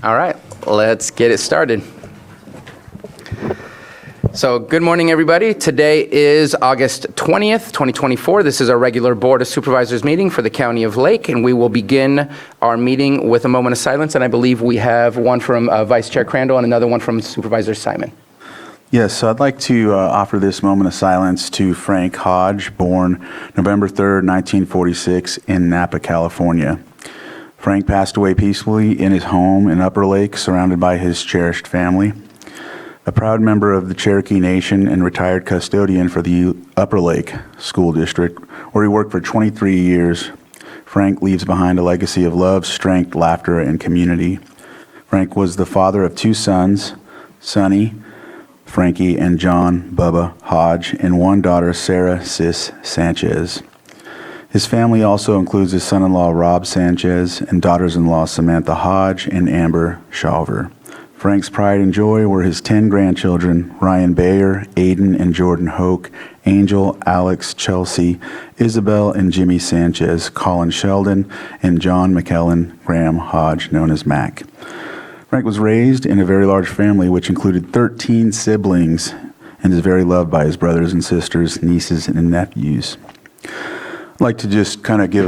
All right, let's get it started. So good morning, everybody. Today is August 20th, 2024. This is our regular Board of Supervisors meeting for the County of Lake, and we will begin our meeting with a moment of silence. And I believe we have one from Vice Chair Crandall and another one from Supervisor Simon. Yes, so I'd like to offer this moment of silence to Frank Hodge, born November 3rd, 1946 in Napa, California. Frank passed away peacefully in his home in Upper Lake, surrounded by his cherished family. A proud member of the Cherokee Nation and retired custodian for the Upper Lake School District, where he worked for 23 years, Frank leaves behind a legacy of love, strength, laughter, and community. Frank was the father of two sons, Sonny, Frankie, and John Bubba Hodge, and one daughter, Sarah Sis Sanchez. His family also includes his son-in-law, Rob Sanchez, and daughters-in-law, Samantha Hodge and Amber Shawver. Frank's pride and joy were his 10 grandchildren, Ryan Bayer, Aiden and Jordan Hoke, Angel, Alex, Chelsea, Isabel and Jimmy Sanchez, Colin Sheldon, and John McKellen Graham Hodge, known as Mac. Frank was raised in a very large family, which included 13 siblings, and is very loved by his brothers and sisters, nieces and nephews. I'd like to just kind of give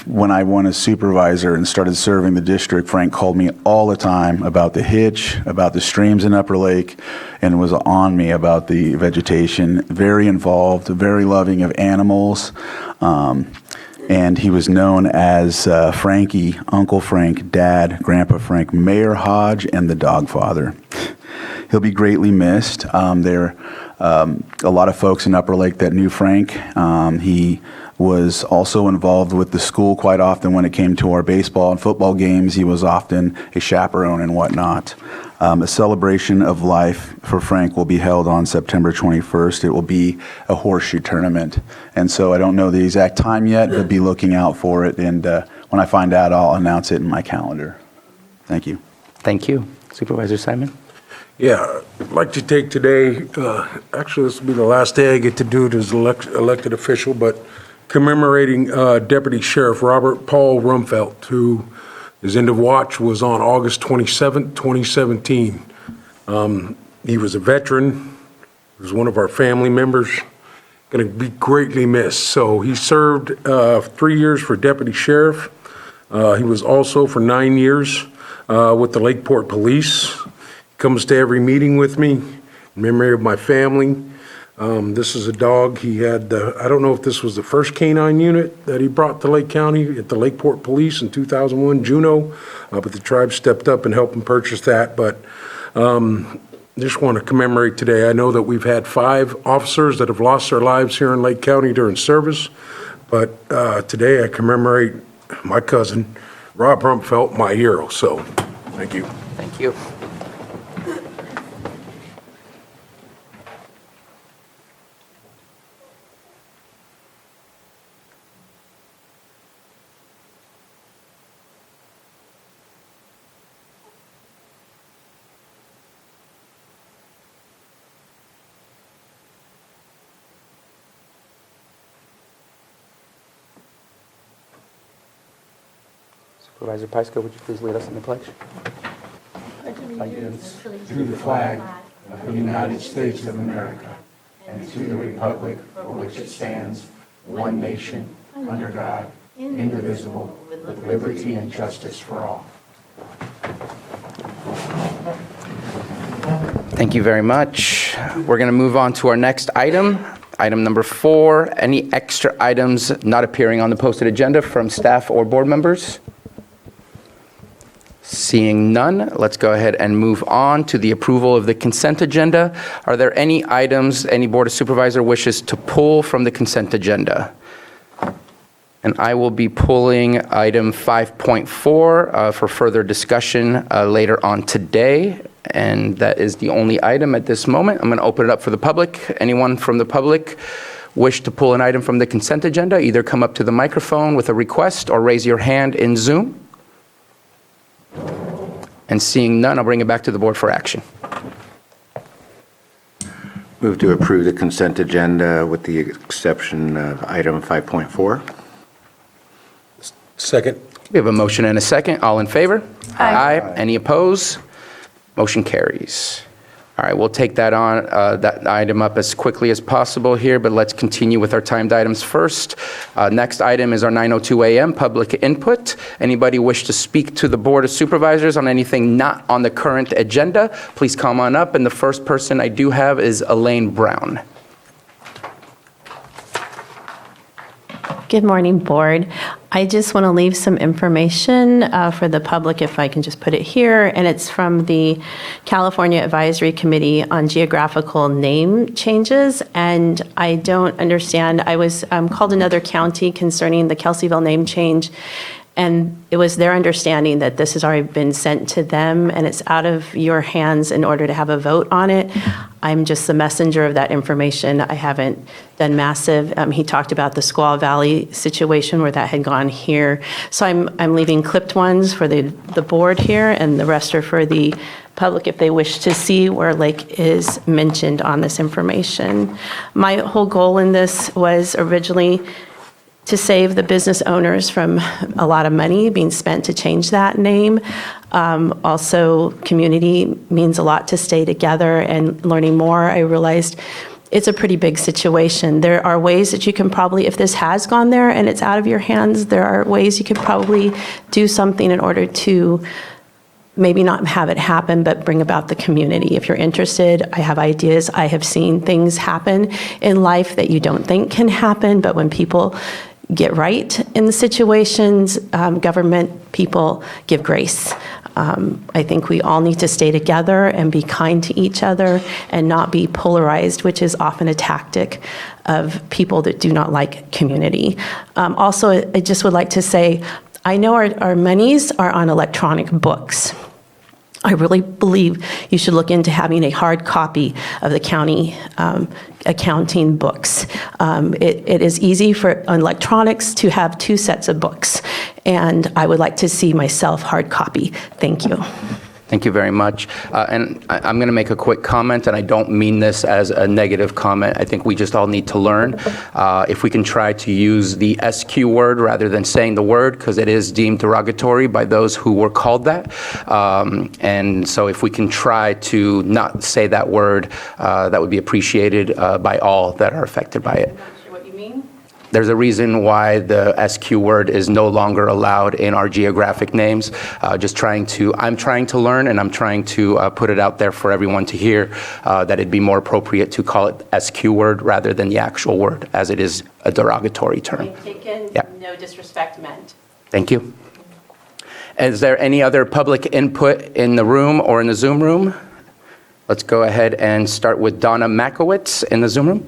when I won as supervisor and started serving the district, Frank called me all the time about the hitch, about the streams in Upper Lake, and was on me about the vegetation. Very involved, very loving of animals, and he was known as Frankie, Uncle Frank, Dad, Grandpa Frank, Mayor Hodge, and the Dog Father. He'll be greatly missed. There a lot of folks in Upper Lake that knew Frank. He was also involved with the school quite often when it came to our baseball and football games. He was often a chaperone and whatnot. A celebration of life for Frank will be held on September 21st. It will be a horseshoe tournament. And so I don't know the exact time yet, but be looking out for it. And when I find out, I'll announce it in my calendar. Thank you. Thank you. Supervisor Simon? Yeah, I'd like to take today, actually this will be the last day I get to do it as elected official, but commemorating Deputy Sheriff Robert Paul Rumfelt, who his end of watch was on August 27th, 2017. He was a veteran, he was one of our family members, going to be greatly missed. So he served 3 years for Deputy Sheriff. He was also for 9 years with the Lakeport Police. Comes to every meeting with me in memory of my family. This is a dog. He had, I don't know if this was the first canine unit that he brought to Lake County at the Lakeport Police in 2001, Juno, but the tribe stepped up and helped him purchase that. But just want to commemorate today. I know that we've had 5 officers that have lost their lives here in Lake County during service, but today I commemorate my cousin, Rob Rumfelt, my hero. So thank you. Thank you. Supervisor Pyska, would you please lead us in the pledge? Allegiance to the flag of the United States of America and to the republic for which it stands, one nation, under God, indivisible, with liberty and justice for all. Thank you very much. We're going to move on to our next item. Item number 4, any extra items not appearing on the posted agenda from staff or board members? Seeing none, let's go ahead and move on to the approval of the consent agenda. Are there any items any Board of Supervisor wishes to pull from the consent agenda? And I will be pulling item 5.4 for further discussion later on today. And that is the only item at this moment. I'm going to open it up for the public. Anyone from the public wish to pull an item from the consent agenda, either come up to the microphone with a request or raise your hand in Zoom. And seeing none, I'll bring it back to the board for action. Move to approve the consent agenda with the exception of item 5.4. Second. We have a motion and a second. All in favor? Aye. Any opposed? Motion carries. All right, we'll take that item up as quickly as possible here, but let's continue with our timed items first. Next item is our 9:02 a.m. public input. Anybody wish to speak to the Board of Supervisors on anything not on the current agenda, please come on up. And the first person I do have is Elaine Brown. Good morning, Board. I just want to leave some information for the public, if I can just put it here, and it's from the California Advisory Committee on Geographical Name Changes, and I don't understand. I was called another county concerning the Kelseyville name change, and it was their understanding that this has already been sent to them, and it's out of your hands in order to have a vote on it. I'm just the messenger of that information. I haven't done massive. He talked about the Squaw Valley situation where that had gone here. So I'm leaving clipped ones for the board here, and the rest are for the public if they wish to see where Lake is mentioned on this information. My whole goal in this was originally to save the business owners from a lot of money being spent to change that name. Also, community means a lot to stay together, and learning more, I realized it's a pretty big situation. There are ways that you can probably, if this has gone there and it's out of your hands, there are ways you could probably do something in order to maybe not have it happen, but bring about the community. If you're interested, I have ideas. I have seen things happen in life that you don't think can happen, but when people get right in the situations, government people give grace. I think we all need to stay together and be kind to each other and not be polarized, which is often a tactic of people that do not like community. Also, I just would like to say, I know our monies are on electronic books. I really believe you should look into having a hard copy of the county accounting books. It is easy for electronics to have 2 sets of books, and I would like to see myself hard copy. Thank you. Thank you very much. And I'm going to make a quick comment, and I don't mean this as a negative comment. I think we just all need to learn. If we can try to use the SQ word rather than saying the word, because it is deemed derogatory by those who were called that. And so if we can try to not say that word, that would be appreciated by all that are affected by it. I'm not sure what you mean. There's a reason why the SQ word is no longer allowed in our geographic names. I'm trying to learn, and I'm trying to put it out there for everyone to hear that it'd be more appropriate to call it SQ word rather than the actual word, as it is a derogatory term. Taken, Yeah. no disrespect meant. Thank you. Is there any other public input in the room or in the Zoom room? Let's go ahead and start with Donna Makowitz in the Zoom room.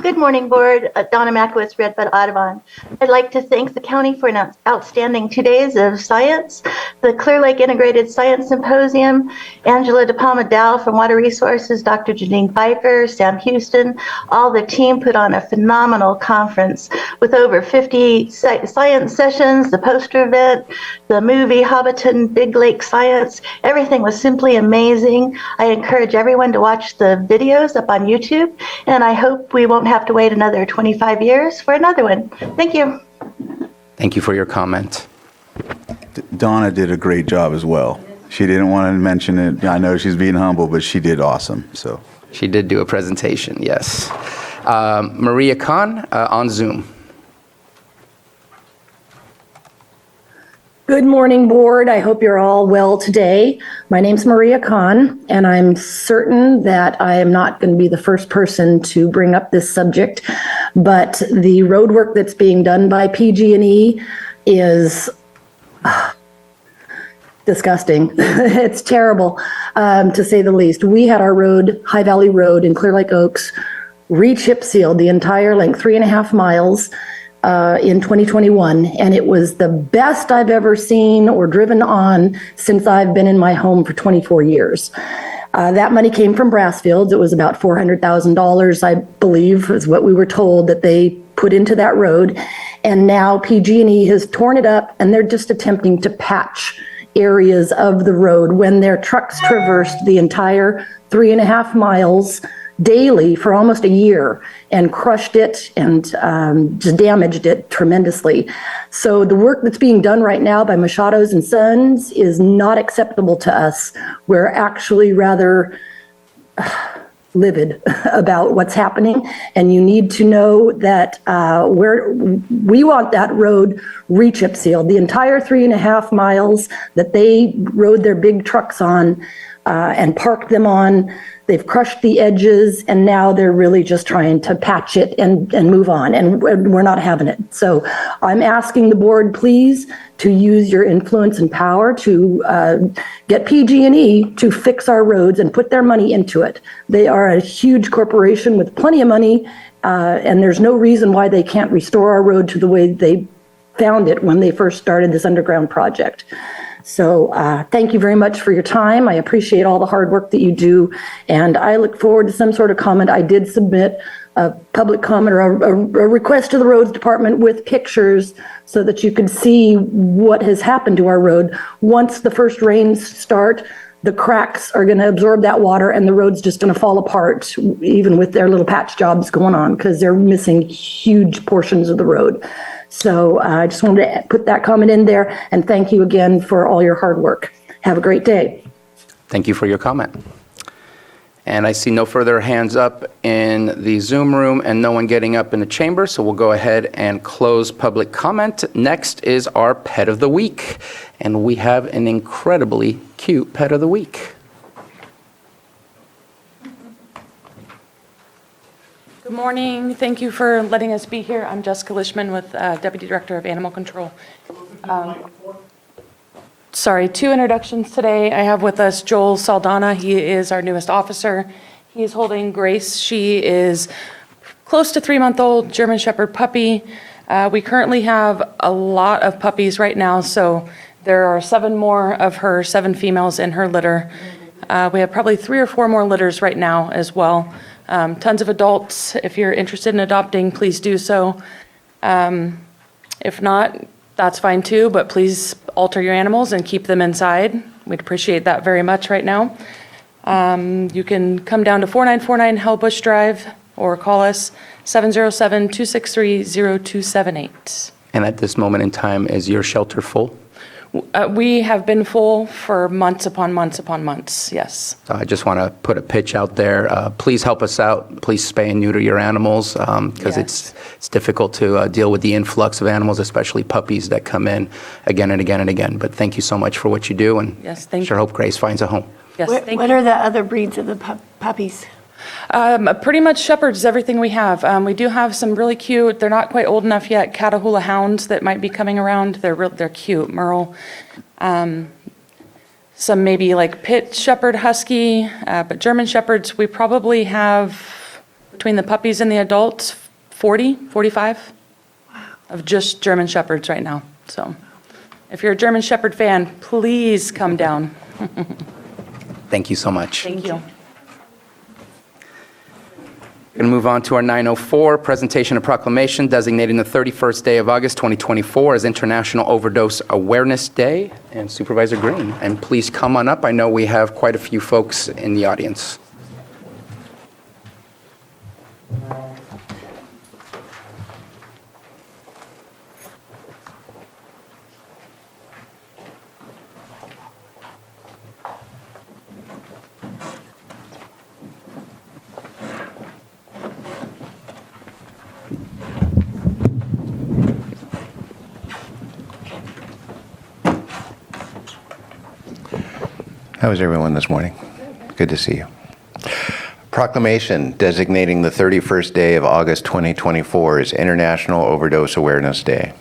Good morning, Board. Donna Makowitz, Red Bud Audubon. I'd like to thank the county for an outstanding 2 days of science, the Clear Lake Integrated Science Symposium, Angela De Palma Dow from Water Resources, Dr. Janine Pfeiffer, Sam Houston. All the team put on a phenomenal conference with over 50 science sessions, the poster event, the movie Hobbiton Big Lake Science. Everything was simply amazing. I encourage everyone to watch the videos up on YouTube, and I hope we won't have to wait another 25 years for another one. Thank you. Thank you for your comment. Donna did a great job as well. She didn't want to mention it. I know she's being humble, but she did awesome. So She did do a presentation, yes. Maria Khan on Zoom. Good morning, Board. I hope you're all well today. My name's Maria Khan, and I'm certain that I am not going to be the first person to bring up this subject, but the road work that's being done by PG&E is disgusting. It's terrible, to say the least. We had our road, High Valley Road in Clear Lake Oaks, re-chip sealed the entire length, 3.5 miles, in 2021, and it was the best I've ever seen or driven on since I've been in my home for 24 years. That money came from Brassfields. It was about $400,000, I believe, is what we were told that they put into that road. And now PG&E has torn it up, and they're just attempting to patch areas of the road when their trucks traversed the entire 3.5 miles daily for almost a year and crushed it and just damaged it tremendously. So the work that's being done right now by Machado's and Sons is not acceptable to us. We're actually rather livid about what's happening, and you need to know that we want that road re-chip sealed. The entire 3.5 miles that they rode their big trucks on and parked them on, they've crushed the edges, and now they're really just trying to patch it and move on, and we're not having it. So I'm asking the board, please, to use your influence and power to get PG&E to fix our roads and put their money into it. They are a huge corporation with plenty of money, and there's no reason why they can't restore our road to the way they found it when they first started this underground project. So thank you very much for your time. I appreciate all the hard work that you do, and I look forward to some sort of comment. I did submit a public comment or a request to the roads department with pictures so that you could see what has happened to our road. Once the first rains start, the cracks are going to absorb that water and the road's just going to fall apart, even with their little patch jobs going on, because they're missing huge portions of the road. So I just wanted to put that comment in there, and thank you again for all your hard work. Have a great day. Thank you for your comment. And I see no further hands up in the Zoom room and no one getting up in the chamber, so we'll go ahead and close public comment. Next is our Pet of the Week, and we have an incredibly cute Pet of the Week. Good morning. Thank you for letting us be here. I'm Jessica Lishman with Deputy Director of Animal Control. Two introductions today. I have with us Joel Saldana. He is our newest officer. He is holding Grace. She is close to 3-month-old German Shepherd puppy. We currently have a lot of puppies right now, so there are 7 more of her, 7 females in her litter. We have probably 3 or 4 more litters right now as well. Tons of adults. If you're interested in adopting, please do so. If not, that's fine too, but please alter your animals and keep them inside. We'd appreciate that very much right now. You can come down to 4949 Hellbush Drive or call us 707-263-0278. And at this moment in time, is your shelter full? We have been full for months upon months upon months, yes. So I just want to put a pitch out there. Please help us out. Please spay and neuter your animals because Yes. it's difficult to deal with the influx of animals, especially puppies that come in again and again and again. But thank you so much for what you do, and Yes, thank sure you. hope Grace finds a home. Yes, thank What you. are the other breeds of the puppies? Pretty much shepherds is everything we have. We do have some really cute, they're not quite old enough yet, Catahoula hounds that might be coming around. They're cute, Merle. Some maybe like pit shepherd husky, but German shepherds, we probably have, between the puppies and the adults, 40, 45 of just German shepherds right now. So if you're a German shepherd fan, please come down. Thank you so much. Thank you. Going to move on to our 904, presentation of proclamation designating the 31st day of August 2024 as International Overdose Awareness Day. And Supervisor Green, and please come on up. I know we have quite a few folks in the audience. How is everyone this morning? Good to see you. Proclamation designating the 31st day of August 2024 as International Overdose Awareness Day.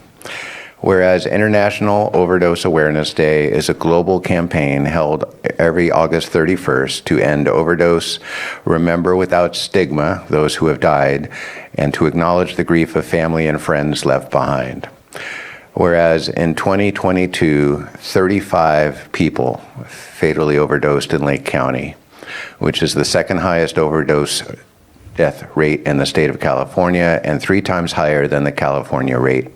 Whereas International Overdose Awareness Day is a global campaign held every August 31st to end overdose, remember without stigma those who have died, and to acknowledge the grief of family and friends left behind. Whereas in 2022, 35 people fatally overdosed in Lake County, which is the second highest overdose death rate in the state of California and 3 times higher than the California rate.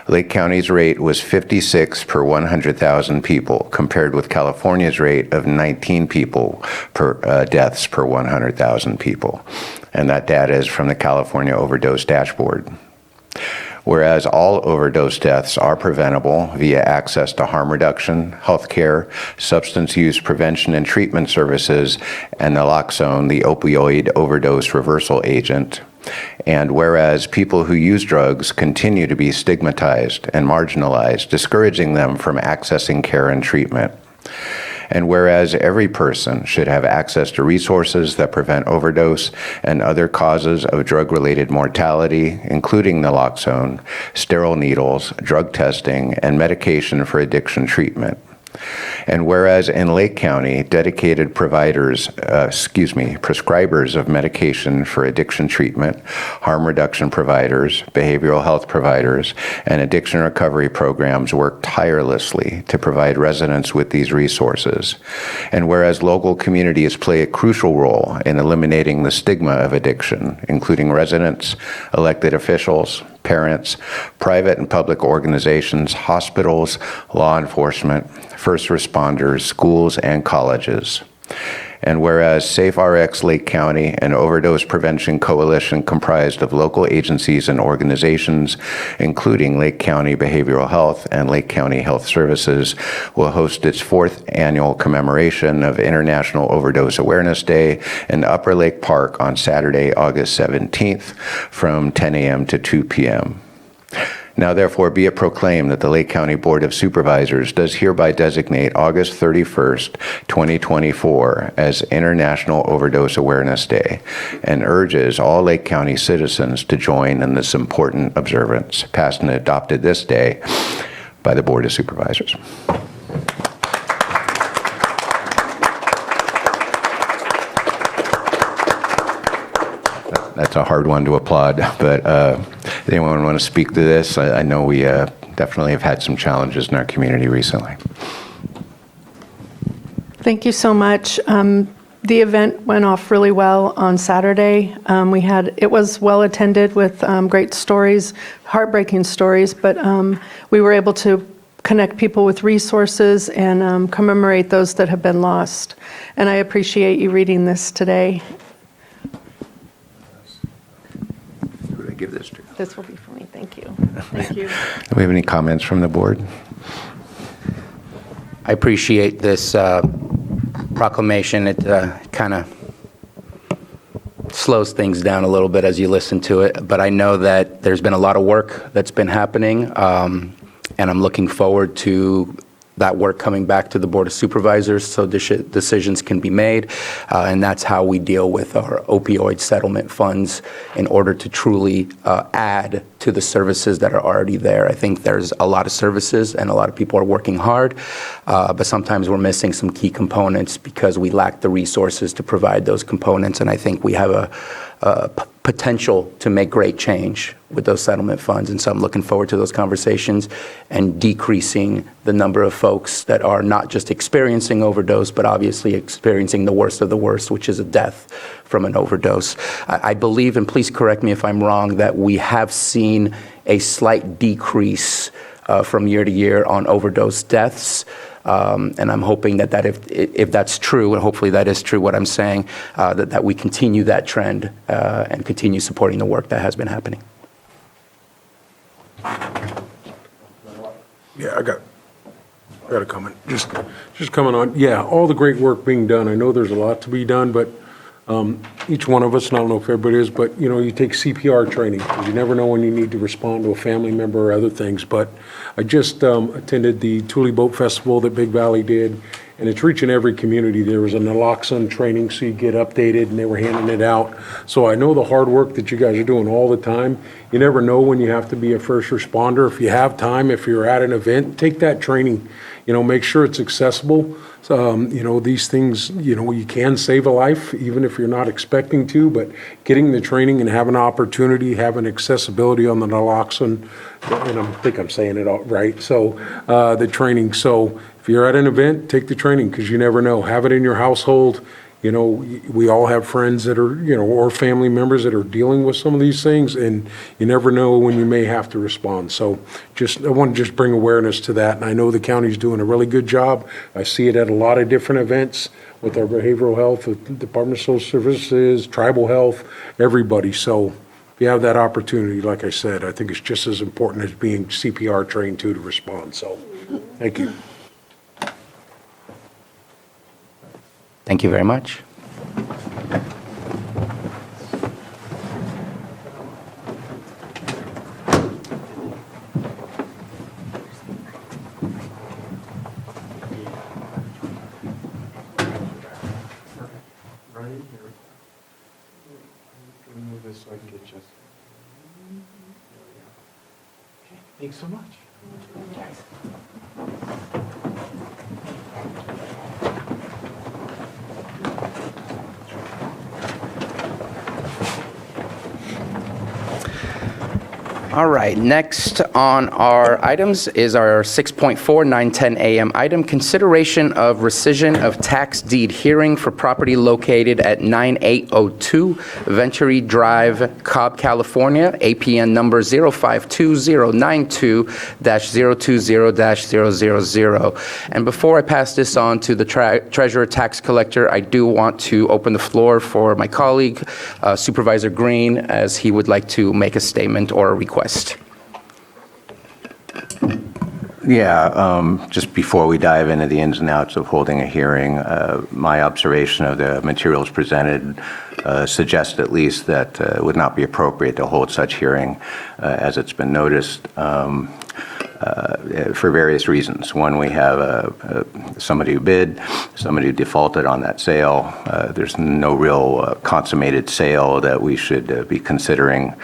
Lake County's rate was 56 per 100,000 people, compared with California's rate of 19 people per deaths per 100,000 people. And that data is from the California Overdose Dashboard. Whereas all overdose deaths are preventable via access to harm reduction, healthcare, substance use prevention and treatment services, and naloxone, the opioid overdose reversal agent. And whereas people who use drugs continue to be stigmatized and marginalized, discouraging them from accessing care and treatment. And whereas every person should have access to resources that prevent overdose and other causes of drug-related mortality, including naloxone, sterile needles, drug testing, and medication for addiction treatment. And whereas in Lake County, dedicated prescribers of medication for addiction treatment, harm reduction providers, behavioral health providers, and addiction recovery programs work tirelessly to provide residents with these resources. And whereas local communities play a crucial role in eliminating the stigma of addiction, including residents, elected officials, parents, private and public organizations, hospitals, law enforcement, first responders, schools, and colleges. And whereas SafeRx Lake County and Overdose Prevention Coalition, comprised of local agencies and organizations, including Lake County Behavioral Health and Lake County Health Services, will host its 4th annual commemoration of International Overdose Awareness Day in Upper Lake Park on Saturday, August 17th from 10 a.m. to 2 p.m. Now therefore be it proclaimed that the Lake County Board of Supervisors does hereby designate August 31st, 2024 as International Overdose Awareness Day and urges all Lake County citizens to join in this important observance, passed and adopted this day by the Board of Supervisors. That's a hard one to applaud, but anyone want to speak to this? I know we definitely have had some challenges in our community recently. Thank you so much. The event went off really well on Saturday. It was well attended with great stories, heartbreaking stories, but we were able to connect people with resources and commemorate those that have been lost. And I appreciate you reading this today. Give this to. This will be for me. Thank you. Thank you. Do we have any comments from the board? I appreciate this proclamation. It kind of slows things down a little bit as you listen to it, but I know that there's been a lot of work that's been happening, and I'm looking forward to that work coming back to the Board of Supervisors so decisions can be made. And that's how we deal with our opioid settlement funds in order to truly add to the services that are already there. I think there's a lot of services and a lot of people are working hard, but sometimes we're missing some key components because we lack the resources to provide those components. And I think we have a potential to make great change with those settlement funds. And so I'm looking forward to those conversations and decreasing the number of folks that are not just experiencing overdose, but obviously experiencing the worst of the worst, which is a death from an overdose. I believe, and please correct me if I'm wrong, that we have seen a slight decrease from year to year on overdose deaths. And I'm hoping that if that's true, and hopefully that is true, what I'm saying, that we continue that trend and continue supporting the work that has been happening. Yeah, I got a comment. Just coming on. Yeah, all the great work being done. I know there's a lot to be done, but each one of us, and I don't know if everybody is, but you take CPR training. You never know when you need to respond to a family member or other things. But I just attended the Thule Boat Festival that Big Valley did, and it's reaching every community. There was a naloxone training, so you get updated, and they were handing it out. So I know the hard work that you guys are doing all the time. You never know when you have to be a first responder. If you have time, if you're at an event, take that training. Make sure it's accessible. These things, you can save a life even if you're not expecting to, but getting the training and having opportunity, having accessibility on the naloxone, and I think I'm saying it all right. So the training. So if you're at an event, take the training because you never know. Have it in your household. You know, we all have friends that are, you know, or family members that are dealing with some of these things, and you never know when you may have to respond. So I want to just bring awareness to that, and I know the county's doing a really good job. I see it at a lot of different events with our behavioral health, the Department of Social Services, tribal health, everybody. So if you have that opportunity, like I said, I think it's just as important as being CPR trained to respond. So, thank you. Thank you very much. Thanks so much. All right, next on our items is our 6.4, 9:10 a.m. item, consideration of rescission of tax deed hearing for property located at 9802 Venturi Drive, Cobb, California, APN number 052092-020-000. And before I pass this on to the treasurer tax collector, I do want to open the floor for my colleague, Supervisor Green, as he would like to make a statement or a request. Yeah, just before we dive into the ins and outs of holding a hearing, my observation of the materials presented suggests at least that it would not be appropriate to hold such hearing as it's been noticed for various reasons. One, we have somebody who bid, somebody who defaulted on that sale. There's no real consummated sale that we should be considering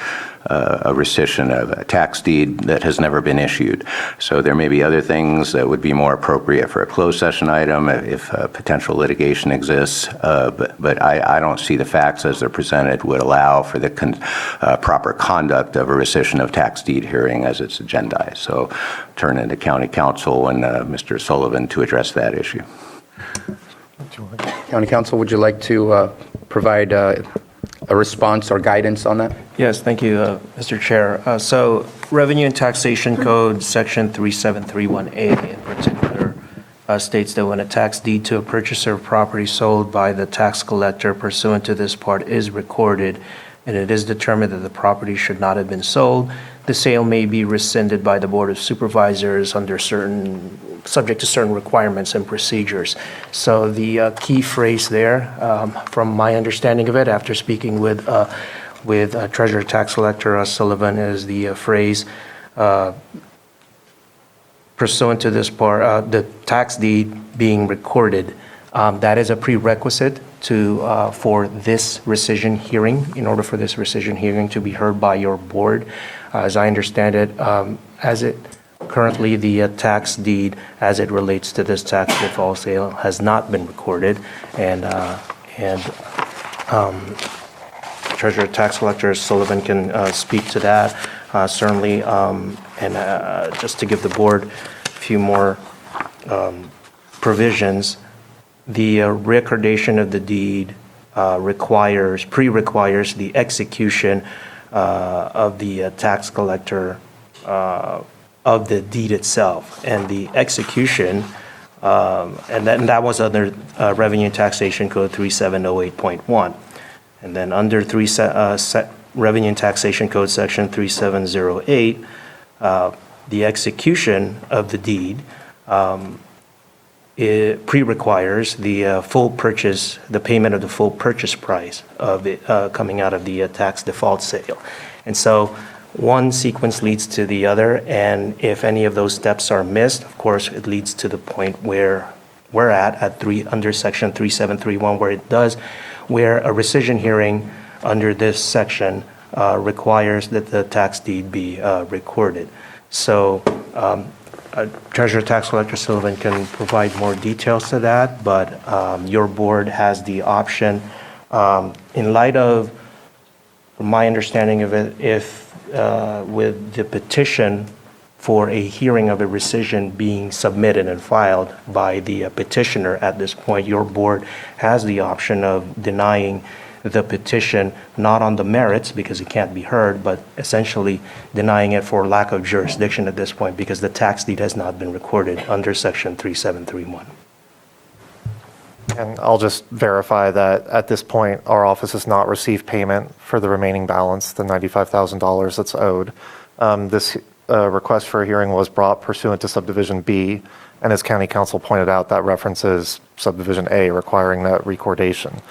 a rescission of a tax deed that has never been issued. So there may be other things that would be more appropriate for a closed session item if potential litigation exists, but I don't see the facts as they're presented would allow for the proper conduct of a rescission of tax deed hearing as it's agendized. So turn into County Counsel and Mr. Sullivan to address that issue. County Counsel, would you like to provide a response or guidance on that? Yes, thank you, Mr. Chair. So Revenue and Taxation Code, Section 3731A in particular, states that when a tax deed to a purchaser of property sold by the tax collector pursuant to this part is recorded, and it is determined that the property should not have been sold, the sale may be rescinded by the Board of Supervisors subject to certain requirements and procedures. So the key phrase there, from my understanding of it, after speaking with Treasurer Tax Collector Sullivan, is the phrase pursuant to this part, the tax deed being recorded. That is a prerequisite for this rescission hearing, in order for this rescission hearing to be heard by your board. As I understand it, currently the tax deed as it relates to this tax default sale has not been recorded, and Treasurer Tax Collector Sullivan can speak to that, certainly, and just to give the board a few more provisions. The recordation of the deed pre-requires the execution of the tax collector of the deed itself, and the execution, and that was under Revenue and Taxation Code 3708.1, and then under Revenue and Taxation Code Section 3708, the execution of the deed it pre-requires the payment of the full purchase price of it coming out of the tax default sale. And so one sequence leads to the other, and if any of those steps are missed, of course, it leads to the point where we're under Section 3731, where a rescission hearing under this section requires that the tax deed be recorded. So Treasurer Tax Collector Sullivan can provide more details to that, but your board has the option, in light of, from my understanding of it, if with the petition for a hearing of a rescission being submitted and filed by the petitioner. At this point, your board has the option of denying the petition, not on the merits because it can't be heard, but essentially denying it for lack of jurisdiction at this point because the tax deed has not been recorded under Section 3731. And I'll just verify that at this point, our office has not received payment for the remaining balance, the $95,000 that's owed. This request for a hearing was brought pursuant to Subdivision B, and as County Council pointed out, that references Subdivision A requiring that recordation.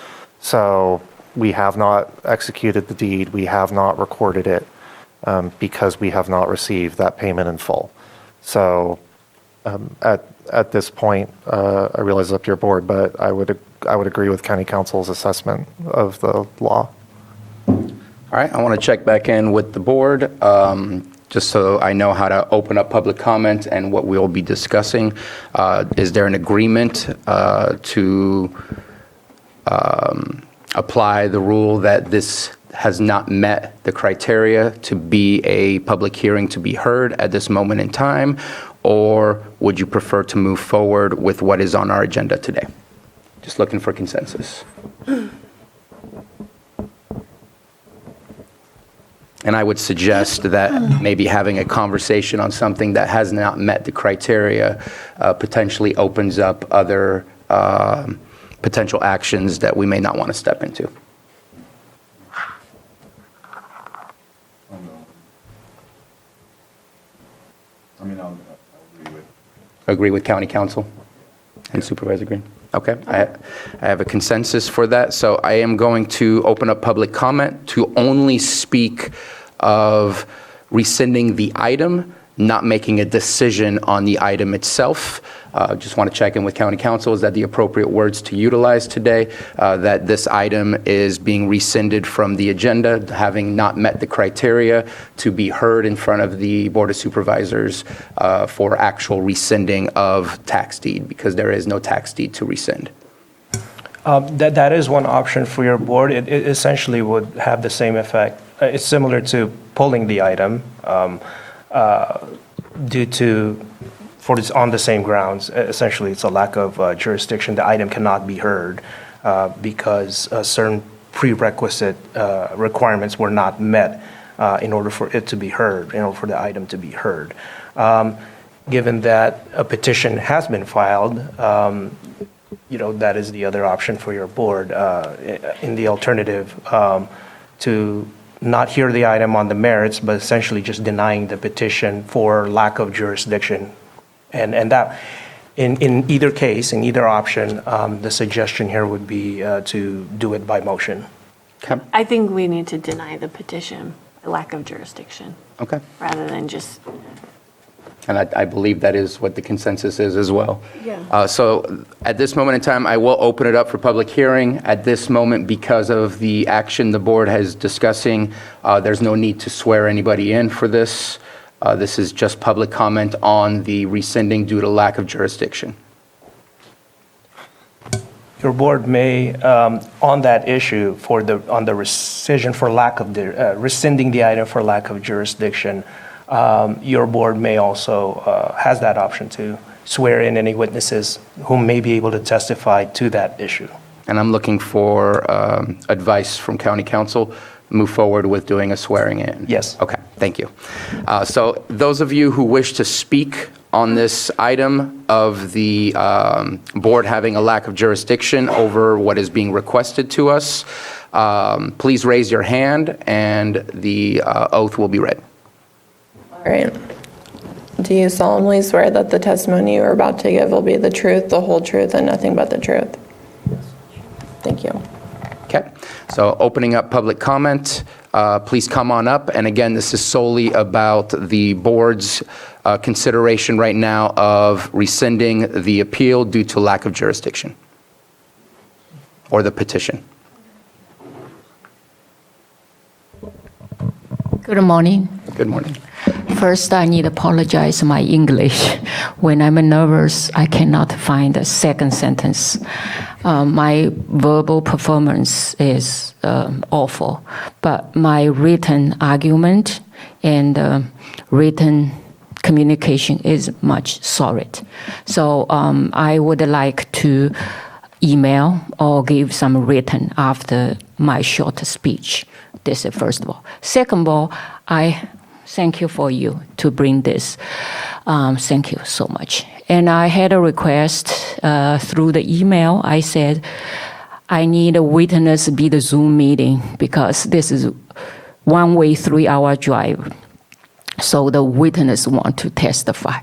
So we have not executed the deed, we have not recorded it because we have not received that payment in full. So at this point, I realize it's up to your board, but I would agree with County Council's assessment of the law. All right, I want to check back in with the board, just so I know how to open up public comment and what we'll be discussing. Is there an agreement to apply the rule that this has not met the criteria to be a public hearing to be heard at this moment in time? Or would you prefer to move forward with what is on our agenda today? Just looking for consensus. And I would suggest that maybe having a conversation on something that has not met the criteria potentially opens up other potential actions that we may not want to step into. I'll agree with. Agree with County Council and Supervisor Green? Okay, I have a consensus for that. So I am going to open up public comment to only speak of rescinding the item, not making a decision on the item itself. Just want to check in with County Council. Is that the appropriate words to utilize today? That this item is being rescinded from the agenda, having not met the criteria to be heard in front of the Board of Supervisors for actual rescinding of tax deed, because there is no tax deed to rescind. That is one option for your board. It essentially would have the same effect. It's similar to pulling the item due to, on the same grounds. Essentially, it's a lack of jurisdiction. The item cannot be heard because certain prerequisite requirements were not met in order for it to be heard, in order for the item to be heard. Given that a petition has been filed, that is the other option for your board. In the alternative, to not hear the item on the merits, but essentially just denying the petition for lack of jurisdiction. And that, in either case, in either option, the suggestion here would be to do it by motion. Okay. I think we need to deny the petition, lack of jurisdiction, Okay. rather than just, And I believe that is what the consensus is as well. Yeah. So at this moment in time, I will open it up for public hearing. At this moment, because of the action the board has discussing, there's no need to swear anybody in for this. This is just public comment on the rescinding due to lack of jurisdiction. Your board may, on that issue, on the rescission for lack of, rescinding the item for lack of jurisdiction, your board may also, has that option to swear in any witnesses who may be able to testify to that issue. And I'm looking for advice from County Council, move forward with doing a swearing in. Yes. Okay, thank you. So those of you who wish to speak on this item of the board having a lack of jurisdiction over what is being requested to us, please raise your hand and the oath will be read. All right. Do you solemnly swear that the testimony you are about to give will be the truth, the whole truth, and nothing but the truth? Yes. Thank you. Okay, so opening up public comment, please come on up. And again, this is solely about the board's consideration right now of rescinding the appeal due to lack of jurisdiction, or the petition. Good morning. Good morning. First, I need to apologize my English. When I'm nervous, I cannot find the second sentence. My verbal performance is awful, but my written argument and written communication is much solid. So I would like to email or give some written after my short speech. This is first of all. Second of all, I thank you for you to bring this. Thank you so much. And I had a request through the email. I said, I need a witness to be the Zoom meeting because this is one-way 3-hour drive. So the witness want to testify.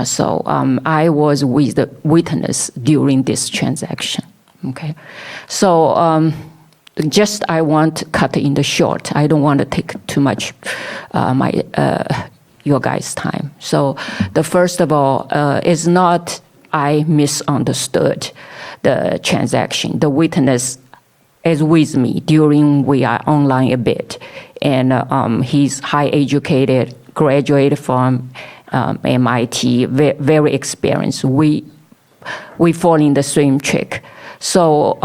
So I was with the witness during this transaction. Okay, so just I want to cut in the short. I don't want to take too much your guys' time. So the first of all is not I misunderstood the transaction. The witness is with me during we are online a bit, and he's high educated, graduated from MIT, very experienced. We fall in the same trick. So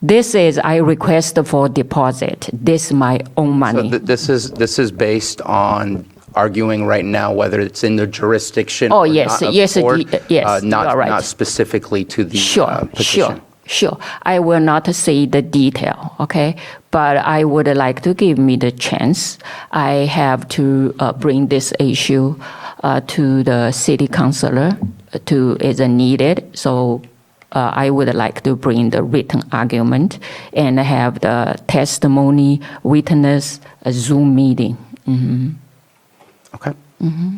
this is I request for deposit. This is my own money. So this is based on arguing right now whether it's in the jurisdiction. Oh or yes, not of yes, court, yes. not, you are right. not specifically to the petition. Sure. I will not say the detail, okay? But I would like to give me the chance. I have to bring this issue to the city councilor as needed. So I would like to bring the written argument and have the testimony, witness, a Zoom meeting. Mm-hmm. Okay. Mm-hmm.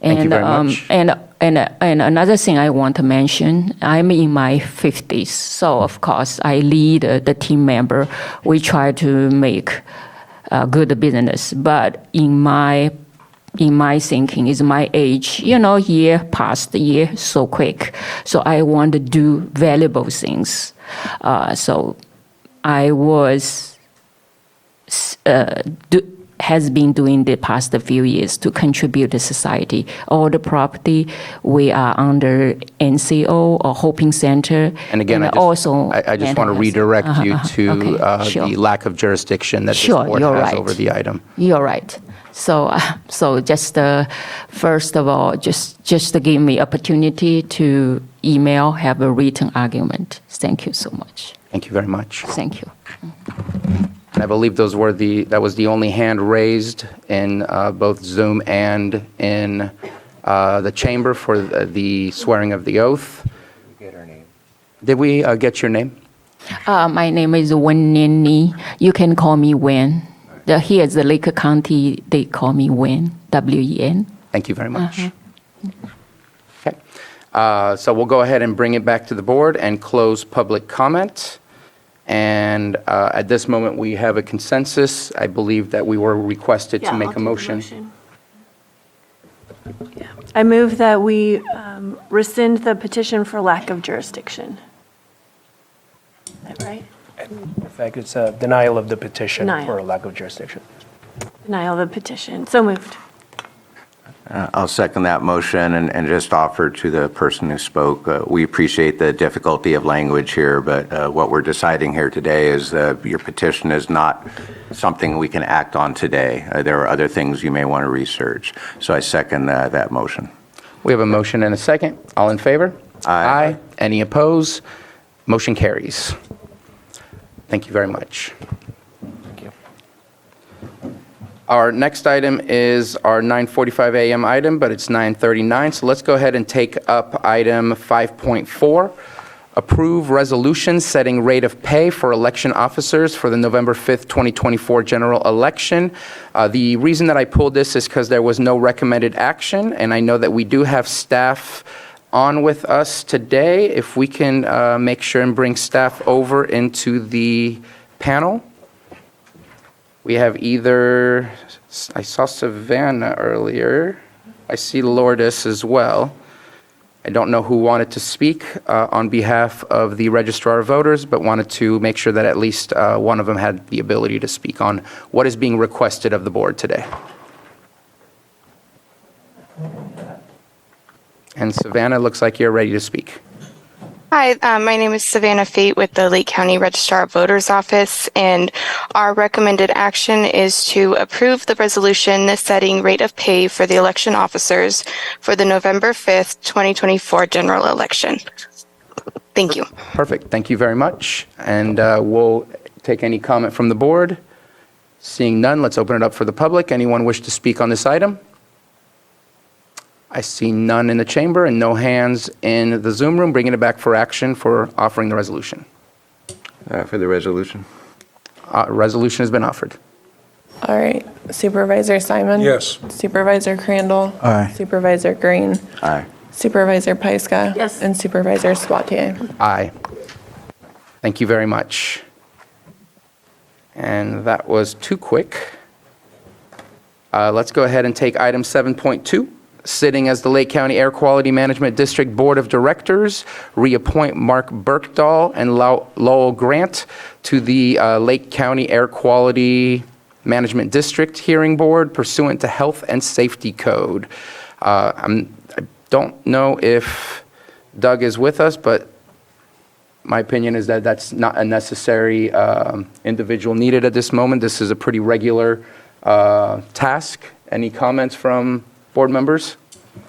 Thank you very much. And another thing I want to mention, I'm in my 50s, so of course I lead the team member. We try to make good business, but in my thinking is my age, year past year so quick. So I want to do valuable things. So I has been doing the past few years to contribute to society. All the property we are under NCO or Hoping Center. And again, I just want to redirect you to the lack of jurisdiction that this board has over the item. You're right. So just first of all, just to give me opportunity to email, have a written argument. Thank you so much. Thank you very much. Thank you. And I believe that was the only hand raised in both Zoom and in the chamber for the swearing of the oath. Get her name. Did we get your name? My name is Wen Ni. You can call me Wen. Here is the Lake County. They call me Wen. W-E-N. Thank you very much. Okay. So we'll go ahead and bring it back to the board and close public comment. And at this moment, we have a consensus. I believe that we were requested to make a motion. I move that we rescind the petition for lack of jurisdiction. Is that right? In fact, it's a denial of the petition Denial. for a lack of jurisdiction. Denial of the petition. So moved. I'll second that motion and just offer to the person who spoke, we appreciate the difficulty of language here, but what we're deciding here today is your petition is not something we can act on today. There are other things you may want to research. So I second that motion. We have a motion and a second. All in favor? Aye. Any opposed? Motion carries. Thank you very much. Thank you. Our next item is our 9:45 a.m. item, but it's 9:39. So let's go ahead and take up item 5.4. Approve resolution setting rate of pay for election officers for the November 5th, 2024 general election. The reason that I pulled this is because there was no recommended action, and I know that we do have staff on with us today. If we can make sure and bring staff over into the panel. We have I saw Savannah earlier. I see Lourdes as well. I don't know who wanted to speak on behalf of the registrar of voters, but wanted to make sure that at least one of them had the ability to speak on what is being requested of the board today. And Savannah, looks like you're ready to speak. Hi, my name is Savannah Fate with the Lake County Registrar of Voters Office, and our recommended action is to approve the resolution setting rate of pay for the election officers for the November 5th, 2024 general election. Thank you. Perfect. Thank you very much. And we'll take any comment from the board. Seeing none, let's open it up for the public. Anyone wish to speak on this item? I see none in the chamber and no hands in the Zoom room. Bringing it back for action for offering the resolution. For the resolution. Resolution has been offered. All right. Supervisor Simon? Yes. Supervisor Crandall? Aye. Supervisor Green? Aye. Supervisor Pyska? Yes. And Supervisor Sabatier? Aye. Thank you very much. And that was too quick. Let's go ahead and take item 7.2. Sitting as the Lake County Air Quality Management District Board of Directors, reappoint Mark Birkdahl and Lowell Grant to the Lake County Air Quality Management District Hearing Board pursuant to Health and Safety Code. I don't know if Doug is with us, but my opinion is that that's not a necessary individual needed at this moment. This is a pretty regular task. Any comments from board members?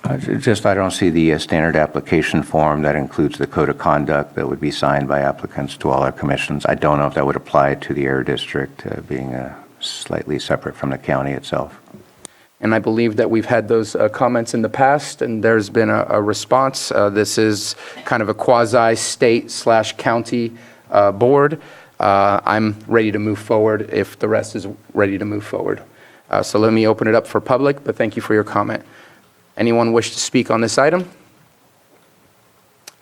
I don't see the standard application form that includes the code of conduct that would be signed by applicants to all our commissions. I don't know if that would apply to the air district, being slightly separate from the county itself. And I believe that we've had those comments in the past, and there's been a response. This is kind of a quasi-state/county board. I'm ready to move forward if the rest is ready to move forward. So let me open it up for public, but thank you for your comment. Anyone wish to speak on this item?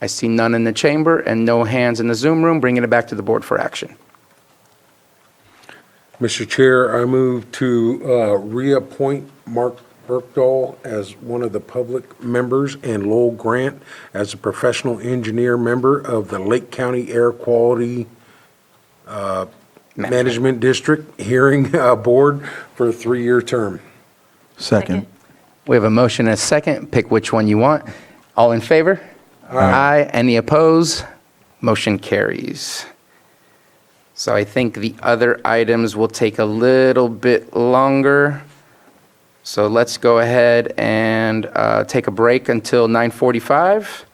I see none in the chamber and no hands in the Zoom room. Bringing it back to the board for action. Mr. Chair, I move to reappoint Mark Birkdahl as one of the public members and Lowell Grant as a professional engineer member of the Lake County Air Quality Management District Hearing Board for a 3-year term. Second. We have a motion and a second. Pick which one you want. All in favor? Aye. Any opposed? Motion carries. So I think the other items will take a little bit longer. So let's go ahead and take a break until 9:45.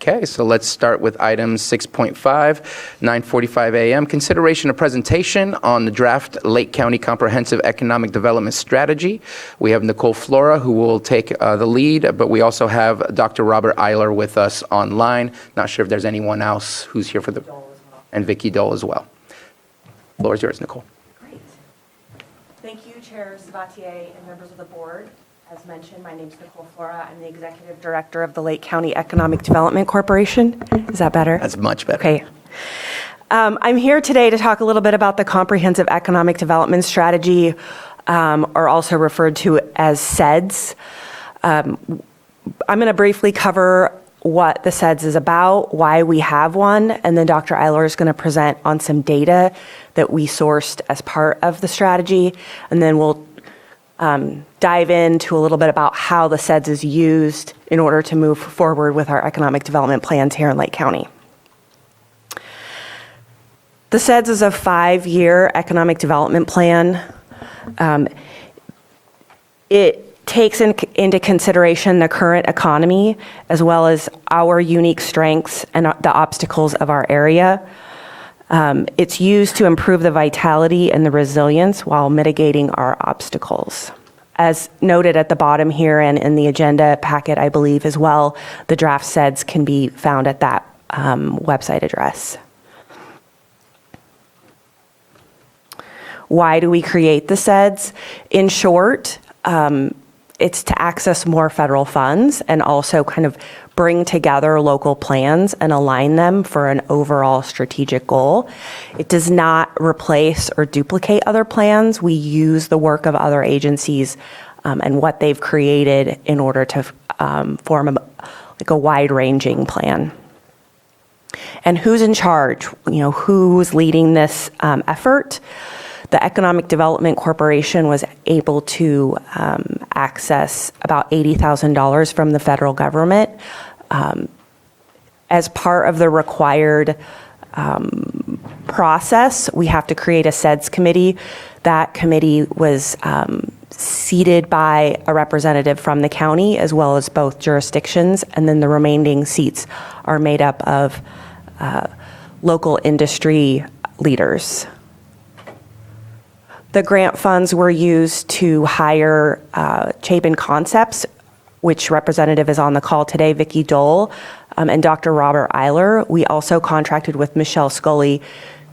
Okay, so let's start with item 6.5, 9:45 a.m. Consideration of presentation on the draft Lake County Comprehensive Economic Development Strategy. We have Nicole Flora, who will take the lead, but we also have Dr. Robert Eiler with us online. Not sure if there's anyone else who's here for the, and Vicki Dole as well. Floor is yours, Nicole. Great. Thank you, Chair Sabatier and members of the board. As mentioned, my name is Nicole Flora. I'm the Executive Director of the Lake County Economic Development Corporation. Is that better? That's much better. Okay. I'm here today to talk a little bit about the Comprehensive Economic Development Strategy, or also referred to as CEDS. I'm going to briefly cover what the CEDS is about, why we have one, and then Dr. Eiler is going to present on some data that we sourced as part of the strategy, and then we'll dive into a little bit about how the CEDS is used in order to move forward with our economic development plans here in Lake County. The CEDS is a 5-year economic development plan. It takes into consideration the current economy as well as our unique strengths and the obstacles of our area. It's used to improve the vitality and the resilience while mitigating our obstacles. As noted at the bottom here and in the agenda packet, I believe as well, the draft CEDS can be found at that website address. Why do we create the CEDS? In short, it's to access more federal funds and also kind of bring together local plans and align them for an overall strategic goal. It does not replace or duplicate other plans. We use the work of other agencies and what they've created in order to form a wide-ranging plan. And who's in charge? Who's leading this effort? The Economic Development Corporation was able to access about $80,000 from the federal government as part of the required process, we have to create a SEDS committee. That committee was seated by a representative from the county as well as both jurisdictions, and then the remaining seats are made up of local industry leaders. The grant funds were used to hire Chapin Concepts, which representative is on the call today, Vicki Dole, and Dr. Robert Eiler. We also contracted with Michelle Scully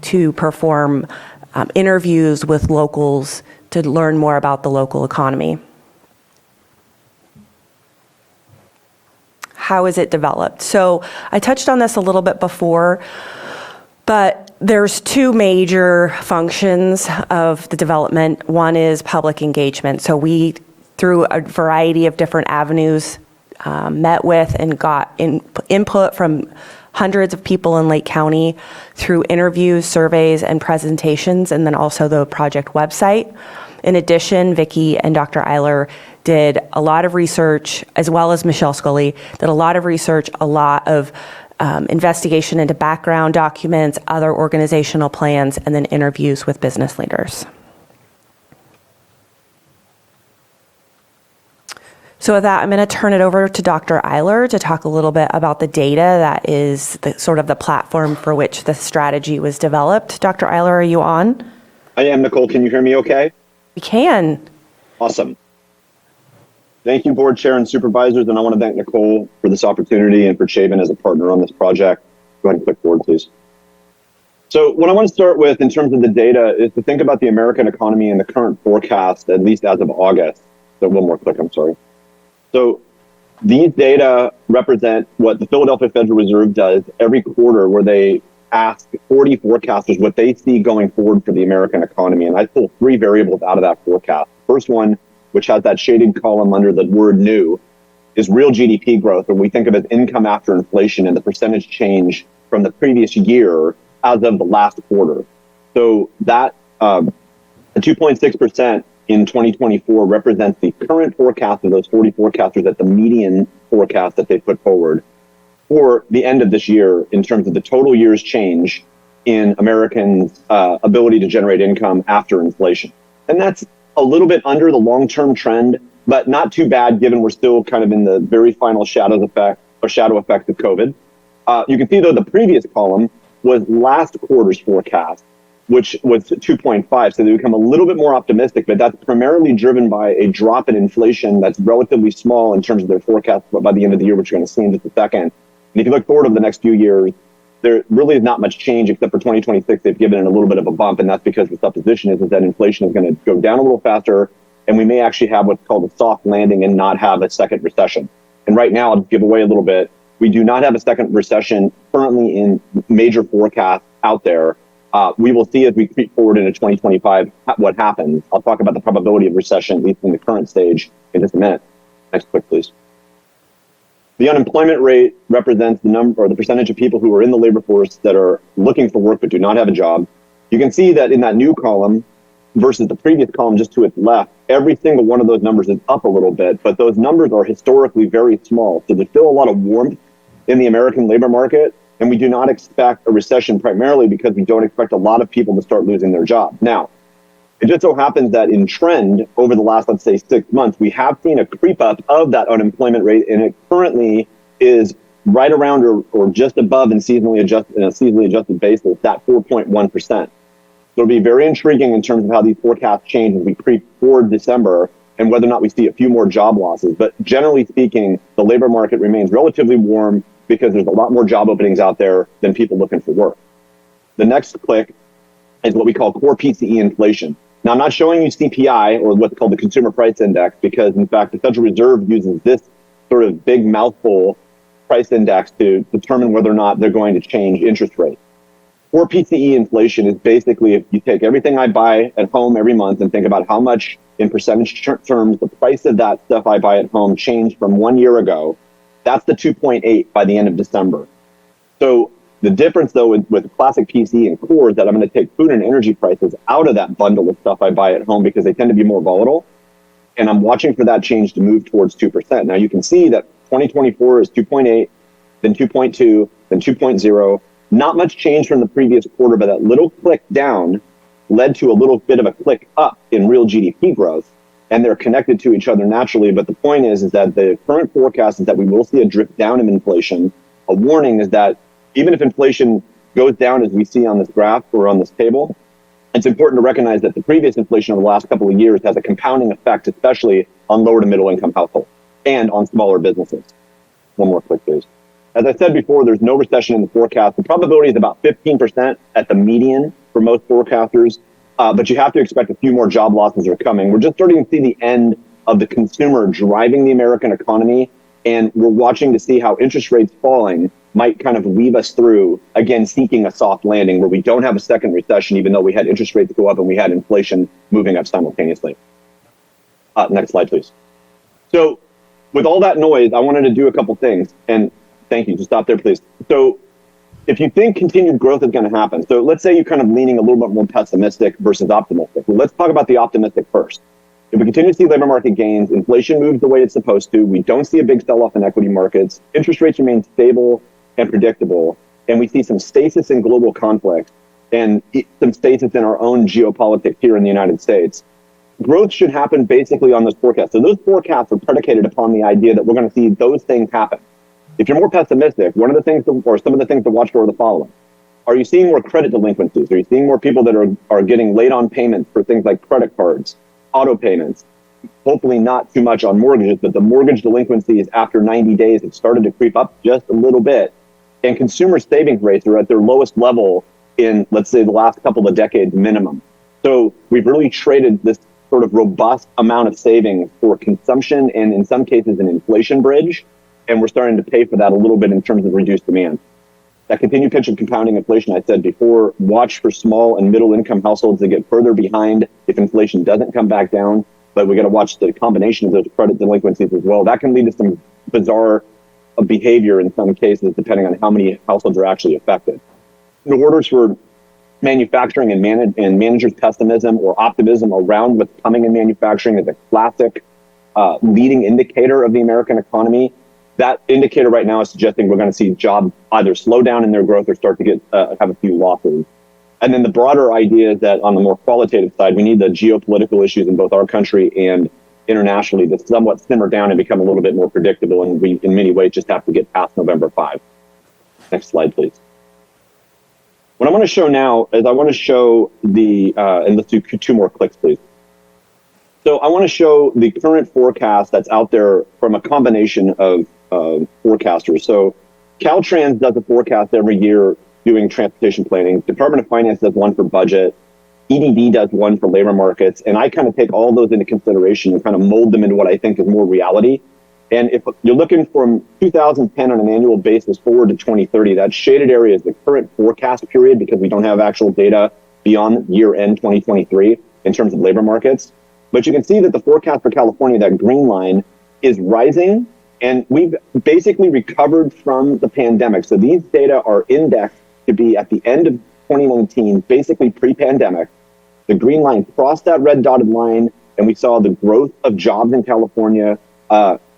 to perform interviews with locals to learn more about the local economy. How is it developed? So I touched on this a little bit before, but there's two major functions of the development. One is public engagement. So we, through a variety of different avenues, met with and got input from hundreds of people in Lake County through interviews, surveys, and presentations, and then also the project website. In addition, Vicki and Dr. Eiler did a lot of research, as well as Michelle Scully, did a lot of research, a lot of investigation into background documents, other organizational plans, and then interviews with business leaders. So with that, I'm going to turn it over to Dr. Eiler to talk a little bit about the data that is sort of the platform for which the strategy was developed. Dr. Eiler, are you on? I am, Nicole. Can you hear me okay? We can. Awesome. Thank you, board chair and supervisors, and I want to thank Nicole for this opportunity and for Chapin as a partner on this project. Go ahead and click forward, please. So what I want to start with in terms of the data is to think about the American economy and the current forecast, at least as of August. So one more click, I'm sorry. So these data represent what the Philadelphia Federal Reserve does every quarter, where they ask 40 forecasters what they see going forward for the American economy. And I pull three variables out of that forecast. First one, which has that shaded column under the word new, is real GDP growth, and we think of it as income after inflation and the percentage change from the previous year as of the last quarter. So that 2.6% in 2024 represents the current forecast of those 40 forecasters at the median forecast that they put forward for the end of this year in terms of the total year's change in Americans' ability to generate income after inflation. And that's a little bit under the long-term trend, but not too bad given we're still kind of in the very final shadow effect of COVID. You can see though the previous column was last quarter's forecast, which was 2.5. So they become a little bit more optimistic, but that's primarily driven by a drop in inflation that's relatively small in terms of their forecast by the end of the year, which you're going to see in just a second. And if you look forward over the next few years, there really is not much change except for 2026. They've given it a little bit of a bump, and that's because the supposition is that inflation is going to go down a little faster, and we may actually have what's called a soft landing and not have a second recession. And right now, I'll give away a little bit. We do not have a second recession currently in major forecasts out there. We will see as we creep forward into 2025 what happens. I'll talk about the probability of recession, at least in the current stage, in just a minute. Next click, please. The unemployment rate represents the number or the percentage of people who are in the labor force that are looking for work but do not have a job. You can see that in that new column versus the previous column just to its left, every single one of those numbers is up a little bit, but those numbers are historically very small. So there's still a lot of warmth in the American labor market, and we do not expect a recession primarily because we don't expect a lot of people to start losing their jobs. Now, it just so happens that in trend over the last, let's say, 6 months, we have seen a creep up of that unemployment rate, and it currently is right around or just above in seasonally adjusted basis, that 4.1%. So it'll be very intriguing in terms of how these forecasts change as we creep toward December and whether or not we see a few more job losses. But generally speaking, the labor market remains relatively warm because there's a lot more job openings out there than people looking for work. The next click is what we call core PCE inflation. Now, I'm not showing you CPI or what's called the Consumer Price Index because, in fact, the Federal Reserve uses this sort of big mouthful price index to determine whether or not they're going to change interest rates. Core PCE inflation is basically if you take everything I buy at home every month and think about how much in percentage terms the price of that stuff I buy at home changed from 1 year ago. That's the 2.8 by the end of December. So the difference, though, with classic PCE and core is that I'm going to take food and energy prices out of that bundle of stuff I buy at home because they tend to be more volatile. And I'm watching for that change to move towards 2%. Now, you can see that 2024 is 2.8, then 2.2, then 2.0. Not much change from the previous quarter, but that little click down led to a little bit of a click up in real GDP growth, and they're connected to each other naturally. But the point is that the current forecast is that we will see a drift down in inflation. A warning is that even if inflation goes down as we see on this graph or on this table, it's important to recognize that the previous inflation over the last couple of years has a compounding effect, especially on lower to middle income households and on smaller businesses. One more click, please. As I said before, there's no recession in the forecast. The probability is about 15% at the median for most forecasters, but you have to expect a few more job losses are coming. We're just starting to see the end of the consumer driving the American economy, and we're watching to see how interest rates falling might kind of weave us through, again, seeking a soft landing where we don't have a second recession, even though we had interest rates go up and we had inflation moving up simultaneously. Next slide, please. So with all that noise, I wanted to do a couple things, and thank you, just stop there, please. So if you think continued growth is going to happen, so let's say you're kind of leaning a little bit more pessimistic versus optimistic. Well, let's talk about the optimistic first. If we continue to see labor market gains, inflation moves the way it's supposed to, we don't see a big sell-off in equity markets, interest rates remain stable and predictable, and we see some stasis in global conflict and some stasis in our own geopolitics here in the United States, growth should happen basically on those forecasts. So those forecasts are predicated upon the idea that we're going to see those things happen. If you're more pessimistic, one of the things, or some of the things to watch for are the following. Are you seeing more credit delinquencies? Are you seeing more people that are getting late on payments for things like credit cards, auto payments? Hopefully not too much on mortgages, but the mortgage delinquencies after 90 days have started to creep up just a little bit. And consumer savings rates are at their lowest level in, let's say, the last couple of decades minimum. So we've really traded this sort of robust amount of savings for consumption and in some cases an inflation bridge. And we're starting to pay for that a little bit in terms of reduced demand. That continued pinch of compounding inflation, I said before, watch for small and middle income households that get further behind if inflation doesn't come back down. But we got to watch the combination of those credit delinquencies as well. That can lead to some bizarre behavior in some cases, depending on how many households are actually affected. The orders for manufacturing and managers' pessimism or optimism around what's coming in manufacturing is a classic leading indicator of the American economy. That indicator right now is suggesting we're going to see jobs either slow down in their growth or start to get have a few losses. And then the broader idea is that on the more qualitative side, we need the geopolitical issues in both our country and internationally to somewhat simmer down and become a little bit more predictable. And we, in many ways, just have to get past November 5. Next slide, please. What I want to show now is I want to show the, and let's do 2 more clicks, please. So I want to show the current forecast that's out there from a combination of forecasters. So Caltrans does a forecast every year doing transportation planning. Department of Finance does one for budget. EDD does one for labor markets. And I kind of take all those into consideration and kind of mold them into what I think is more reality. And if you're looking from 2010 on an annual basis forward to 2030, that shaded area is the current forecast period because we don't have actual data beyond year end 2023 in terms of labor markets. But you can see that the forecast for California, that green line, is rising. And we've basically recovered from the pandemic. So these data are indexed to be at the end of 2019, basically pre-pandemic. The green line crossed that red dotted line, and we saw the growth of jobs in California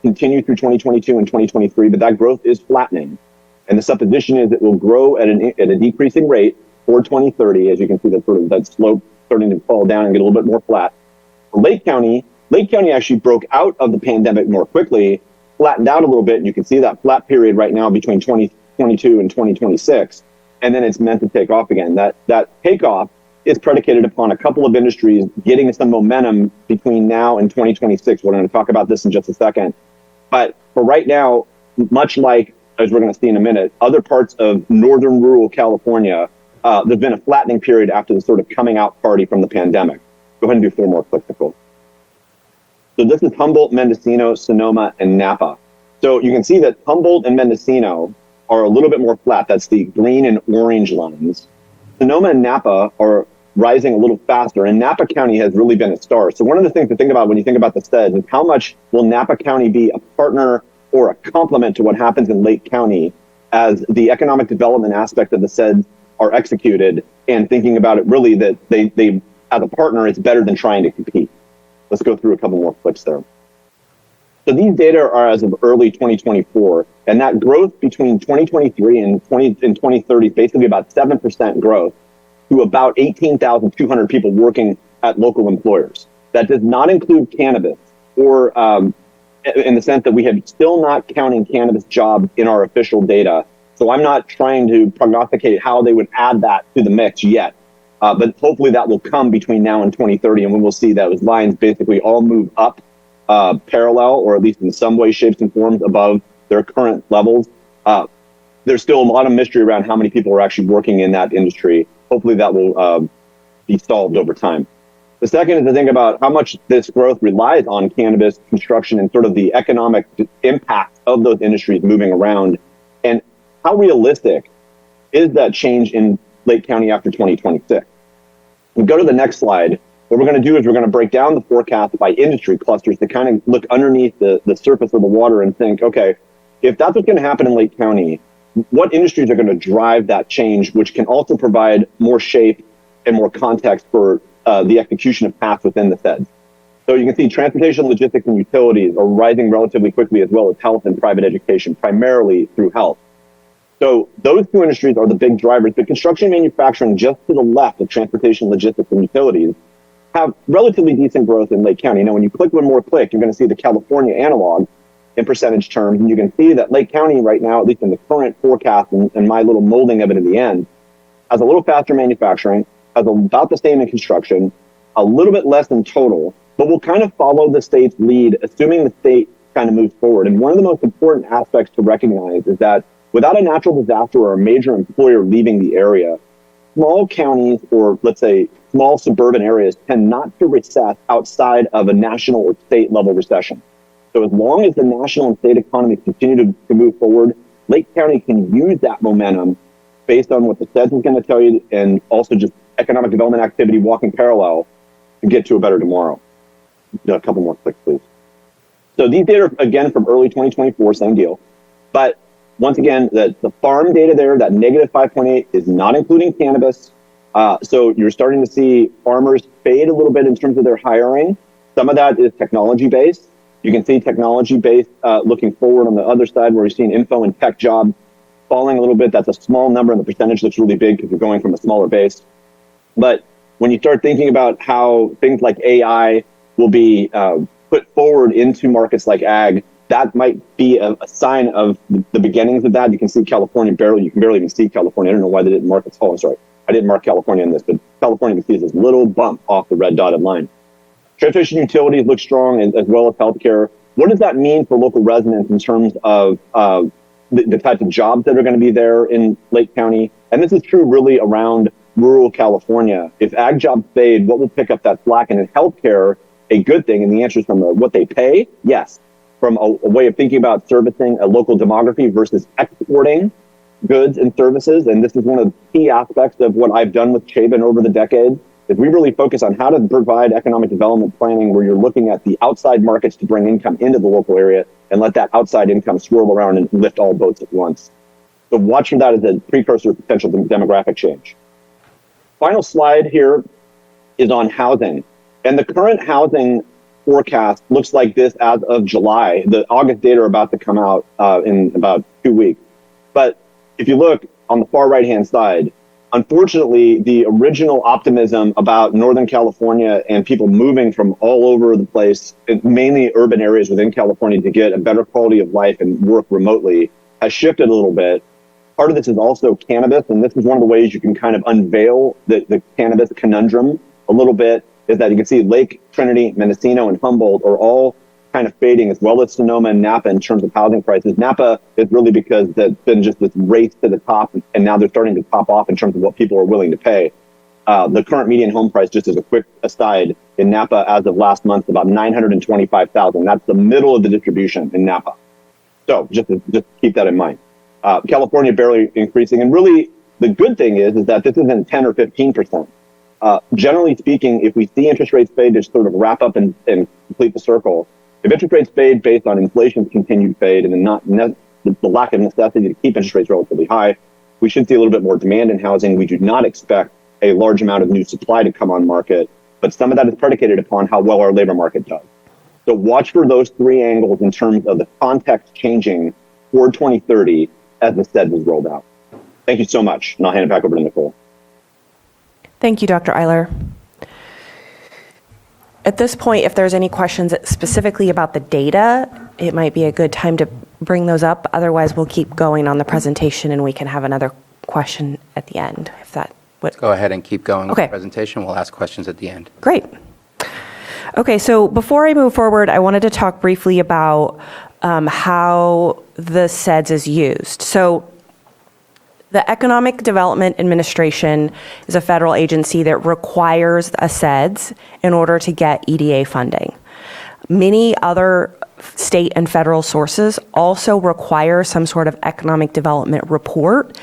continue through 2022 and 2023, but that growth is flattening. And the supposition is it will grow at a decreasing rate for 2030, as you can see that sort of that slope starting to fall down and get a little bit more flat. For Lake County actually broke out of the pandemic more quickly, flattened out a little bit, and you can see that flat period right now between 2022 and 2026, and then it's meant to take off again. That takeoff is predicated upon a couple of industries getting some momentum between now and 2026. We're going to talk about this in just a second. But for right now, much like, as we're going to see in a minute, other parts of northern rural California, there's been a flattening period after the sort of coming out party from the pandemic. Go ahead and do 4 more clicks, Nicole. So this is Humboldt, Mendocino, Sonoma, and Napa. So you can see that Humboldt and Mendocino are a little bit more flat. That's the green and orange lines. Sonoma and Napa are rising a little faster, and Napa County has really been a star. So one of the things to think about when you think about the SED is how much will Napa County be a partner or a complement to what happens in Lake County as the economic development aspect of the SED are executed, and thinking about it really that they as a partner, it's better than trying to compete. Let's go through a couple more clips there. So these data are as of early 2024, and that growth between 2023 and 2030 is basically about 7% growth to about 18,200 people working at local employers. That does not include cannabis, or in the sense that we have still not counting cannabis jobs in our official data. So I'm not trying to prognosticate how they would add that to the mix yet. But hopefully that will come between now and 2030, and we will see those lines basically all move up parallel, or at least in some way, shapes, and forms above their current levels. There's still a lot of mystery around how many people are actually working in that industry. Hopefully that will be solved over time. The second is to think about how much this growth relies on cannabis construction and sort of the economic impact of those industries moving around, and how realistic is that change in Lake County after 2026. We go to the next slide. What we're going to do is we're going to break down the forecast by industry clusters to kind of look underneath the surface of the water and think, okay, if that's what's going to happen in Lake County, what industries are going to drive that change, which can also provide more shape and more context for the execution of paths within the feds. So you can see transportation, logistics, and utilities are rising relatively quickly, as well as health and private education, primarily through health. So those two industries are the big drivers, but construction and manufacturing just to the left of transportation, logistics, and utilities have relatively decent growth in Lake County. Now, when you click one more click, you're going to see the California analog in percentage terms, and you can see that Lake County right now, at least in the current forecast and my little molding of it in the end, has a little faster manufacturing, has about the same in construction, a little bit less in total, but will kind of follow the state's lead, assuming the state kind of moves forward. And one of the most important aspects to recognize is that without a natural disaster or a major employer leaving the area, small counties, or let's say small suburban areas, tend not to recess outside of a national or state level recession. So as long as the national and state economies continue to move forward, Lake County can use that momentum based on what the Fed is going to tell you, and also just economic development activity walking parallel to get to a better tomorrow. A couple more clicks, please. So these data are, again, from early 2024, same deal. But once again, the farm data there, that negative 5.8, is not including cannabis. So you're starting to see farmers fade a little bit in terms of their hiring. Some of that is technology-based. You can see technology-based looking forward on the other side, where you're seeing info and tech jobs falling a little bit. That's a small number, and the percentage looks really big because you're going from a smaller base. But when you start thinking about how things like AI will be put forward into markets like ag, that might be a sign of the beginnings of that. You can see California you can barely even see California. I don't know why they didn't mark it. Oh, I'm sorry. I didn't mark California in this, but California, you can see this little bump off the red dotted line. Transportation utilities look strong, as well as healthcare. What does that mean for local residents in terms of the types of jobs that are going to be there in Lake County? And this is true really around rural California. If ag jobs fade, what will pick up that slack? And in healthcare, a good thing, and the answer is from what they pay, yes. From a way of thinking about servicing a local demography versus exporting goods and services. And this is one of the key aspects of what I've done with Chabon over the decades, is we really focus on how to provide economic development planning where you're looking at the outside markets to bring income into the local area and let that outside income swirl around and lift all boats at once. So watch for that as a precursor to potential demographic change. Final slide here is on housing. And the current housing forecast looks like this as of July. The August data are about to come out in about 2 weeks. But if you look on the far right-hand side, unfortunately, the original optimism about Northern California and people moving from all over the place, mainly urban areas within California, to get a better quality of life and work remotely has shifted a little bit. Part of this is also cannabis, and this is one of the ways you can kind of unveil the cannabis conundrum a little bit, is that you can see Lake, Trinity, Mendocino, and Humboldt are all kind of fading, as well as Sonoma and Napa in terms of housing prices. Napa is really because there's been just this race to the top, and now they're starting to pop off in terms of what people are willing to pay. The current median home price, just as a quick aside, in Napa as of last month, is about $925,000. That's the middle of the distribution in Napa. So just keep that in mind. California barely increasing, and really the good thing is that this isn't 10 or 15%. Generally speaking, if we see interest rates fade to sort of wrap up and complete the circle, if interest rates fade based on inflation's continued fade and the lack of necessity to keep interest rates relatively high, we should see a little bit more demand in housing. We do not expect a large amount of new supply to come on market, but some of that is predicated upon how well our labor market does. So watch for those three angles in terms of the context changing toward 2030 as the SED was rolled out. Thank you so much, and I'll hand it back over to Nicole. Thank you, Dr. Eiler. At this point, if there's any questions specifically about the data, it might be a good time to bring those up. Otherwise, we'll keep going on the presentation and we can have another question at the end, if that would. Go ahead and keep going with Okay. the presentation. We'll ask questions at the end. Great. Okay, so before I move forward, I wanted to talk briefly about how the SEDS is used. So the Economic Development Administration is a federal agency that requires a SEDS in order to get EDA funding. Many other state and federal sources also require some sort of economic development report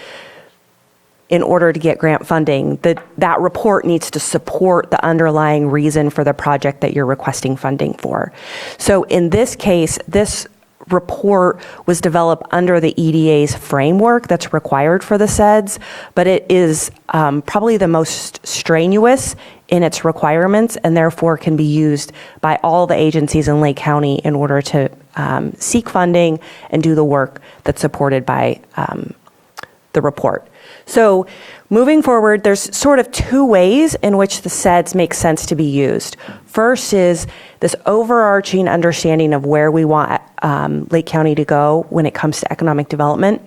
in order to get grant funding. That report needs to support the underlying reason for the project that you're requesting funding for. So in this case, this report was developed under the EDA's framework that's required for the SEDS, but it is probably the most strenuous in its requirements and therefore can be used by all the agencies in Lake County in order to seek funding and do the work that's supported by the report. So moving forward, there's sort of two ways in which the SEDS makes sense to be used. First is this overarching understanding of where we want Lake County to go when it comes to economic development.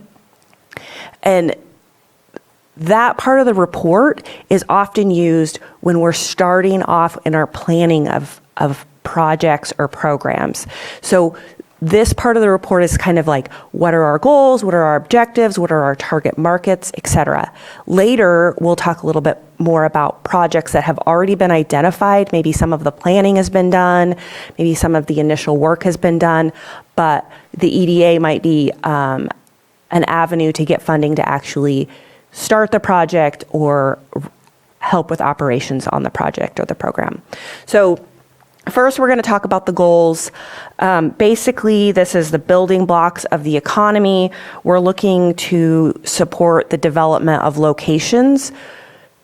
And that part of the report is often used when we're starting off in our planning of projects or programs. So this part of the report is kind of like, what are our goals? What are our objectives? What are our target markets, et cetera. Later, we'll talk a little bit more about projects that have already been identified. Maybe some of the planning has been done. Maybe some of the initial work has been done. But the EDA might be an avenue to get funding to actually start the project or help with operations on the project or the program. So first, we're going to talk about the goals. Basically, this is the building blocks of the economy. We're looking to support the development of locations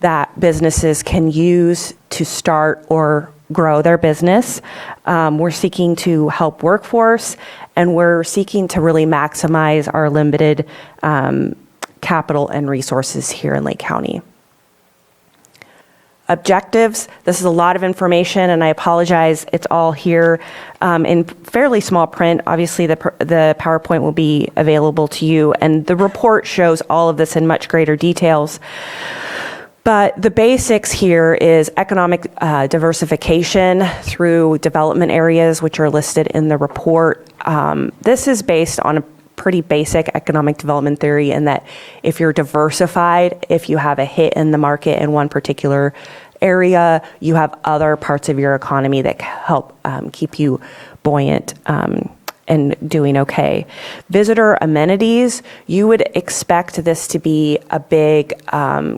that businesses can use to start or grow their business. We're seeking to help workforce, and we're seeking to really maximize our limited capital and resources here in Lake County. Objectives, this is a lot of information, and I apologize, it's all here in fairly small print. Obviously, the PowerPoint will be available to you, and the report shows all of this in much greater details. But the basics here is economic diversification through development areas, which are listed in the report. This is based on a pretty basic economic development theory in that if you're diversified, if you have a hit in the market in one particular area, you have other parts of your economy that help keep you buoyant and doing okay. Visitor amenities, you would expect this to be a big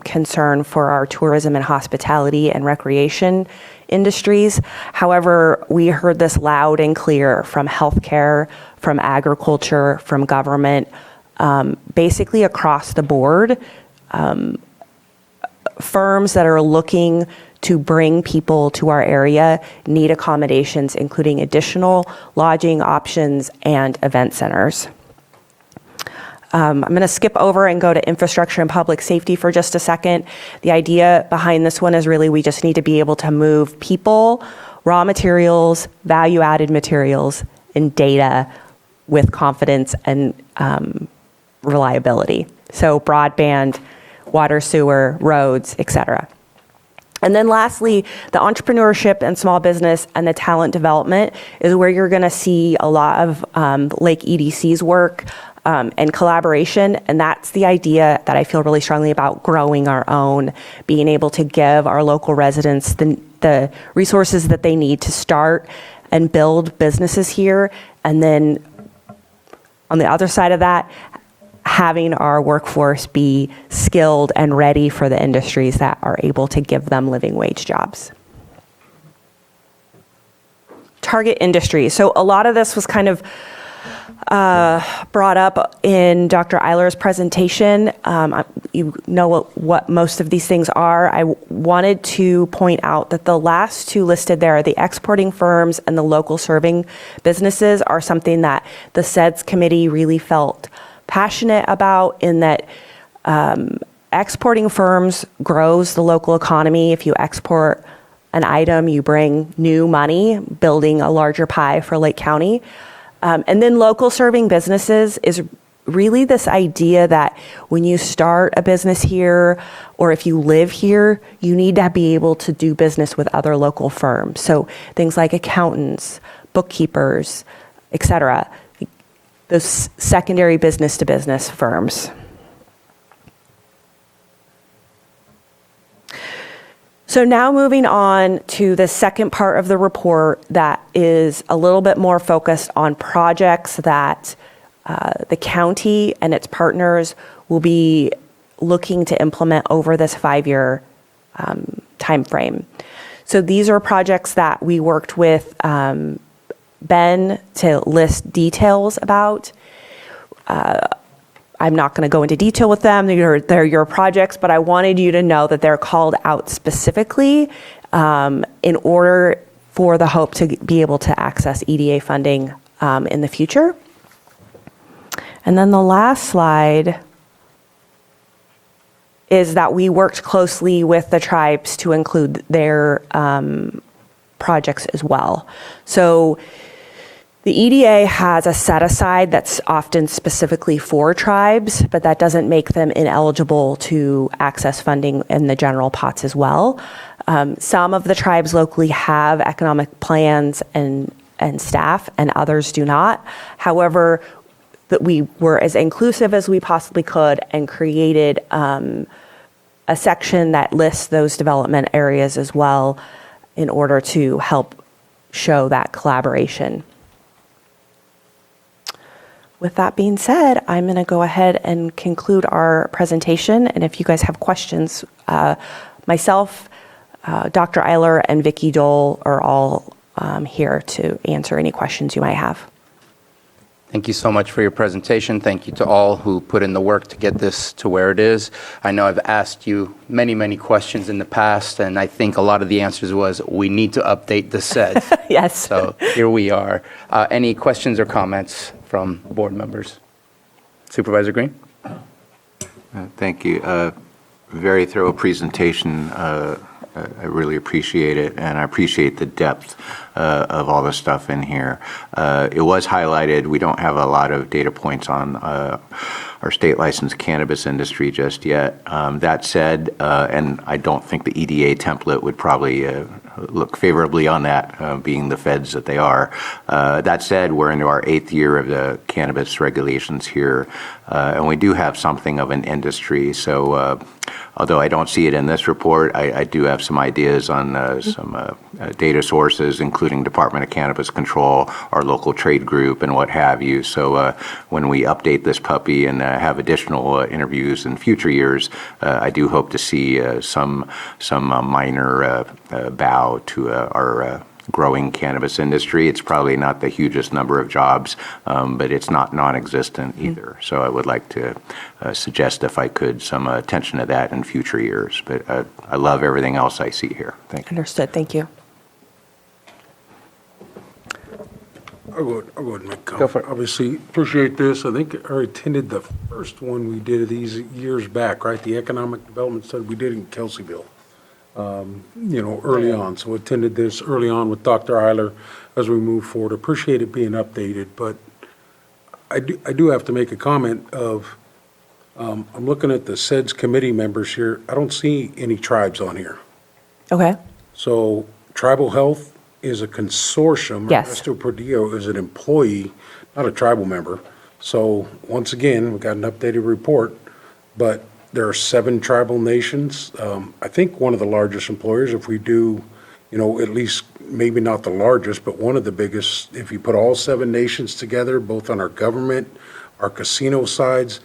concern for our tourism and hospitality and recreation industries. However, we heard this loud and clear from healthcare, from agriculture, from government, basically across the board. Firms that are looking to bring people to our area need accommodations, including additional lodging options and event centers. I'm going to skip over and go to infrastructure and public safety for just a second. The idea behind this one is really we just need to be able to move people, raw materials, value-added materials, and data with confidence and reliability. So broadband, water, sewer, roads, et cetera. And then lastly, the entrepreneurship and small business and the talent development is where you're going to see a lot of Lake EDC's work and collaboration. And that's the idea that I feel really strongly about, growing our own, being able to give our local residents the resources that they need to start and build businesses here. And then on the other side of that, having our workforce be skilled and ready for the industries that are able to give them living wage jobs. Target industry. So a lot of this was kind of brought up in Dr. Eiler's presentation. You know what most of these things are. I wanted to point out that the last two listed there, the exporting firms and the local serving businesses, are something that the SEDS committee really felt passionate about, in that exporting firms grows the local economy. If you export an item, you bring new money, building a larger pie for Lake County. And then local serving businesses is really this idea that when you start a business here, or if you live here, you need to be able to do business with other local firms. So things like accountants, bookkeepers, et cetera, those secondary business to business firms. So now moving on to the second part of the report that is a little bit more focused on projects that the county and its partners will be looking to implement over this 5-year timeframe. So these are projects that we worked with Ben to list details about. I'm not going to go into detail with them. They're your projects, but I wanted you to know that they're called out specifically in order for the hope to be able to access EDA funding in the future. And then the last slide is that we worked closely with the tribes to include their projects as well. So the EDA has a set aside that's often specifically for tribes, but that doesn't make them ineligible to access funding in the general pots as well. Some of the tribes locally have economic plans and staff, and others do not. However, that we were as inclusive as we possibly could and created a section that lists those development areas as well in order to help show that collaboration. With that being said, I'm going to go ahead and conclude our presentation. And if you guys have questions, myself, Dr. Eiler, and Vicki Dole are all here to answer any questions you might have. Thank you so much for your presentation. Thank you to all who put in the work to get this to where it is. I know I've asked you many, many questions in the past, and I think a lot of the answers was, we need to update the set. Yes. So here we are. Any questions or comments from board members? Supervisor Green? Thank you. Very thorough presentation. I really appreciate it, and I appreciate the depth of all the stuff in here. It was highlighted. We don't have a lot of data points on our state licensed cannabis industry just yet. That said, and I don't think the EDA template would probably look favorably on that, being the feds that they are. That said, we're into our 8th year of the cannabis regulations here, and we do have something of an industry. So although I don't see it in this report, I do have some ideas on some data sources, including Department of Cannabis Control, our local trade group, and what have you. So when we update this puppy and have additional interviews in future years, I do hope to see some minor bow to our growing cannabis industry. It's probably not the hugest number of jobs, but it's not non-existent either. So I would like to suggest, if I could, some attention to that in future years. But I love everything else I see here. Thank you. Understood. Thank you. I'll go ahead and make a comment. Go for it. Obviously, appreciate this. I think I attended the first one we did of these years back, right? The economic development study we did in Kelseyville, early on. So attended this early on with Dr. Eiler as we move forward. Appreciate it being updated, but I do have to make a comment of, I'm looking at the SEDS committee members here. I don't see any tribes on here. Okay. So Tribal Health is a consortium. Yes. Ernesto Perdillo is an employee, not a tribal member. So once again, we got an updated report, but there are 7 tribal nations. I think one of the largest employers, if we do, at least maybe not the largest, but one of the biggest, if you put all 7 nations together, both on our government, our casino sides,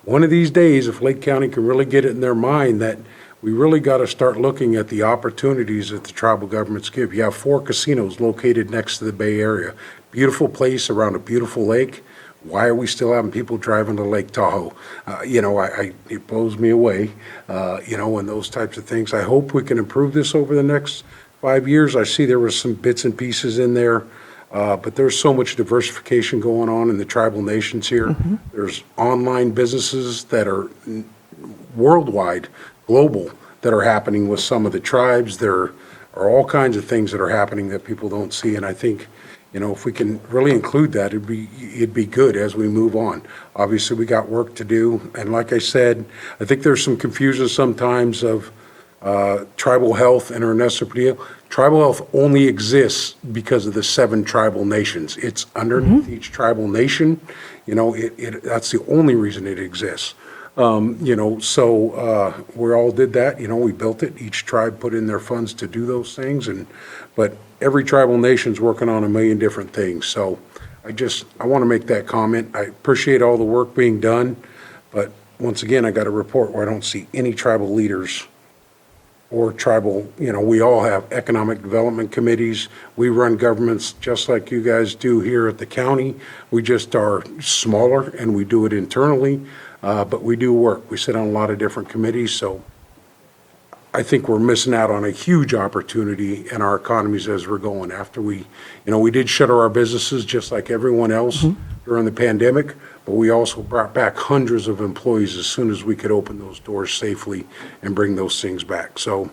one of these days, if Lake County can really get it in their mind that we really got to start looking at the opportunities that the tribal governments give. You have 4 casinos located next to the Bay Area. Beautiful place around a beautiful lake. Why are we still having people driving to Lake Tahoe? It blows me away, and those types of things. I hope we can improve this over the next 5 years. I see there was some bits and pieces in there, but there's so much diversification going on in the tribal nations here. There's online businesses that are worldwide, global, that are happening with some of the tribes. There are all kinds of things that are happening that people don't see, and I think, if we can really include that, it'd be good as we move on. Obviously, we got work to do, and like I said, I think there's some confusion sometimes of tribal health and Ernesto Padilla. Tribal health only exists because of the 7 tribal nations. It's underneath each tribal nation. That's the only reason it exists. So we all did that. We built it. Each tribe put in their funds to do those things, but every tribal nation's working on a million different things. So I want to make that comment. I appreciate all the work being done, but once again, I got a report where I don't see any tribal leaders or tribal, we all have economic development committees. We run governments just like you guys do here at the county. We just are smaller and we do it internally, but we do work. We sit on a lot of different committees, so I think we're missing out on a huge opportunity in our economies as we're going. After we did shutter our businesses just like everyone else during the pandemic, but we also brought back hundreds of employees as soon as we could open those doors safely and bring those things back. So,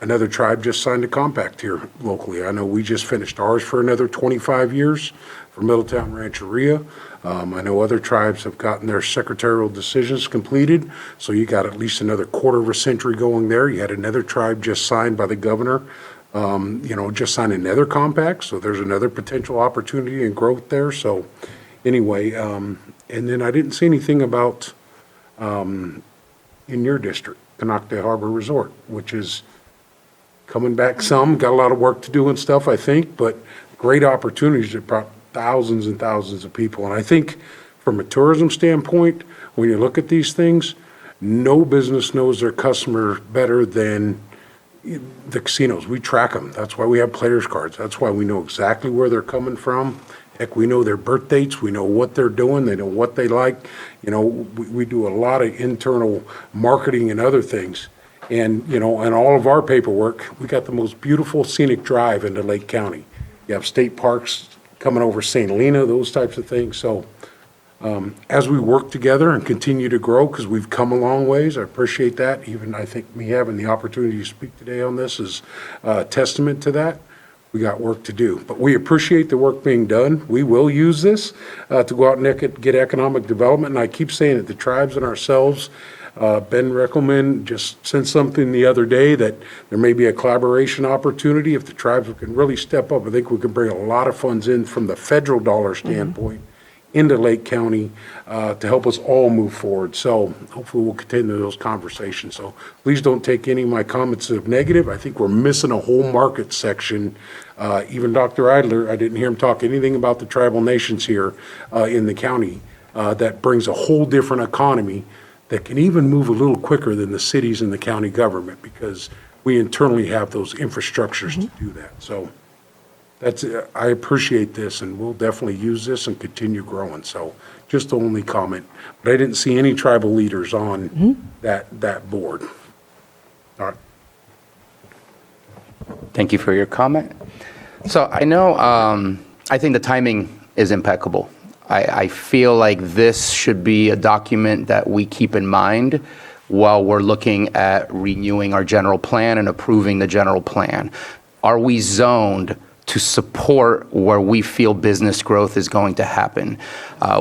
another tribe just signed a compact here locally. I know we just finished ours for another 25 years for Middletown Rancheria. I know other tribes have gotten their secretarial decisions completed, so you got at least another quarter of a century going there. You had another tribe just signed by the governor, just signed another compact, so there's another potential opportunity and growth there. So anyway, and then I didn't see anything about in your district, Canocta Harbor Resort, which is coming back some, got a lot of work to do and stuff, I think, but great opportunities that brought thousands and thousands of people. And I think from a tourism standpoint, when you look at these things, no business knows their customer better than the casinos. We track them. That's why we have players cards. That's why we know exactly where they're coming from. Heck, we know their birth dates. We know what they're doing. They know what they like. We do a lot of internal marketing and other things. And, and all of our paperwork, we got the most beautiful scenic drive into Lake County. You have state parks coming over St. Helena, those types of things. So as we work together and continue to grow, because we've come a long ways, I appreciate that. Even I think me having the opportunity to speak today on this is a testament to that. We got work to do, but we appreciate the work being done. We will use this to go out and get economic development. And I keep saying it, the tribes and ourselves, Ben Reckelman just sent something the other day that there may be a collaboration opportunity. If the tribes can really step up, I think we can bring a lot of funds in from the federal dollar standpoint into Lake County to help us all move forward. So hopefully we'll continue those conversations. So please don't take any of my comments as negative. I think we're missing a whole market section. Even Dr. Idler, I didn't hear him talk anything about the tribal nations here in the county that brings a whole different economy that can even move a little quicker than the cities and the county government, because we internally have those infrastructures to do that. So I appreciate this, and we'll definitely use this and continue growing. So just the only comment, but I didn't see any tribal leaders on that board. All right. Thank you for your comment. So I know, I think the timing is impeccable. I feel like this should be a document that we keep in mind while we're looking at renewing our general plan and approving the general plan. Are we zoned to support where we feel business growth is going to happen?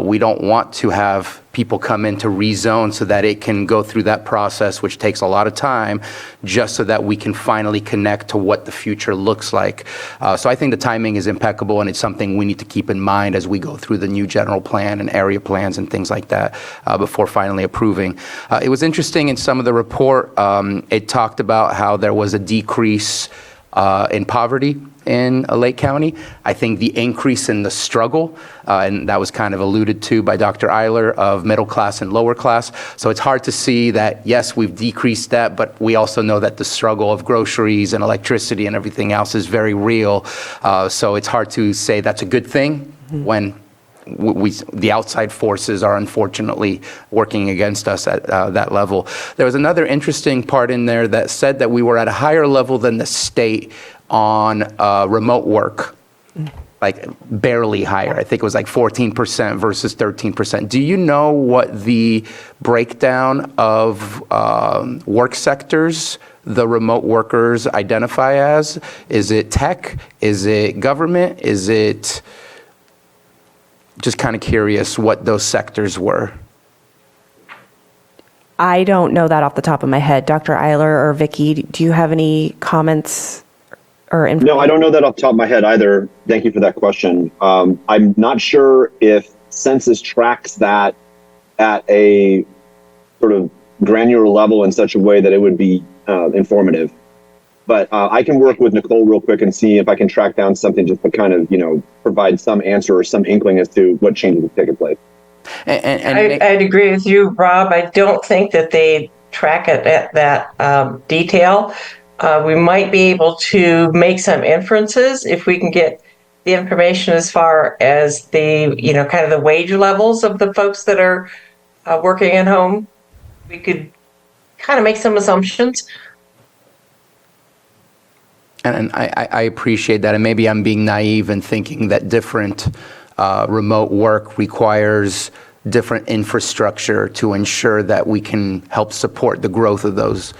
We don't want to have people come in to rezone so that it can go through that process, which takes a lot of time, just so that we can finally connect to what the future looks like. So I think the timing is impeccable, and it's something we need to keep in mind as we go through the new general plan and area plans and things like that before finally approving. It was interesting in some of the report, it talked about how there was a decrease in poverty in Lake County. I think the increase in the struggle, and that was kind of alluded to by Dr. Eiler, of middle class and lower class. So it's hard to see that, yes, we've decreased that, but we also know that the struggle of groceries and electricity and everything else is very real. So it's hard to say that's a good thing when the outside forces are unfortunately working against us at that level. There was another interesting part in there that said that we were at a higher level than the state on remote work, like barely higher. I think it was like 14% versus 13%. Do you know what the breakdown of work sectors the remote workers identify as? Is it tech? Is it government? Is it... Just kind of curious what those sectors were. I don't know that off the top of my head. Dr. Eiler or Vicky, do you have any comments or information? No, I don't know that off the top of my head either. Thank you for that question. I'm not sure if census tracks that at a sort of granular level in such a way that it would be informative. But I can work with Nicole real quick and see if I can track down something just to kind of, provide some answer or some inkling as to what changes have taken place. I'd agree with you, Rob. I don't think that they track it at that detail. We might be able to make some inferences if we can get the information as far as the, kind of the wage levels of the folks that are working at home. We could kind of make some assumptions. And I appreciate that. And maybe I'm being naive in thinking that different remote work requires different infrastructure to ensure that we can help support the growth of those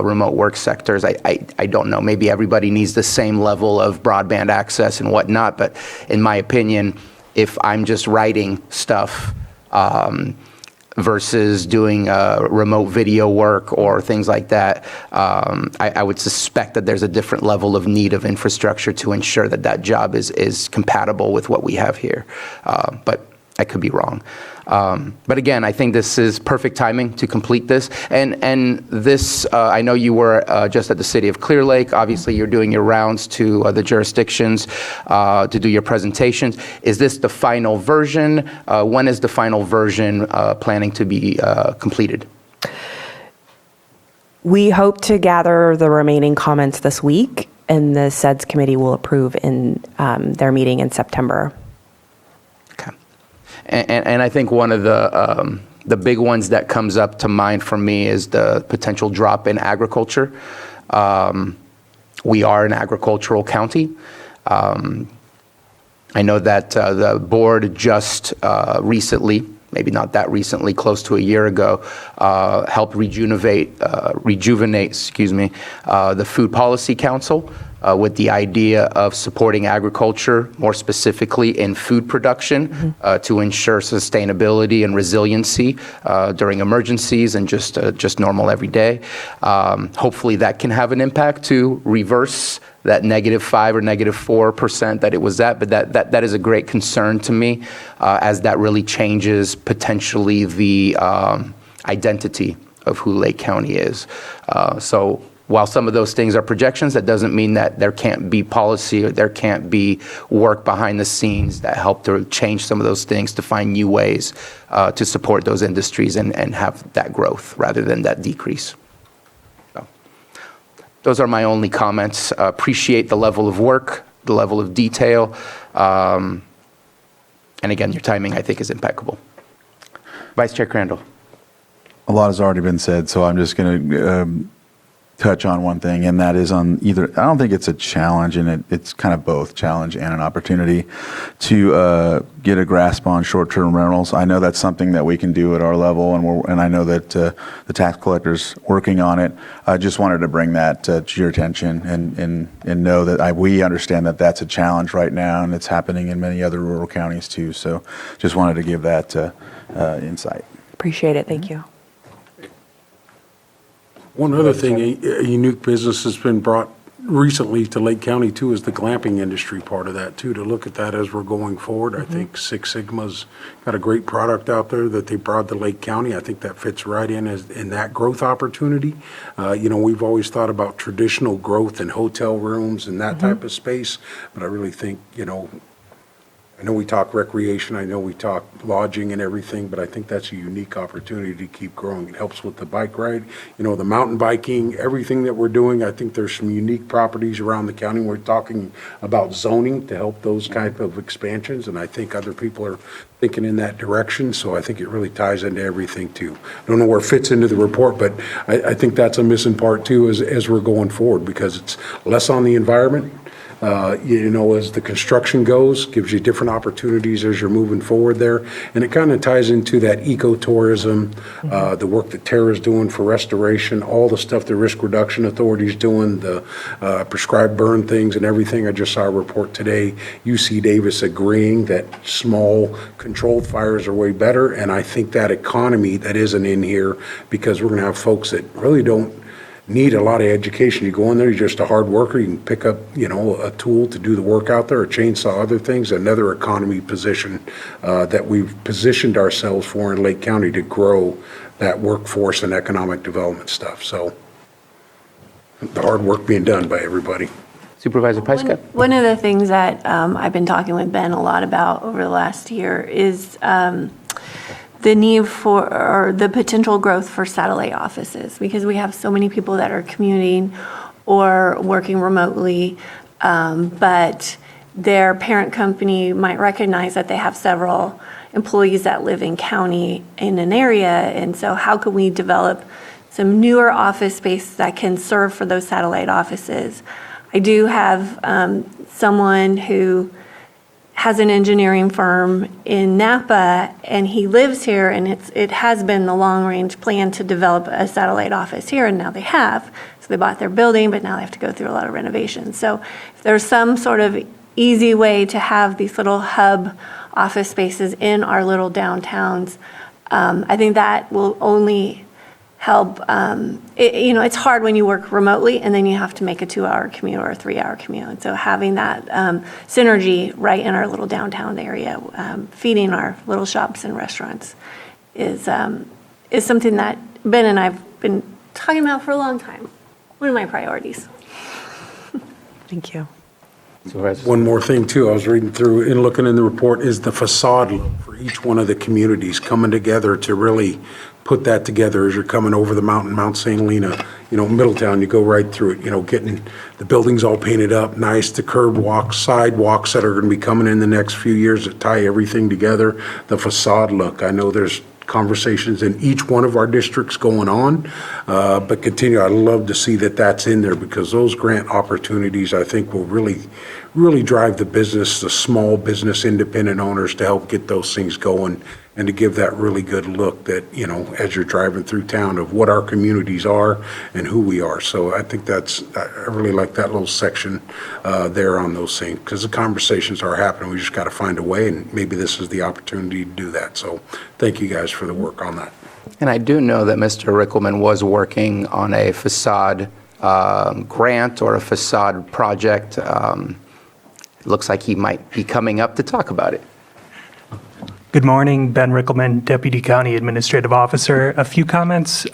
remote work sectors. I don't know. Maybe everybody needs the same level of broadband access and whatnot. But in my opinion, if I'm just writing stuff, versus doing remote video work or things like that, I would suspect that there's a different level of need of infrastructure to ensure that that job is compatible with what we have here. But I could be wrong. But again, I think this is perfect timing to complete this. And this, I know you were just at the city of Clear Lake. Obviously, you're doing your rounds to the jurisdictions to do your presentations. Is this the final version? When is the final version planning to be completed? We hope to gather the remaining comments this week, and the SEDS committee will approve in their meeting in September. And I think one of the big ones that comes up to mind for me is the potential drop in agriculture. We are an agricultural county. I know that the board just recently, maybe not that recently, close to a year ago, helped rejuvenate, the Food Policy Council with the idea of supporting agriculture, more specifically in food production, to ensure sustainability and resiliency during emergencies and just normal every day. Hopefully that can have an impact to reverse that -5 or -4% that it was at, but that is a great concern to me, as that really changes potentially the identity of who Lake County is. So while some of those things are projections, that doesn't mean that there can't be policy or there can't be work behind the scenes that help to change some of those things to find new ways to support those industries and have that growth rather than that decrease. So, those are my only comments. Appreciate the level of work, the level of detail, and again, your timing, I think, is impeccable. Vice Chair Crandall. A lot has already been said, so I'm just going to touch on one thing, and that is on either, I don't think it's a challenge, and it's kind of both challenge and an opportunity to get a grasp on short-term rentals. I know that's something that we can do at our level, and I know that the tax collector's working on it. I just wanted to bring that to your attention and know that we understand that that's a challenge right now, and it's happening in many other rural counties too. So just wanted to give that insight. Appreciate it. Thank you. One other thing, a unique business has been brought recently to Lake County too is the glamping industry part of that too, to look at that as we're going forward. I think Six Sigma's got a great product out there that they brought to Lake County. I think that fits right in that growth opportunity. We've always thought about traditional growth in hotel rooms and that type of space, but I really think, I know we talk recreation, I know we talk lodging and everything, but I think that's a unique opportunity to keep growing. It helps with the bike ride, the mountain biking, everything that we're doing. I think there's some unique properties around the county. We're talking about zoning to help those type of expansions, and I think other people are thinking in that direction, so I think it really ties into everything too. I don't know where it fits into the report, but I think that's a missing part too as we're going forward, because it's less on the environment. As the construction goes, gives you different opportunities as you're moving forward there. And it kind of ties into that ecotourism, the work that Tara's doing for restoration, all the stuff the Risk Reduction Authority's doing, the prescribed burn things and everything. I just saw a report today, UC Davis agreeing that small controlled fires are way better. And I think that economy that isn't in here, because we're going to have folks that really don't need a lot of education. You go in there, you're just a hard worker. You can pick up, a tool to do the work out there, a chainsaw, other things, another economy position that we've positioned ourselves for in Lake County to grow that workforce and economic development stuff. So the hard work being done by everybody. Supervisor Pyska? One of the things that I've been talking with Ben a lot about over the last year is the need for, or the potential growth for satellite offices, because we have so many people that are commuting or working remotely, but their parent company might recognize that they have several employees that live in county in an area. And so how can we develop some newer office space that can serve for those satellite offices? I do have someone who has an engineering firm in Napa, and he lives here, and it has been the long-range plan to develop a satellite office here, and now they have. So they bought their building, but now they have to go through a lot of renovations. So if there's some sort of easy way to have these little hub office spaces in our little downtowns, I think that will only help. It's hard when you work remotely and then you have to make a 2-hour commute or a 3-hour commute. And so having that synergy right in our little downtown area, feeding our little shops and restaurants is something that Ben and I've been talking about for a long time. One of my priorities. Thank you. One more thing too, I was reading through and looking in the report, is the facade look for each one of the communities coming together to really put that together as you're coming over the mountain, Mount St. Helena, Middletown, you go right through it, getting the buildings all painted up, nice, the curb walks, sidewalks that are going to be coming in the next few years that tie everything together, the facade look. I know there's conversations in each one of our districts going on, but continue. I'd love to see that that's in there, because those grant opportunities, I think, will really drive the business, the small business independent owners, to help get those things going and to give that really good look that, as you're driving through town, of what our communities are and who we are. So I think I really like that little section there on those things, because the conversations are happening. We just got to find a way, and maybe this is the opportunity to do that. So thank you guys for the work on that. And I do know that Mr. Rickelman was working on a facade grant or a facade project. It looks like he might be coming up to talk about it. Good morning, Ben Rickelman, Deputy County Administrative Officer. A few comments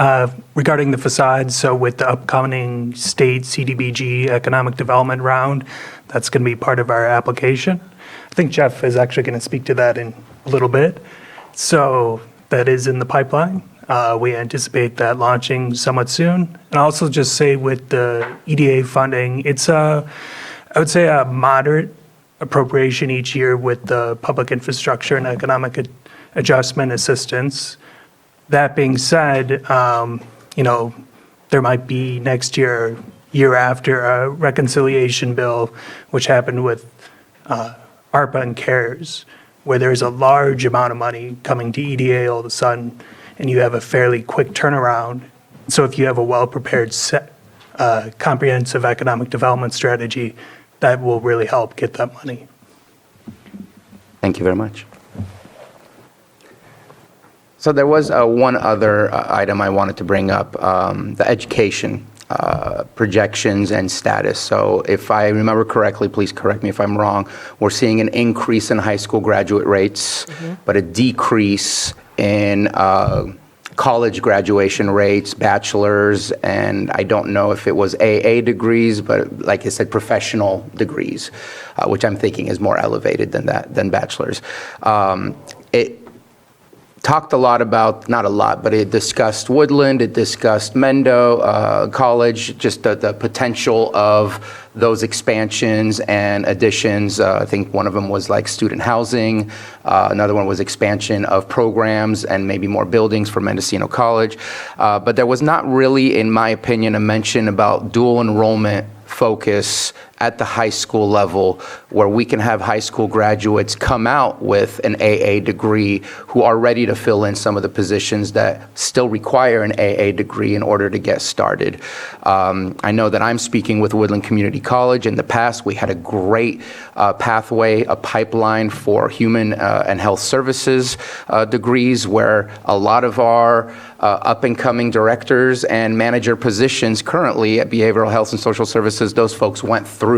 regarding the facades. So with the upcoming state CDBG economic development round, that's going to be part of our application. I think Jeff is actually going to speak to that in a little bit. So that is in the pipeline. We anticipate that launching somewhat soon. And I'll also just say with the EDA funding, it's I would say a moderate appropriation each year with the public infrastructure and economic adjustment assistance. That being said, there might be next year after a reconciliation bill, which happened with ARPA and CARES, where there's a large amount of money coming to EDA all of a sudden, and you have a fairly quick turnaround. So if you have a well-prepared comprehensive economic development strategy, that will really help get that money. Thank you very much. So there was one other item I wanted to bring up, the education. projections and status. So if I remember correctly, please correct me if I'm wrong, we're seeing an increase in high school graduate rates, but a decrease in college graduation rates, bachelor's, and I don't know if it was AA degrees, but like I said, professional degrees, which I'm thinking is more elevated than bachelor's. It talked a lot about, not a lot, but it discussed Woodland, it discussed Mendo College, just the potential of those expansions and additions. I think one of them was like student housing. Another one was expansion of programs and maybe more buildings for Mendocino College. But there was not really, in my opinion, a mention about dual enrollment focus at the high school level, where we can have high school graduates come out with an AA degree who are ready to fill in some of the positions that still require an AA degree in order to get started. I know that I'm speaking with Woodland Community College. In the past, we had a great pathway, a pipeline for human and health services degrees, where a lot of our up-and-coming directors and manager positions currently at Behavioral Health and Social Services, those folks went through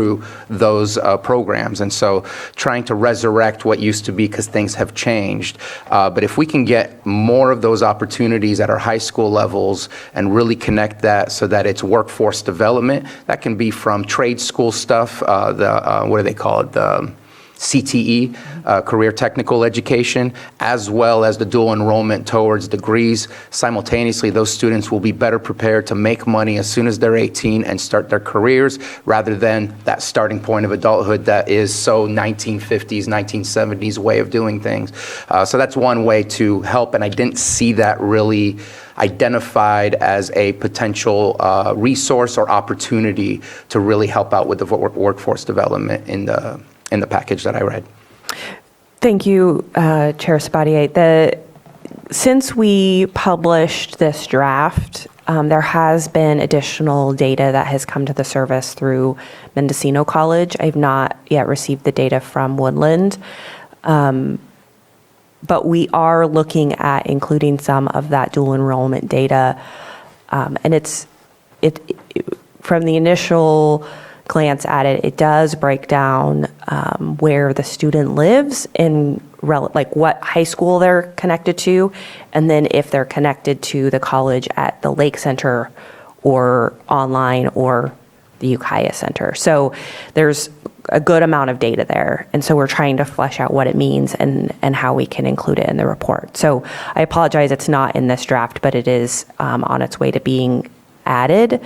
those programs. And so trying to resurrect what used to be, because things have changed. But if we can get more of those opportunities at our high school levels and really connect that so that it's workforce development, that can be from trade school stuff, what do they call it? The CTE, career technical education, as well as the dual enrollment towards degrees. Simultaneously, those students will be better prepared to make money as soon as they're 18 and start their careers, rather than that starting point of adulthood that is so 1950s, 1970s way of doing things. So that's one way to help, and I didn't see that really identified as a potential resource or opportunity to really help out with the workforce development in the package that I read. Thank you, Chair Sabatier. Since we published this draft, there has been additional data that has come to the service through Mendocino College. I've not yet received the data from Woodland, but we are looking at including some of that dual enrollment data, and it from the initial glance at it, it does break down where the student lives in like what high school they're connected to, and then if they're connected to the college at the Lake Center or online or the Ukiah Center. So there's a good amount of data there, and so we're trying to flesh out what it means and how we can include it in the report. So I apologize it's not in this draft, but it is on its way to being added.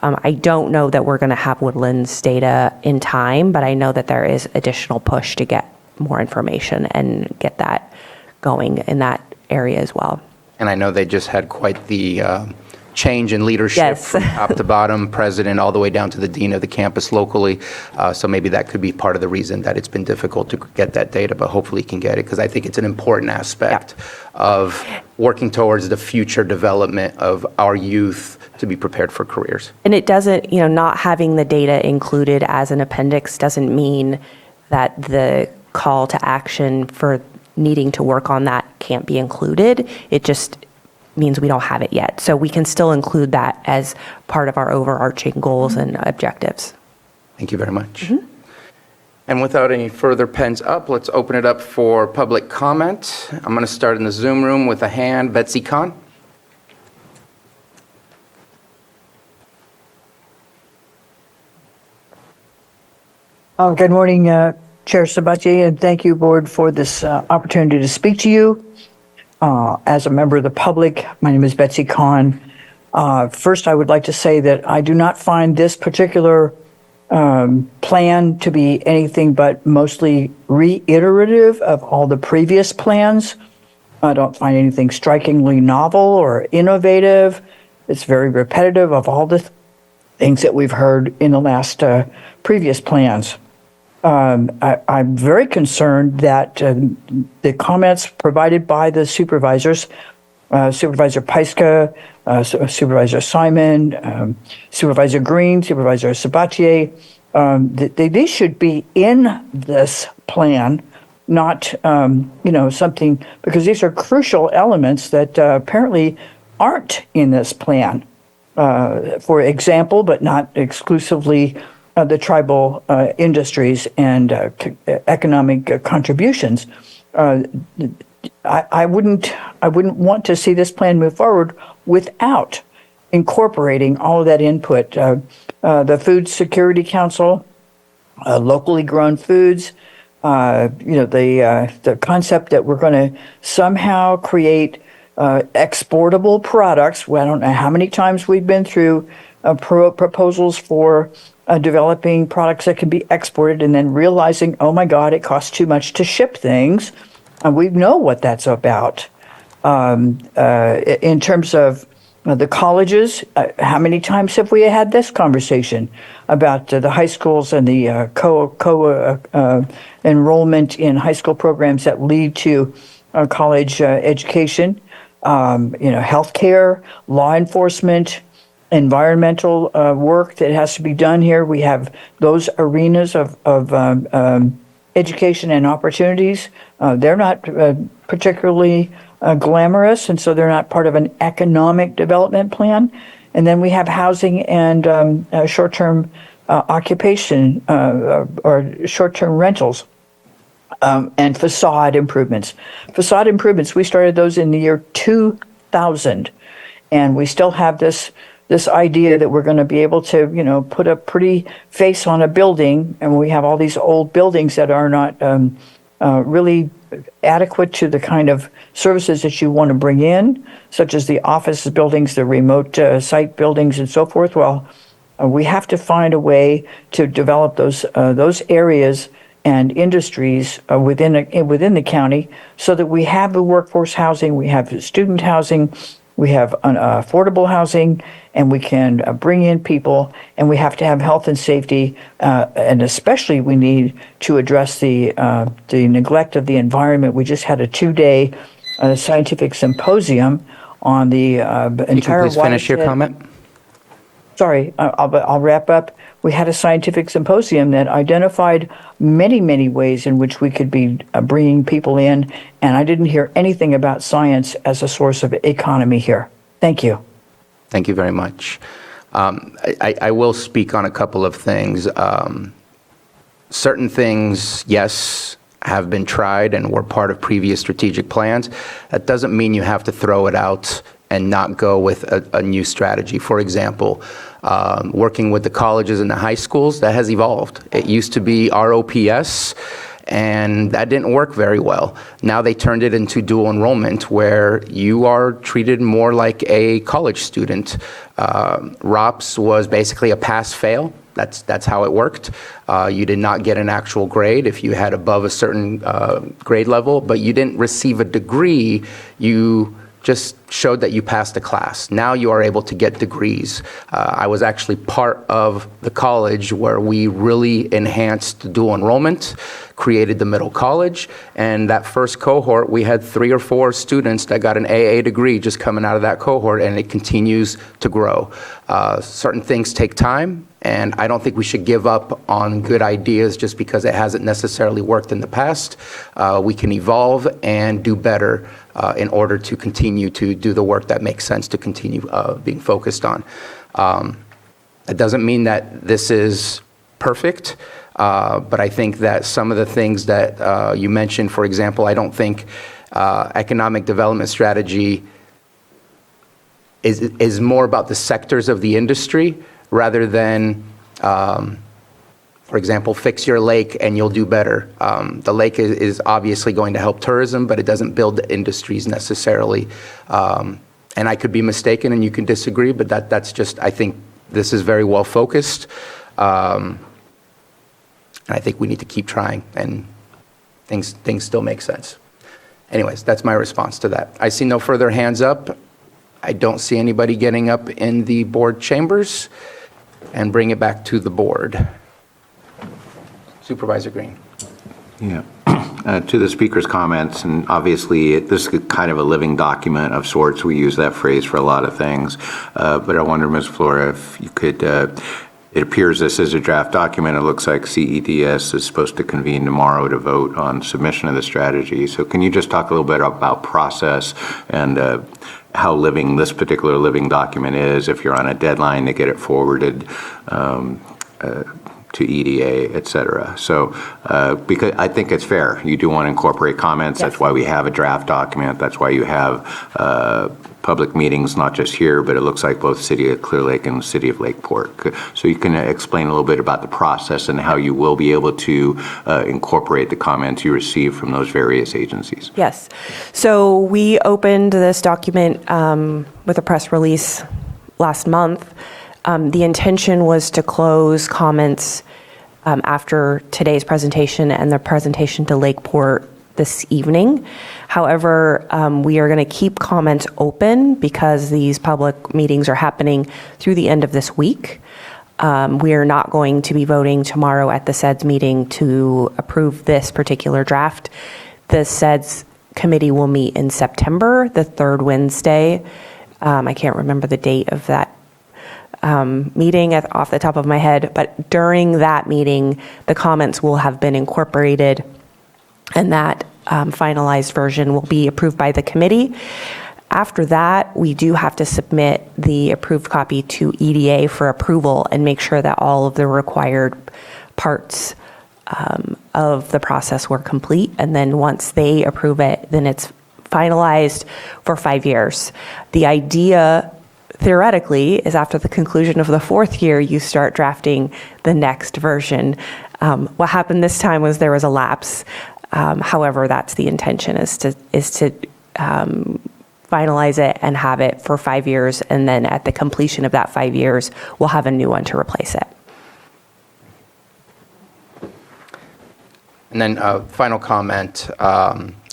I don't know that we're going to have Woodland's data in time, but I know that there is additional push to get more information and get that going in that area as well. And I know they just had quite the change in leadership Yes. from top to bottom, president, all the way down to the dean of the campus locally. So maybe that could be part of the reason that it's been difficult to get that data, but hopefully you can get it, because I think it's an important aspect of working towards the future development of our youth to be prepared for careers. And it doesn't, not having the data included as an appendix doesn't mean that the call to action for needing to work on that can't be included. It just means we don't have it yet. So we can still include that as part of our overarching goals and objectives. Thank you very much. And without any further pens up, let's open it up for public comment. I'm going to start in the Zoom room with a hand. Betsy Kahn. Good morning, Chair Sabatier, and thank you, Board, for this opportunity to speak to you. As a member of the public, my name is Betsy Kahn. First, I would like to say that I do not find this particular plan to be anything but mostly reiterative of all the previous plans. I don't find anything strikingly novel or innovative. It's very repetitive of all the things that we've heard in the last previous plans. I'm very concerned that the comments provided by the supervisors, Supervisor Peiska, Supervisor Simon, Supervisor Green, Supervisor Sabatier, they should be in this plan, not something, because these are crucial elements that apparently aren't in this plan. for example, but not exclusively, the tribal industries and economic contributions. I wouldn't want to see this plan move forward without incorporating all of that input. The Food Security Council, locally grown foods, the concept that we're going to somehow create exportable products. Well, I don't know how many times we've been through proposals for developing products that can be exported and then realizing, oh my God, it costs too much to ship things. And we know what that's about. In terms of the colleges, how many times have we had this conversation about the high schools and the enrollment in high school programs that lead to college education, healthcare, law enforcement, environmental work that has to be done here. We have those arenas of education and opportunities. They're not particularly glamorous, and so they're not part of an economic development plan. And then we have housing and short-term occupation or short-term rentals and facade improvements. Facade improvements, we started those in the year 2000, and we still have this idea that we're going to be able to, put a pretty face on a building, and we have all these old buildings that are not really adequate to the kind of services that you want to bring in, such as the office buildings, the remote site buildings, and so forth. Well, we have to find a way to develop those areas and industries within the county, so that we have the workforce housing, we have student housing, we have affordable housing, and we can bring in people, and we have to have health and safety, and especially we need to address the neglect of the environment. We just had a 2-day scientific symposium on the entire. You can please finish your comment? Sorry, I'll wrap up. We had a scientific symposium that identified many, many ways in which we could be bringing people in, and I didn't hear anything about science as a source of economy here. Thank you. Thank you very much. I will speak on a couple of things. Certain things, yes, have been tried and were part of previous strategic plans. That doesn't mean you have to throw it out and not go with a new strategy. For example, working with the colleges and the high schools, that has evolved. It used to be ROPS, and that didn't work very well. Now they turned it into dual enrollment, where you are treated more like a college student. ROPS was basically a pass-fail. That's how it worked. You did not get an actual grade if you had above a certain grade level, but you didn't receive a degree. You just showed that you passed a class. Now you are able to get degrees. I was actually part of the college where we really enhanced dual enrollment, created the middle college, and that first cohort, we had 3 or 4 students that got an AA degree just coming out of that cohort, and it continues to grow. Certain things take time, and I don't think we should give up on good ideas just because it hasn't necessarily worked in the past. We can evolve and do better in order to continue to do the work that makes sense to continue being focused on. It doesn't mean that this is perfect, but I think that some of the things that you mentioned, for example, I don't think economic development strategy is more about the sectors of the industry rather than, for example, fix your lake and you'll do better. The lake is obviously going to help tourism, but it doesn't build the industries necessarily. And I could be mistaken and you can disagree, but that's just, I think this is very well focused. And I think we need to keep trying, and things still make sense. Anyways, that's my response to that. I see no further hands up. I don't see anybody getting up in the board chambers, and bring it back to the board. Supervisor Green. Yeah. To the speaker's comments, and obviously this is kind of a living document of sorts. We use that phrase for a lot of things. But I wonder, Ms. Flora, if you could, it appears this is a draft document. It looks like CEDS is supposed to convene tomorrow to vote on submission of the strategy. So can you just talk a little bit about process and how living this particular living document is, if you're on a deadline to get it forwarded to EDA, et cetera. So because I think it's fair. You do want to incorporate comments. That's why we have a draft document. That's why you have public meetings, not just here, but it looks like both City of Clear Lake and City of Lakeport. So you can explain a little bit about the process and how you will be able to incorporate the comments you receive from those various agencies. Yes. So we opened this document with a press release last month. The intention was to close comments after today's presentation and the presentation to Lakeport this evening. However, we are going to keep comments open because these public meetings are happening through the end of this week. We are not going to be voting tomorrow at the SEDS meeting to approve this particular draft. The SEDS committee will meet in September, the third Wednesday. I can't remember the date of that meeting off the top of my head, but during that meeting, the comments will have been incorporated and that finalized version will be approved by the committee. After that, we do have to submit the approved copy to EDA for approval and make sure that all of the required parts of the process were complete. And then once they approve it, then it's finalized for 5 years. The idea theoretically is after the conclusion of the fourth year, you start drafting the next version. What happened this time was there was a lapse. However, that's the intention is to finalize it and have it for 5 years. And then at the completion of that 5 years, we'll have a new one to replace it. And then final comment,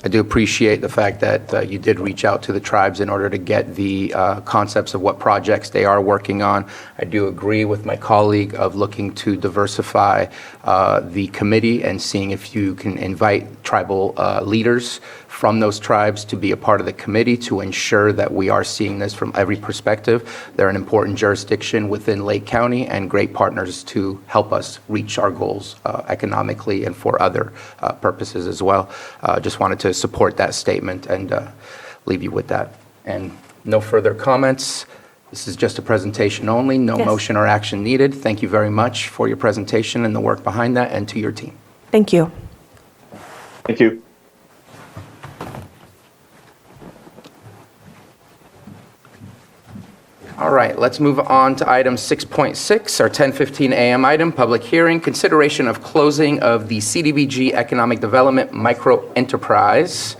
I do appreciate the fact that you did reach out to the tribes in order to get the concepts of what projects they are working on. I do agree with my colleague of looking to diversify the committee and seeing if you can invite tribal leaders from those tribes to be a part of the committee to ensure that we are seeing this from every perspective. They're an important jurisdiction within Lake County and great partners to help us reach our goals economically and for other purposes as well. Just wanted to support that statement and leave you with that. And no further comments. This is just a presentation only, no motion or action needed. Thank you very much for your presentation and the work behind that, and to your team. Thank you. Thank you. All right, let's move on to item 6.6, our 10:15 a.m. item, public hearing, consideration of closing of the CDBG Economic Development Micro Enterprise.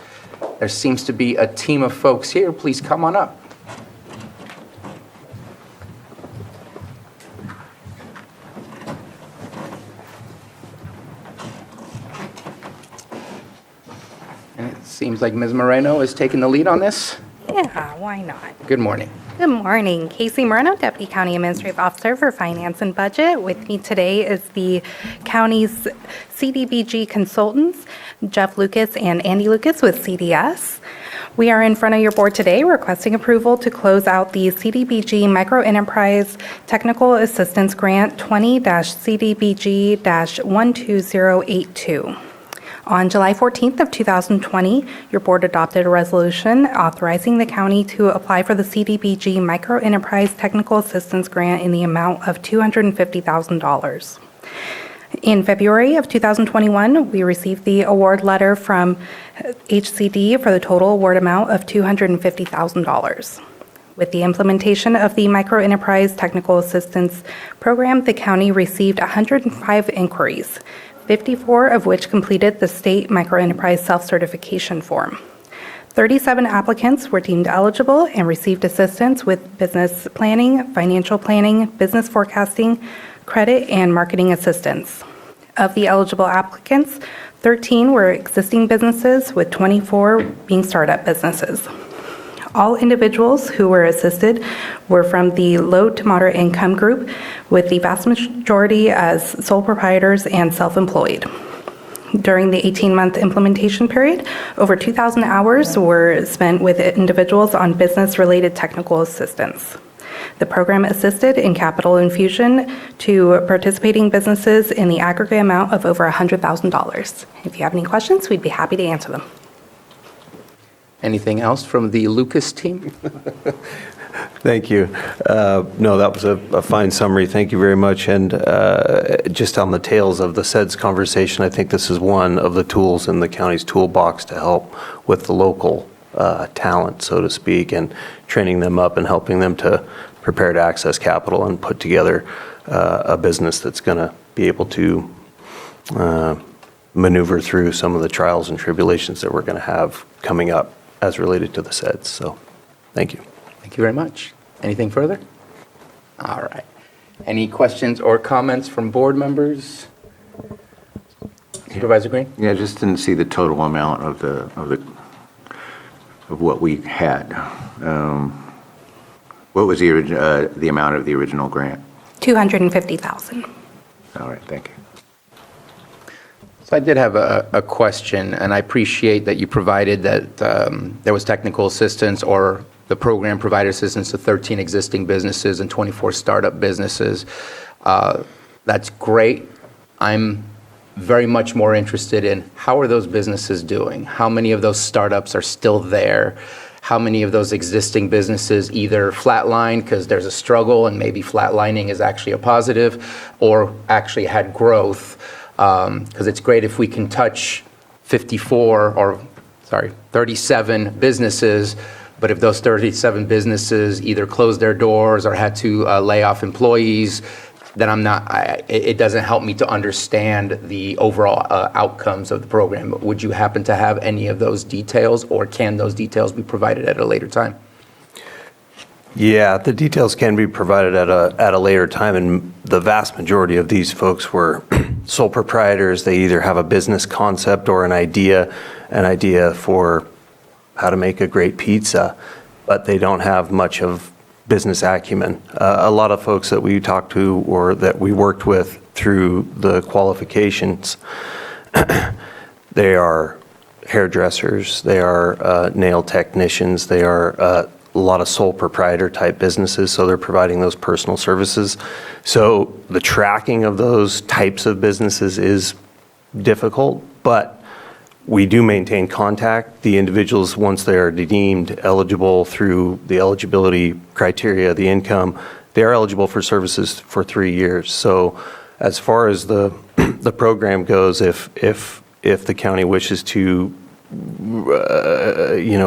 There seems to be a team of folks here. Please come on up. And it seems like Ms. Moreno is taking the lead on this. Yeah, why not? Good morning. Good morning. Casey Moreno, Deputy County Administrative Officer for Finance and Budget. With me today is the county's CDBG consultants, Jeff Lucas and Andy Lucas with CDS. We are in front of your board today requesting approval to close out the CDBG Microenterprise Technical Assistance Grant 20-CDBG-12082. On July 14th of 2020, your board adopted a resolution authorizing the county to apply for the CDBG Microenterprise Technical Assistance Grant in the amount of $250,000. In February of 2021, we received the award letter from HCD for the total award amount of $250,000. With the implementation of the Microenterprise Technical Assistance Program, the county received 105 inquiries, 54 of which completed the state microenterprise self-certification form. 37 applicants were deemed eligible and received assistance with business planning, financial planning, business forecasting, credit, and marketing assistance. Of the eligible applicants, 13 were existing businesses, with 24 being startup businesses. All individuals who were assisted were from the low to moderate income group, with the vast majority as sole proprietors and self-employed. During the 18-month implementation period, over 2,000 hours were spent with individuals on business-related technical assistance. The program assisted in capital infusion to participating businesses in the aggregate amount of over $100,000. If you have any questions, we'd be happy to answer them. Anything else from the Lucas team? Thank you. No, that was a fine summary. Thank you very much. And just on the tails of the SEDS conversation, I think this is one of the tools in the county's toolbox to help with the local talent, so to speak, and training them up and helping them to prepare to access capital and put together a business that's going to be able to maneuver through some of the trials and tribulations that we're going to have coming up as related to the SEDS. So thank you. Thank you very much. Anything further? All right. Any questions or comments from board members? Supervisor Green? Yeah, just didn't see the total amount of what we had. What was the amount of the original grant? $250,000. All right, thank you. So I did have a question, and I appreciate that you provided that there was technical assistance, or the program provided assistance to 13 existing businesses and 24 startup businesses. That's great. I'm very much more interested in how are those businesses doing? How many of those startups are still there? How many of those existing businesses either flatline because there's a struggle and maybe flatlining is actually a positive, or actually had growth? Because it's great if we can touch 37 businesses, but if those 37 businesses either closed their doors or had to lay off employees, then it doesn't help me to understand the overall outcomes of the program. Would you happen to have any of those details, or can those details be provided at a later time? Yeah, the details can be provided at a later time, and the vast majority of these folks were sole proprietors. They either have a business concept or an idea for how to make a great pizza, but they don't have much of business acumen. A lot of folks that we talked to or that we worked with through the qualifications, they are hairdressers, they are nail technicians, they are a lot of sole proprietor type businesses, so they're providing those personal services. So the tracking of those types of businesses is difficult, but we do maintain contact. The individuals, once they are deemed eligible through the eligibility criteria, the income, they are eligible for services for 3 years. So as far as the program goes, if the county wishes to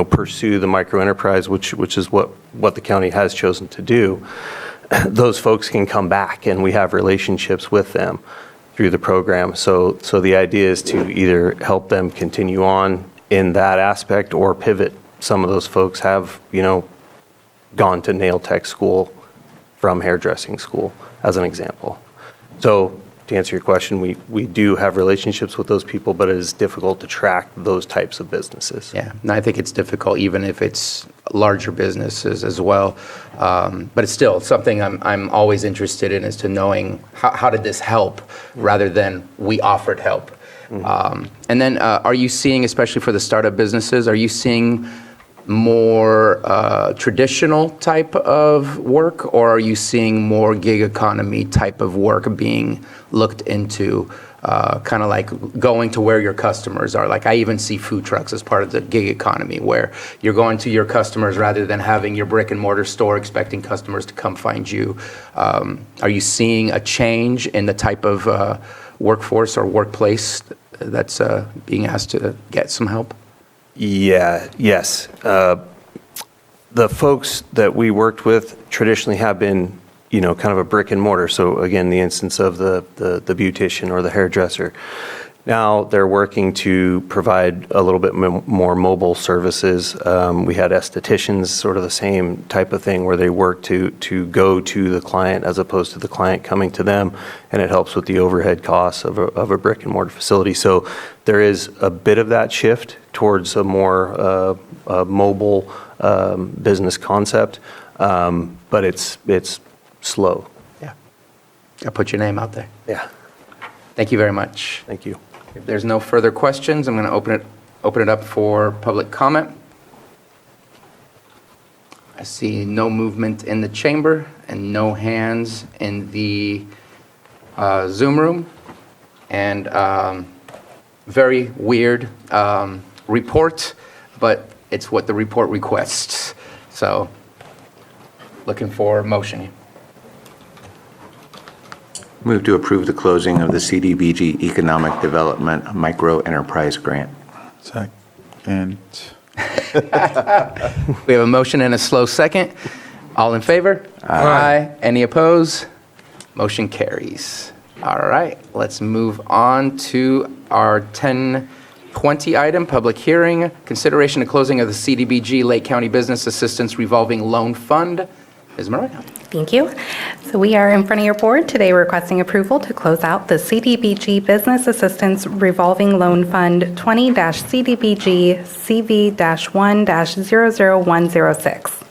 pursue the microenterprise, which is what the county has chosen to do, those folks can come back, and we have relationships with them through the program. So the idea is to either help them continue on in that aspect or pivot. Some of those folks have, gone to nail tech school from hairdressing school, as an example. So to answer your question, we do have relationships with those people, but it is difficult to track those types of businesses. Yeah, and I think it's difficult even if it's larger businesses as well. But it's still something I'm always interested in, is to knowing how did this help rather than we offered help. And then are you seeing, especially for the startup businesses, are you seeing more traditional type of work, or are you seeing more gig economy type of work being looked into, kind of like going to where your customers are? Like I even see food trucks as part of the gig economy, where you're going to your customers rather than having your brick and mortar store expecting customers to come find you. Are you seeing a change in the type of workforce or workplace that's being asked to get some help? Yes. The folks that we worked with traditionally have been, kind of a brick and mortar. So again, the instance of the beautician or the hairdresser. Now they're working to provide a little bit more mobile services. We had estheticians, sort of the same type of thing, where they work to go to the client as opposed to the client coming to them, and it helps with the overhead costs of a brick and mortar facility. So there is a bit of that shift towards a more mobile business concept, but it's slow. Yeah. I'll put your name out there. Yeah. Thank you very much. Thank you. If there's no further questions, I'm going to open it up for public comment. I see no movement in the chamber and no hands in the Zoom room. And very weird report, but it's what the report requests. So looking for a motion. Move to approve the closing of the CDBG Economic Development Micro Enterprise Grant. Second. We have a motion and a slow second. All in favor? Aye. Any opposed? Motion carries. All right, let's move on to our 1020 item, public hearing, consideration of closing of the CDBG Lake County Business Assistance Revolving Loan Fund. Ms. Mariah. Thank you. So we are in front of your board today requesting approval to close out the CDBG Business Assistance Revolving Loan Fund 20-CDBG CV-1-00106.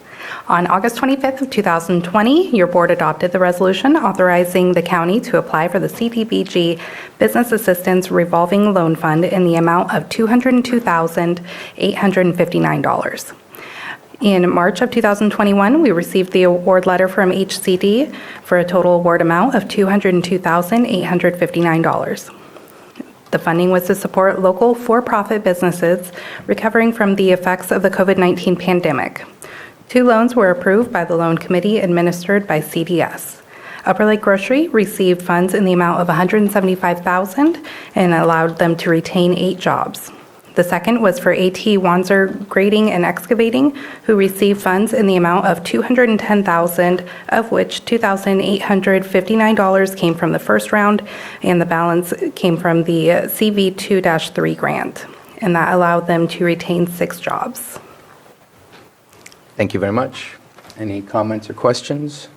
On August 25th of 2020, your board adopted the resolution authorizing the county to apply for the CDBG Business Assistance Revolving Loan Fund in the amount of $202,859. In March of 2021, we received the award letter from HCD for a total award amount of $202,859. The funding was to support local for-profit businesses recovering from the effects of the COVID-19 pandemic. 2 loans were approved by the loan committee administered by CDS. Upper Lake Grocery received funds in the amount of $175,000 and allowed them to retain 8 jobs. The second was for AT Wanzer Grading and Excavating, who received funds in the amount of $210,000, of which $2,859 came from the first round, and the balance came from the CV2-3 grant, and that allowed them to retain 6 jobs. Thank you very much. Any comments or questions?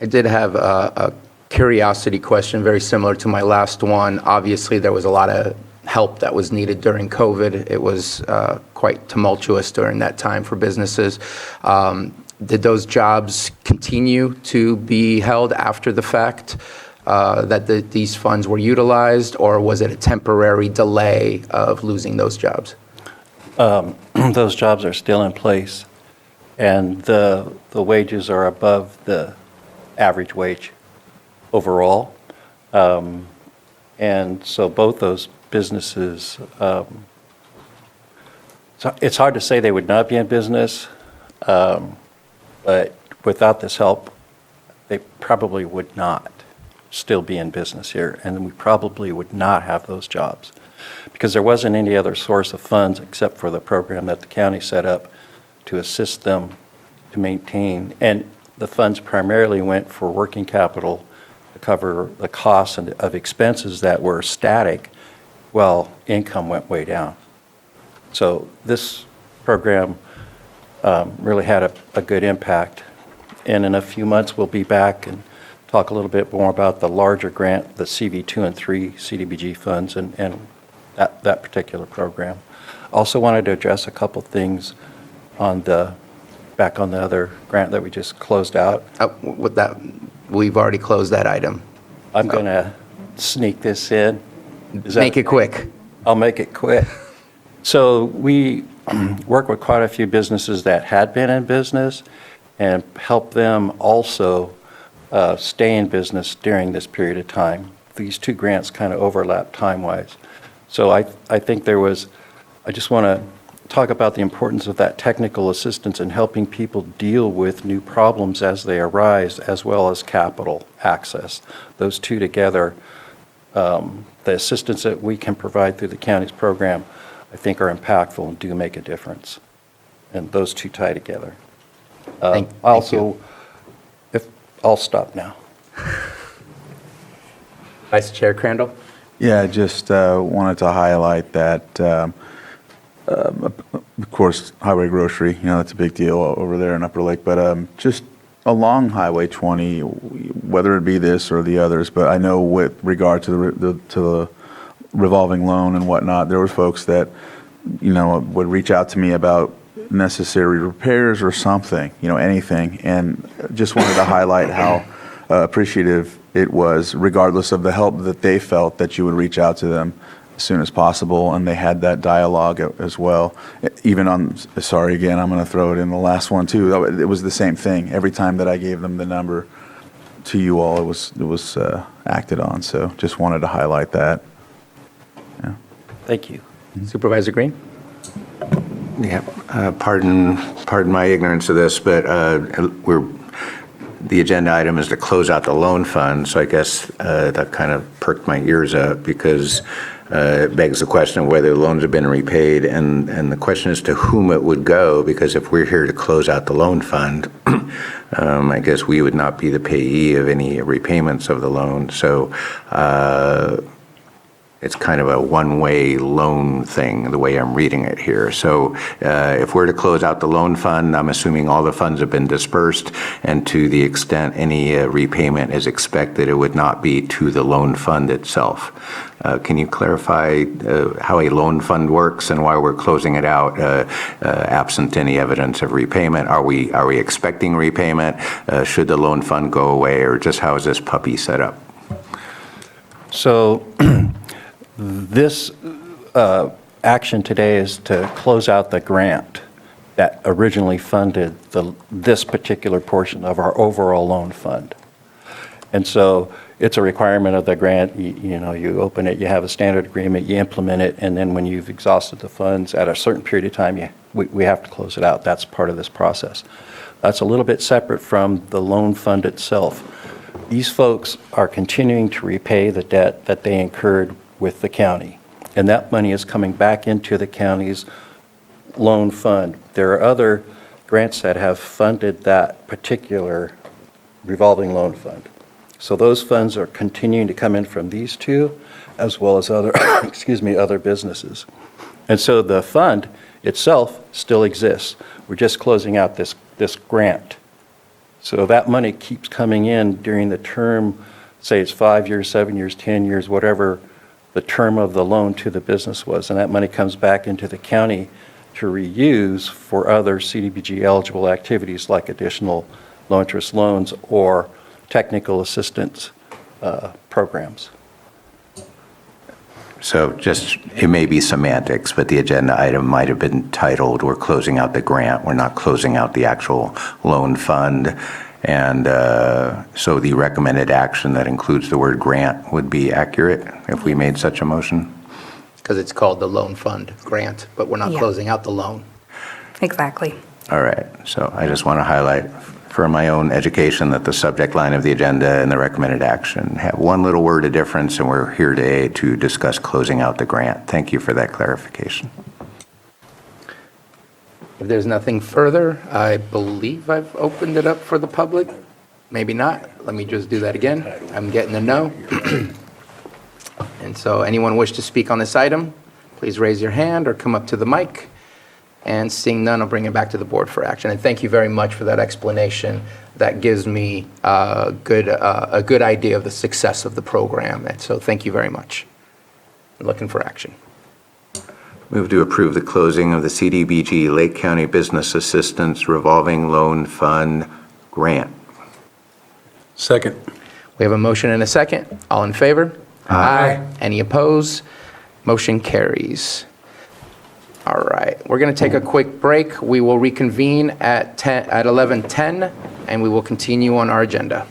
I did have a curiosity question, very similar to my last one. Obviously, there was a lot of help that was needed during COVID. It was quite tumultuous during that time for businesses. Did those jobs continue to be held after the fact that these funds were utilized, or was it a temporary delay of losing those jobs? Those jobs are still in place, and the wages are above the average wage overall. And so both those businesses, so it's hard to say they would not be in business, but without this help, they probably would not still be in business here, and we probably would not have those jobs because there wasn't any other source of funds except for the program that the county set up to assist them to maintain. And the funds primarily went for working capital to cover the costs of expenses that were static while income went way down. So this program really had a good impact. And in a few months, we'll be back and talk a little bit more about the larger grant, the CV2 and 3 CDBG funds and that particular program. Also wanted to address a couple things back on the other grant that we just closed out. With that, we've already closed that item. I'm going to sneak this in. Make it quick. I'll make it quick. So we work with quite a few businesses that had been in business and help them also stay in business during this period of time. These 2 grants kind of overlap time-wise. So I think I just want to talk about the importance of that technical assistance in helping people deal with new problems as they arise, as well as capital access. Those 2 together, the assistance that we can provide through the county's program, I think are impactful and do make a difference. And those 2 tie together. Thank also, I'll stop now. Vice Chair Crandall? Yeah, just wanted to highlight that, of course, Highway Grocery, that's a big deal over there in Upper Lake, but just along Highway 20, whether it be this or the others, but I know with regard to the revolving loan and whatnot, there were folks that, would reach out to me about necessary repairs or something, anything, and just wanted to highlight how appreciative it was, regardless of the help that they felt, that you would reach out to them as soon as possible, and they had that dialogue as well. Even sorry again, I'm going to throw it in the last one too. It was the same thing. Every time that I gave them the number to you all, it was acted on. So just wanted to highlight that. Yeah. Thank you. Supervisor Green? Yeah, pardon my ignorance of this, but the agenda item is to close out the loan fund, so I guess that kind of perked my ears up because it begs the question of whether the loans have been repaid, and the question is to whom it would go, because if we're here to close out the loan fund, I guess we would not be the payee of any repayments of the loan, so it's kind of a one-way loan thing, the way I'm reading it here. So if we're to close out the loan fund, I'm assuming all the funds have been dispersed, and to the extent any repayment is expected, it would not be to the loan fund itself. Can you clarify how a loan fund works and why we're closing it out absent any evidence of repayment? Are we expecting repayment? Should the loan fund go away, or just how is this puppy set up? So this action today is to close out the grant that originally funded this particular portion of our overall loan fund. And so it's a requirement of the grant. You open it, you have a standard agreement, you implement it, and then when you've exhausted the funds at a certain period of time, we have to close it out. That's part of this process. That's a little bit separate from the loan fund itself. These folks are continuing to repay the debt that they incurred with the county, and that money is coming back into the county's loan fund. There are other grants that have funded that particular revolving loan fund. So those funds are continuing to come in from these two, as well as other, other businesses. And so the fund itself still exists. We're just closing out this grant. So that money keeps coming in during the term, say it's 5 years, 7 years, 10 years, whatever the term of the loan to the business was. And that money comes back into the county to reuse for other CDBG eligible activities like additional low interest loans or technical assistance programs. So just, it may be semantics, but the agenda item might have been titled, we're closing out the grant, we're not closing out the actual loan fund. And so the recommended action that includes the word grant would be accurate if we made such a motion? Because it's called the loan fund grant, but we're not Yeah. closing out the loan. Exactly. All right, so I just want to highlight for my own education that the subject line of the agenda and the recommended action have one little word of difference, and we're here today to discuss closing out the grant. Thank you for that clarification. If there's nothing further, I believe I've opened it up for the public. Maybe not. Let me just do that again. I'm getting a no. And so anyone wish to speak on this item, please raise your hand or come up to the mic. And seeing none, I'll bring it back to the board for action. And thank you very much for that explanation. That gives me a good idea of the success of the program. And so thank you very much. I'm looking for action. Move to approve the closing of the CDBG Lake County Business Assistance Revolving Loan Fund grant. Second. We have a motion and a second. All in favor? Aye. Any opposed? Motion carries. All right, we're going to take a quick break. We will reconvene at 11:10, and we will continue on our agenda.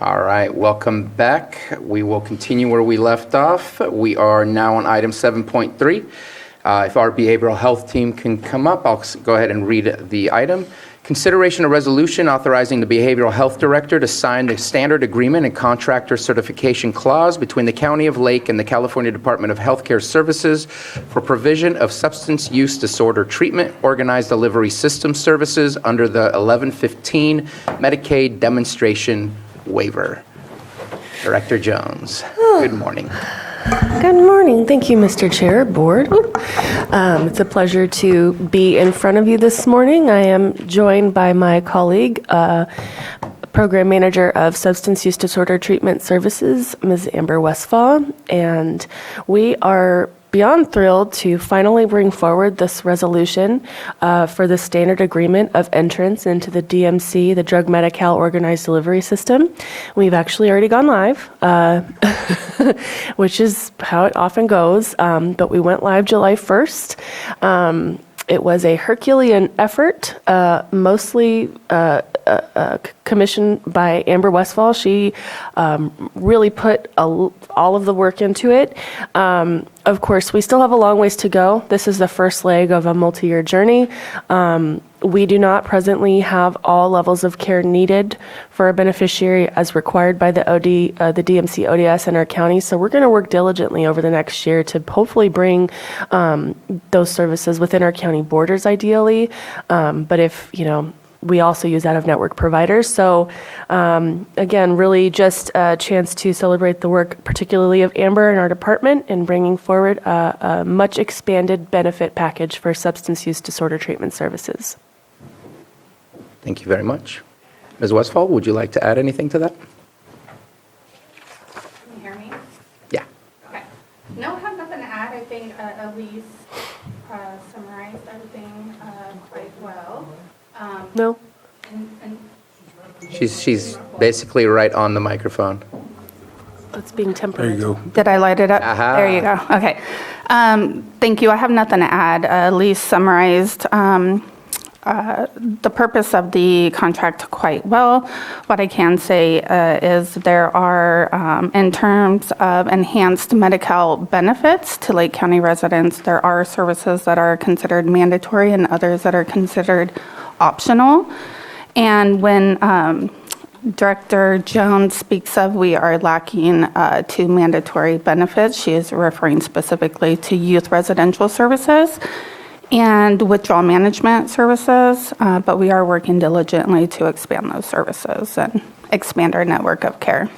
All right, welcome back. We will continue where we left off. We are now on item 7.3. If our behavioral health team can come up, I'll go ahead and read the item. Consideration of resolution authorizing the behavioral health director to sign the standard agreement and contractor certification clause between the County of Lake and the California Department of Healthcare Services for provision of substance use disorder treatment organized delivery system services under the 1115 Medicaid demonstration waiver. Director Jones, good morning. Good morning. Thank you, Mr. Chair, Board. It's a pleasure to be in front of you this morning. I am joined by my colleague, Program Manager of Substance Use Disorder Treatment Services, Ms. Amber Westfall, and we are beyond thrilled to finally bring forward this resolution for the standard agreement of entrance into the DMC, the Drug Medi-Cal Organized Delivery System. We've actually already gone live, which is how it often goes, but we went live July 1st. It was a Herculean effort, mostly commissioned by Amber Westfall. She really put all of the work into it. Of course, we still have a long ways to go. This is the first leg of a multi-year journey. We do not presently have all levels of care needed for a beneficiary as required by the DMC ODS in our county. So we're going to work diligently over the next year to hopefully bring those services within our county borders, ideally. But if, we also use out-of-network providers. So again, really just a chance to celebrate the work, particularly of Amber and our department, in bringing forward a much expanded benefit package for substance use disorder treatment services. Thank you very much. Ms. Westphal, would you like to add anything to that? Can you hear me? Yeah. Okay. No, I have nothing to add. I think Elise summarized everything quite well. No. She's basically right on the microphone. It's being temporary. There you go. Did I light it up? Aha. There you go. Okay. Thank you. I have nothing to add. Elise summarized the purpose of the contract quite well. What I can say is there are, in terms of enhanced Medi-Cal benefits to Lake County residents, there are services that are considered mandatory and others that are considered optional. And when Director Jones speaks of we are lacking 2 mandatory benefits, she is referring specifically to youth residential services and withdrawal management services, but we are working diligently to expand those services and expand our network of care.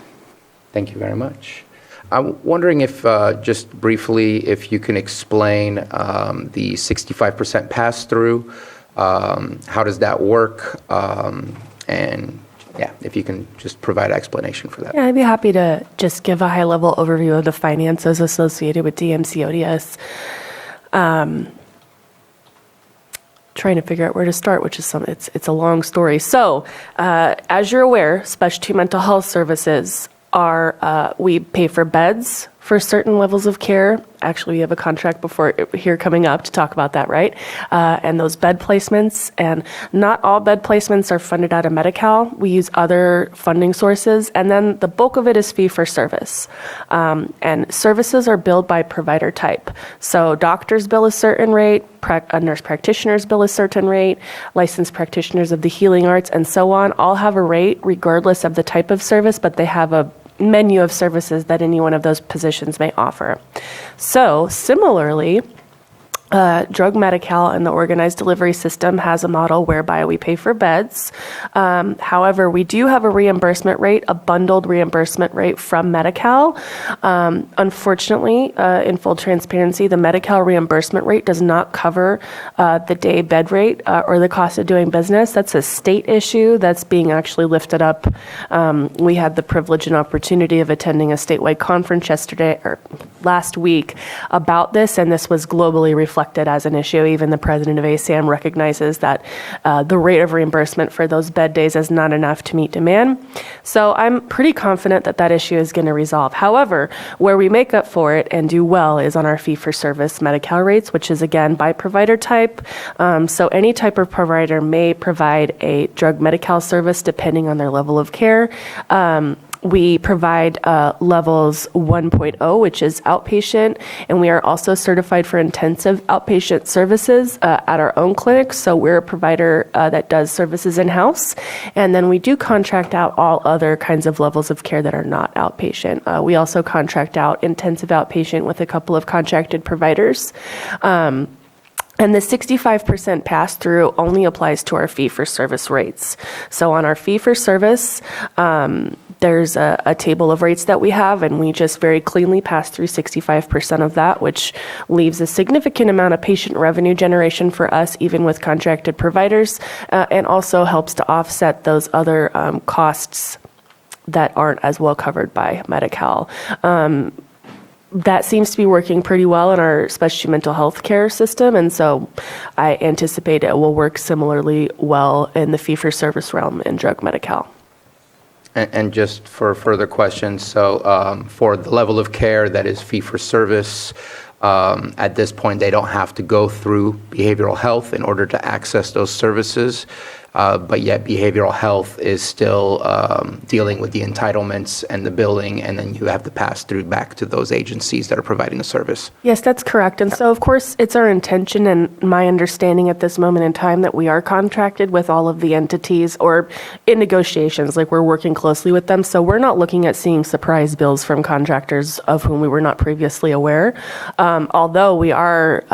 Thank you very much. I'm wondering if, just briefly, if you can explain the 65% pass-through. How does that work? And yeah, if you can just provide an explanation for that. Yeah, I'd be happy to just give a high-level overview of the finances associated with DMC ODS. Trying to figure out where to start, which is it's a long story. So, as you're aware, specialty mental health services are, we pay for beds for certain levels of care. Actually, we have a contract here coming up to talk about that, right? And those bed placements, and not all bed placements are funded out of Medi-Cal. We use other funding sources, and then the bulk of it is fee for service. And services are billed by provider type. So doctors bill a certain rate, nurse practitioners bill a certain rate, licensed practitioners of the healing arts, and so on, all have a rate regardless of the type of service, but they have a menu of services that any one of those positions may offer. So similarly, Drug Medi-Cal and the organized delivery system has a model whereby we pay for beds. However, we do have a reimbursement rate, a bundled reimbursement rate from Medi-Cal. Unfortunately, in full transparency, the Medi-Cal reimbursement rate does not cover the day bed rate or the cost of doing business. That's a state issue that's being actually lifted up. We had the privilege and opportunity of attending a statewide conference last week about this, and this was globally reflected as an issue. Even the president of ASAM recognizes that the rate of reimbursement for those bed days is not enough to meet demand. So I'm pretty confident that that issue is going to resolve. However, where we make up for it and do well is on our fee-for-service Medi-Cal rates, which is again by provider type. So any type of provider may provide a drug Medi-Cal service depending on their level of care. We provide levels 1.0, which is outpatient, and we are also certified for intensive outpatient services at our own clinics. So we're a provider that does services in-house, and then we do contract out all other kinds of levels of care that are not outpatient. We also contract out intensive outpatient with a couple of contracted providers. And the 65% pass-through only applies to our fee-for-service rates. So on our fee-for-service, there's a table of rates that we have, and we just very cleanly pass through 65% of that, which leaves a significant amount of patient revenue generation for us, even with contracted providers, and also helps to offset those other costs that aren't as well covered by Medi-Cal. That seems to be working pretty well in our specialty mental health care system, and so I anticipate it will work similarly well in the fee-for-service realm in drug Medi-Cal. And just for further questions, so for the level of care that is fee-for-service, At this point, they don't have to go through behavioral health in order to access those services, but yet behavioral health is still dealing with the entitlements and the billing, and then you have to pass through back to those agencies that are providing the service. Yes, that's correct. And so, of course, it's our intention and my understanding at this moment in time that we are contracted with all of the entities or in negotiations, like we're working closely with them. So we're not looking at seeing surprise bills from contractors of whom we were not previously aware. Although we are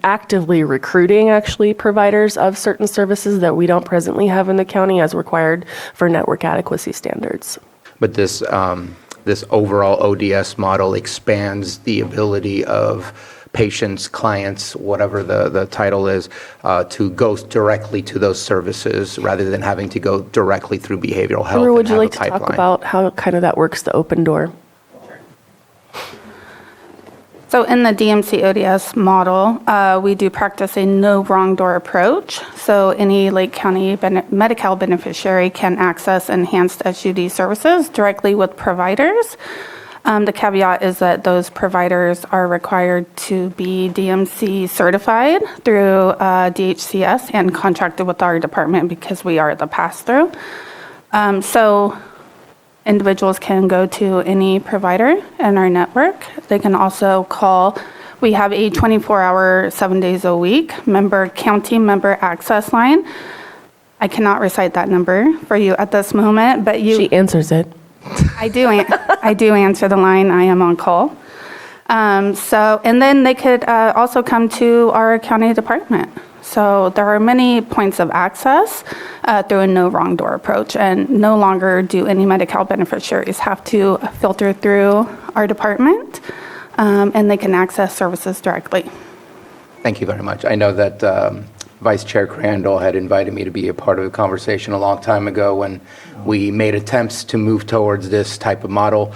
actively recruiting actually providers of certain services that we don't presently have in the county as required for network adequacy standards. But this overall ODS model expands the ability of patients, clients, whatever the title is, to go directly to those services rather than having to go directly through behavioral health. Or would and you have like a to talk pipeline. about how kind of that works, the open door? So in the DMC ODS model, we do practice a no wrong door approach. So any Lake County Medi-Cal beneficiary can access enhanced SUD services directly with providers. The caveat is that those providers are required to be DMC certified through DHCS and contracted with our department because we are the pass-through. So individuals can go to any provider in our network. They can also call. We have a 24-hour, 7 days a week county member access line. I cannot recite that number for you at this moment, but She answers it. I do answer the line. I am on call. And then they could also come to our county department. So there are many points of access through a no wrong door approach, and no longer do any Medi-Cal beneficiaries have to filter through our department, and they can access services directly. Thank you very much. I know that Vice Chair Crandall had invited me to be a part of the conversation a long time ago when we made attempts to move towards this type of model,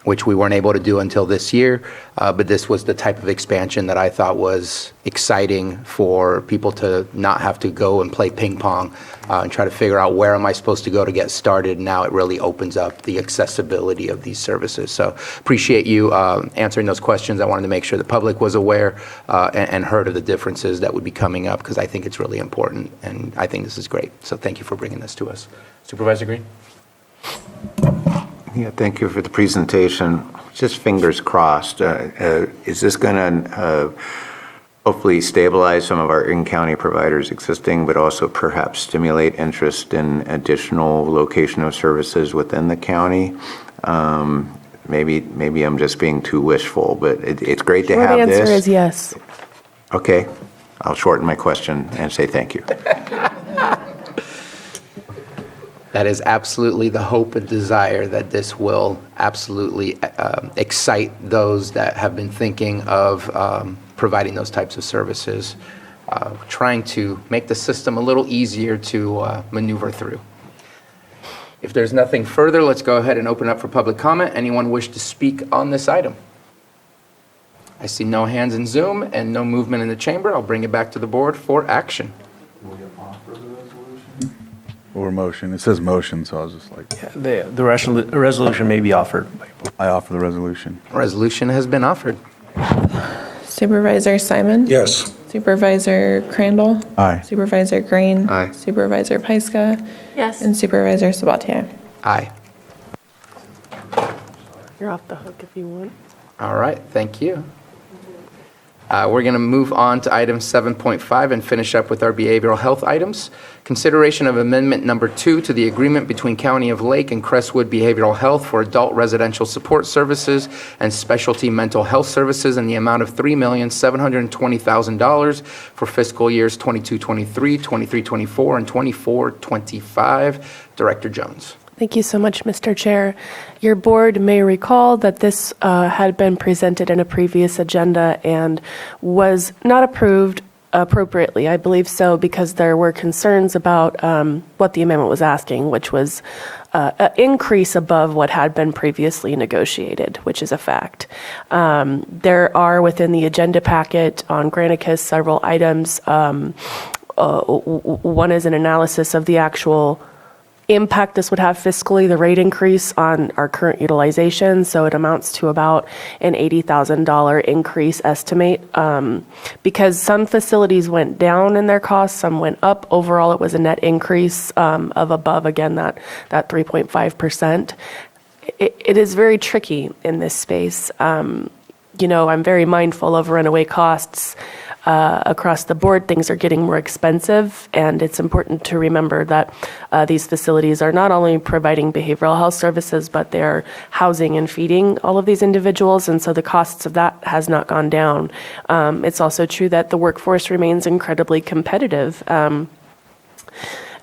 which we weren't able to do until this year. But this was the type of expansion that I thought was exciting for people to not have to go and play ping pong and try to figure out where am I supposed to go to get started. Now it really opens up the accessibility of these services. So appreciate you answering those questions. I wanted to make sure the public was aware and heard of the differences that would be coming up, because I think it's really important, and I think this is great. So thank you for bringing this to us. Supervisor Green? Yeah, thank you for the presentation. Just fingers crossed. Is this going to hopefully stabilize some of our in-county providers existing, but also perhaps stimulate interest in additional location of services within the county? Maybe I'm just being too wishful, but it's great to have this. Short answer is yes. Okay, I'll shorten my question and say thank you. That is absolutely the hope and desire, that this will absolutely excite those that have been thinking of providing those types of services, trying to make the system a little easier to maneuver through. If there's nothing further, let's go ahead and open up for public comment. Anyone wish to speak on this item? I see no hands in Zoom and no movement in the chamber. I'll bring it back to the board for action. Or motion. It says motion, so I was just like, The resolution may be offered. I offer the resolution. Resolution has been offered. Supervisor Simon? Yes. Supervisor Crandall? Aye. Supervisor Green? Aye. Supervisor Pyska? Yes. And Supervisor Sabatier? Aye. You're off the hook if you want. All right, thank you. We're going to move on to item 7.5 and finish up with our behavioral health items. Consideration of amendment number 2 to the agreement between County of Lake and Crestwood Behavioral Health for adult residential support services and specialty mental health services in the amount of $3,720,000 for fiscal years 22-23, 23-24, and 24-25. Director Jones. Thank you so much, Mr. Chair. Your board may recall that this had been presented in a previous agenda and was not approved appropriately. I believe so because there were concerns about what the amendment was asking, which was an increase above what had been previously negotiated, which is a fact. There are within the agenda packet on Granicus several items. One is an analysis of the actual impact this would have fiscally, the rate increase on our current utilization. So it amounts to about an $80,000 increase estimate. Because some facilities went down in their costs, some went up. Overall, it was a net increase of above, again, that 3.5%. It is very tricky in this space. I'm very mindful of runaway costs. Across the board, things are getting more expensive, and it's important to remember that these facilities are not only providing behavioral health services, but they're housing and feeding all of these individuals, and so the costs of that has not gone down. It's also true that the workforce remains incredibly competitive.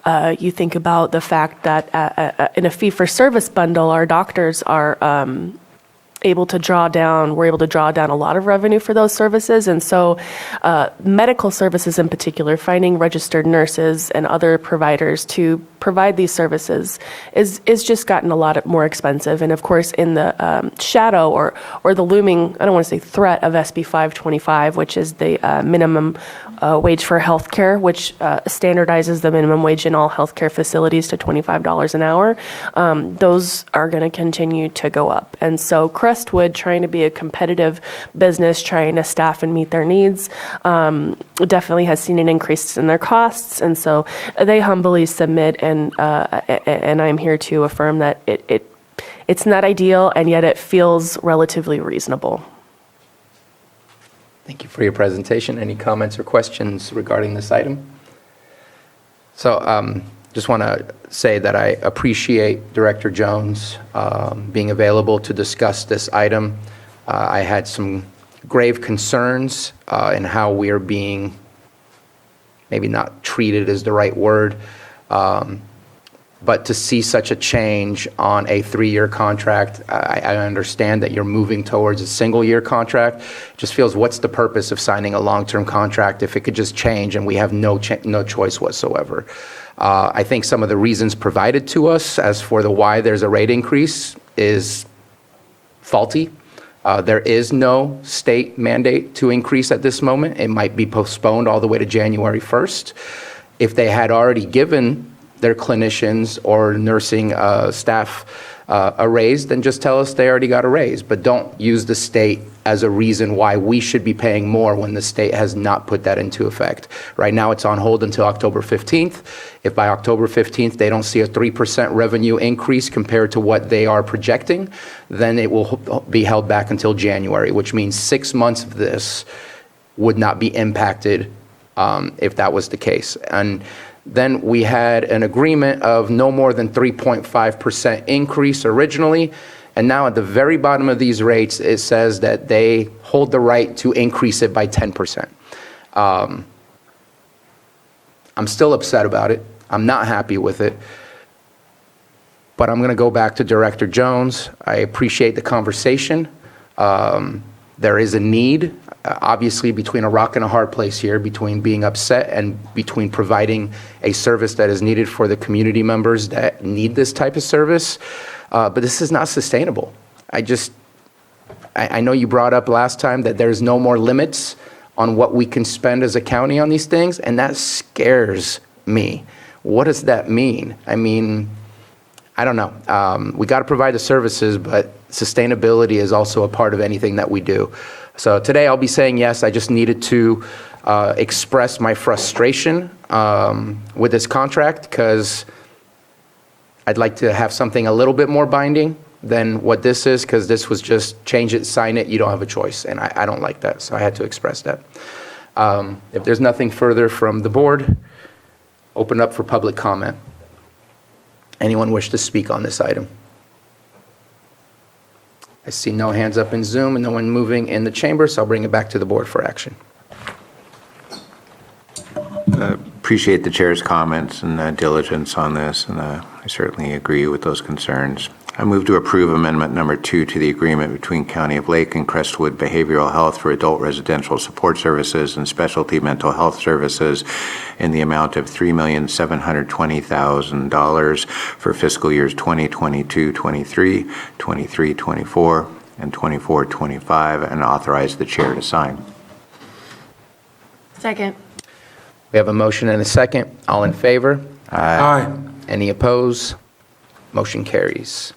You think about the fact that in a fee-for-service bundle, our doctors are we're able to draw down a lot of revenue for those services. And so medical services in particular, finding registered nurses and other providers to provide these services is just gotten a lot more expensive. And of course, in the shadow or the looming, I don't want to say threat of SB 525, which is the minimum wage for healthcare, which standardizes the minimum wage in all healthcare facilities to $25 an hour, those are going to continue to go up. And so Crestwood, trying to be a competitive business, trying to staff and meet their needs, definitely has seen an increase in their costs. And so they humbly submit, and I'm here to affirm that it's not ideal, and yet it feels relatively reasonable. Thank you for your presentation. Any comments or questions regarding this item? So just want to say that I appreciate Director Jones being available to discuss this item. I had some grave concerns in how we are being, maybe not treated is the right word, but to see such a change on a 3-year contract, I understand that you're moving towards a single-year contract. It just feels, what's the purpose of signing a long-term contract if it could just change and we have no choice whatsoever? I think some of the reasons provided to us as for the why there's a rate increase is faulty. There is no state mandate to increase at this moment. It might be postponed all the way to January 1st. If they had already given their clinicians or nursing staff a raise, then just tell us they already got a raise. But don't use the state as a reason why we should be paying more when the state has not put that into effect. Right now, it's on hold until October 15th. If by October 15th they don't see a 3% revenue increase compared to what they are projecting, then it will be held back until January, which means 6 months of this would not be impacted if that was the case. And then we had an agreement of no more than 3.5% increase originally. And now at the very bottom of these rates, it says that they hold the right to increase it by 10%. I'm still upset about it. I'm not happy with it. But I'm going to go back to Director Jones. I appreciate the conversation. There is a need, obviously, between a rock and a hard place here, between being upset and between providing a service that is needed for the community members that need this type of service. But this is not sustainable. I know you brought up last time that there's no more limits on what we can spend as a county on these things, and that scares me. What does that mean? I mean, I don't know. We got to provide the services, but sustainability is also a part of anything that we do. So today I'll be saying yes. I just needed to express my frustration with this contract, because I'd like to have something a little bit more binding than what this is, because this was just change it, sign it, you don't have a choice. And I don't like that, so I had to express that. If there's nothing further from the board, open up for public comment. Anyone wish to speak on this item? I see no hands up in Zoom and no one moving in the chamber, so I'll bring it back to the board for action. Appreciate the chair's comments and diligence on this, and I certainly agree with those concerns. I move to approve amendment number 2 to the agreement between County of Lake and Crestwood Behavioral Health for adult residential support services and specialty mental health services in the amount of $3,720,000 for fiscal years 2022-23, 23-24, and 24-25, and authorize the chair to sign. Second. We have a motion and a second. All in favor? Aye. Any opposed? Motion carries.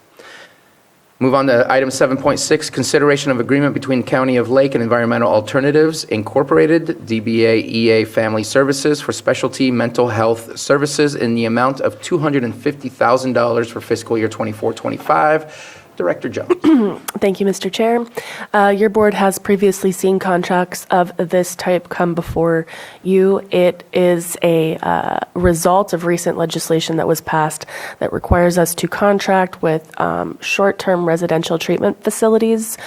Move on to item 7.6, consideration of agreement between County of Lake and Environmental Alternatives Incorporated, DBA EA Family Services for specialty mental health services in the amount of $250,000 for fiscal year 24-25. Director Jones. Thank you, Mr. Chair. Your board has previously seen contracts of this type come before you. It is a result of recent legislation that was passed that requires us to contract with short-term residential treatment facilities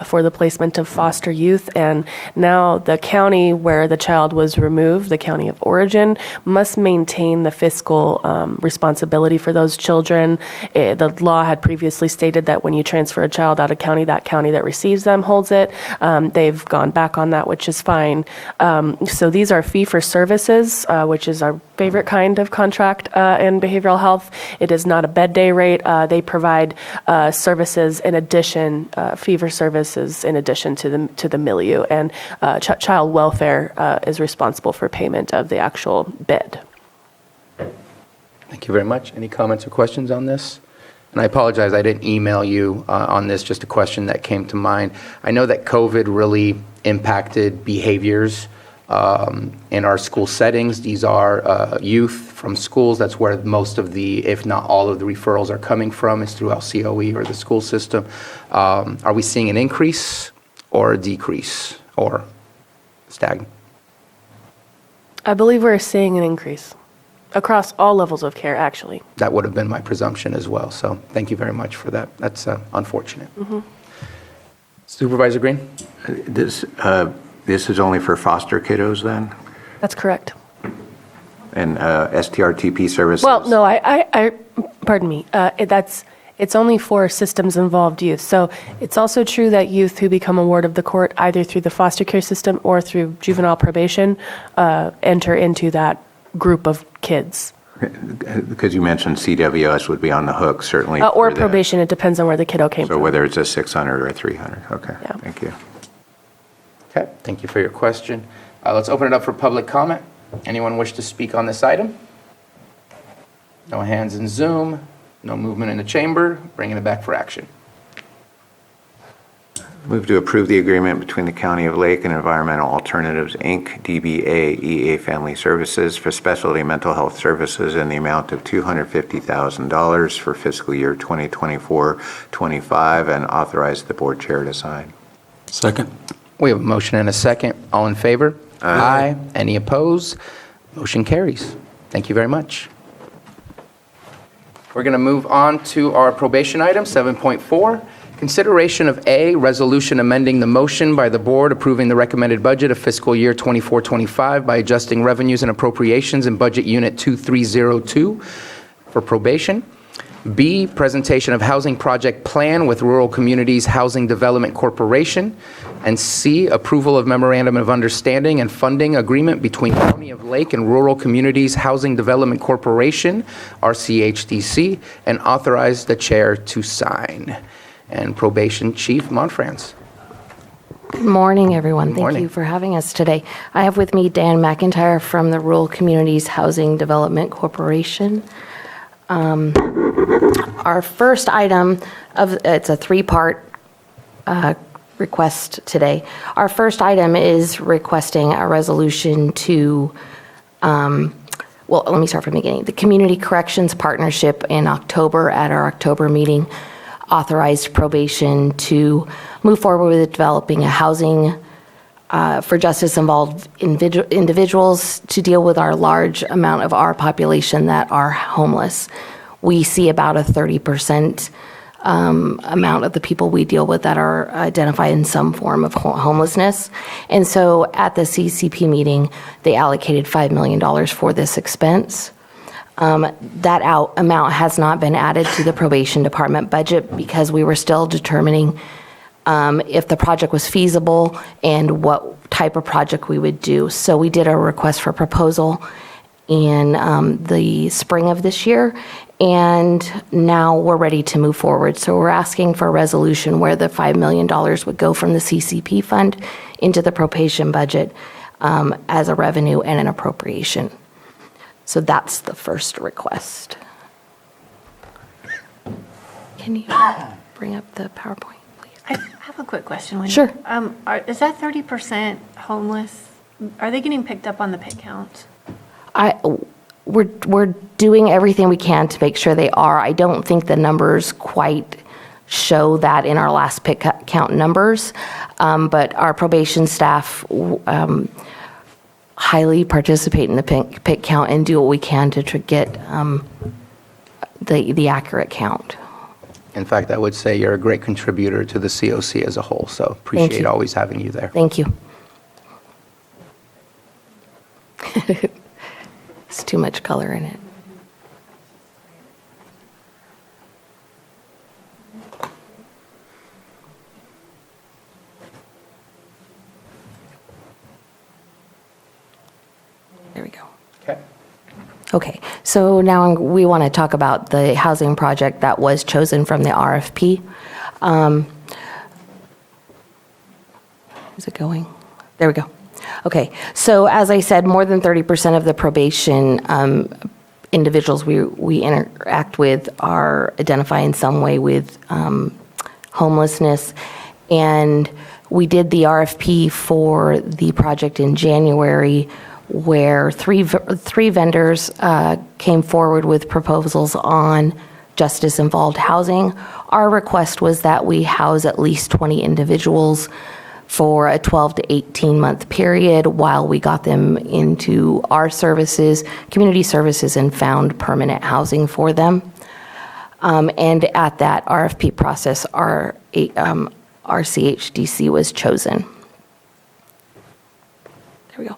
for the placement of foster youth. And now the county where the child was removed, the county of origin, must maintain the fiscal responsibility for those children. The law had previously stated that when you transfer a child out of county, that county that receives them holds it. They've gone back on that, which is fine. So these are fee-for-services, which is our favorite kind of contract in behavioral health. It is not a bed day rate. They provide services in addition, fee-for-services in addition to the milieu. And child welfare is responsible for payment of the actual bed. Thank you very much. Any comments or questions on this? And I apologize, I didn't email you on this, just a question that came to mind. I know that COVID really impacted behaviors in our school settings. These are youth from schools. That's where most of the, if not all of the referrals are coming from, is through LCOE or the school system. Are we seeing an increase or a decrease or stagnant? I believe we're seeing an increase across all levels of care, actually. That would have been my presumption as well. So thank you very much for that. That's unfortunate. Supervisor Green? This is only for foster kiddos then? That's correct. And STRTP services? Well, no, I pardon me. It's only for systems-involved youth. So it's also true that youth who become a ward of the court, either through the foster care system or through juvenile probation, enter into that group of kids. Because you mentioned CWS would be on the hook, certainly. Or for probation, it depends on where the kiddo came So from. whether it's a 600 or a 300, okay, Yeah. thank you. Okay, thank you for your question. Let's open it up for public comment. Anyone wish to speak on this item? No hands in Zoom, no movement in the chamber, bringing it back for action. Move to approve the agreement between the County of Lake and Environmental Alternatives, Inc., DBA EA Family Services for specialty mental health services in the amount of $250,000 for fiscal year 2024-25 and authorize the board chair to sign. Second. We have a motion and a second. All in favor? Aye. Any opposed? Motion carries. Thank you very much. We're going to move on to our probation item, 7.4. Consideration of A, resolution amending the motion by the board approving the recommended budget of fiscal year 24-25 by adjusting revenues and appropriations in budget unit 2302 for probation. B, presentation of housing project plan with Rural Communities Housing Development Corporation. And C, approval of memorandum of understanding and funding agreement between County of Lake and Rural Communities Housing Development Corporation, RCHDC, and authorize the chair to sign. And Probation Chief Monfrance. Good morning, everyone. Good morning. Thank you for having us today. I have with me Dan McIntyre from the Rural Communities Housing Development Corporation. Our first item it's a three-part request today. Our first item is requesting a resolution to, well, let me start from the beginning. The Community Corrections Partnership in October at our October meeting authorized probation to move forward with developing a housing for justice-involved individuals to deal with our large amount of our population that are homeless. We see about a 30% amount of the people we deal with that are identified in some form of homelessness. And so at the CCP meeting, they allocated $5 million for this expense. That amount has not been added to the probation department budget because we were still determining if the project was feasible and what type of project we would do. So we did a request for proposal in the spring of this year, and now we're ready to move forward. So we're asking for a resolution where the $5 million would go from the CCP fund into the probation budget as a revenue and an appropriation. So that's the first request. Can you bring up the PowerPoint, please? I have a quick question, Wendy. Sure. Is that 30% homeless? Are they getting picked up on the pit count? We're doing everything we can to make sure they are. I don't think the numbers quite show that in our last pit count numbers, but our probation staff highly participate in the pit count and do what we can to get the accurate count. In fact, I would say you're a great contributor to the COC as a whole, so appreciate you. always having you there. Thank you. It's too much color in it. There we go. Okay. Okay, so now we want to talk about the housing project that was chosen from the RFP. Is it going? There we go. Okay, so as I said, more than 30% of the probation individuals we interact with are identified in some way with homelessness. And we did the RFP for the project in January, where three vendors came forward with proposals on justice-involved housing. Our request was that we house at least 20 individuals for a 12 to 18-month period while we got them into our services, community services, and found permanent housing for them. And at that RFP process, our CHDC was chosen. There we go.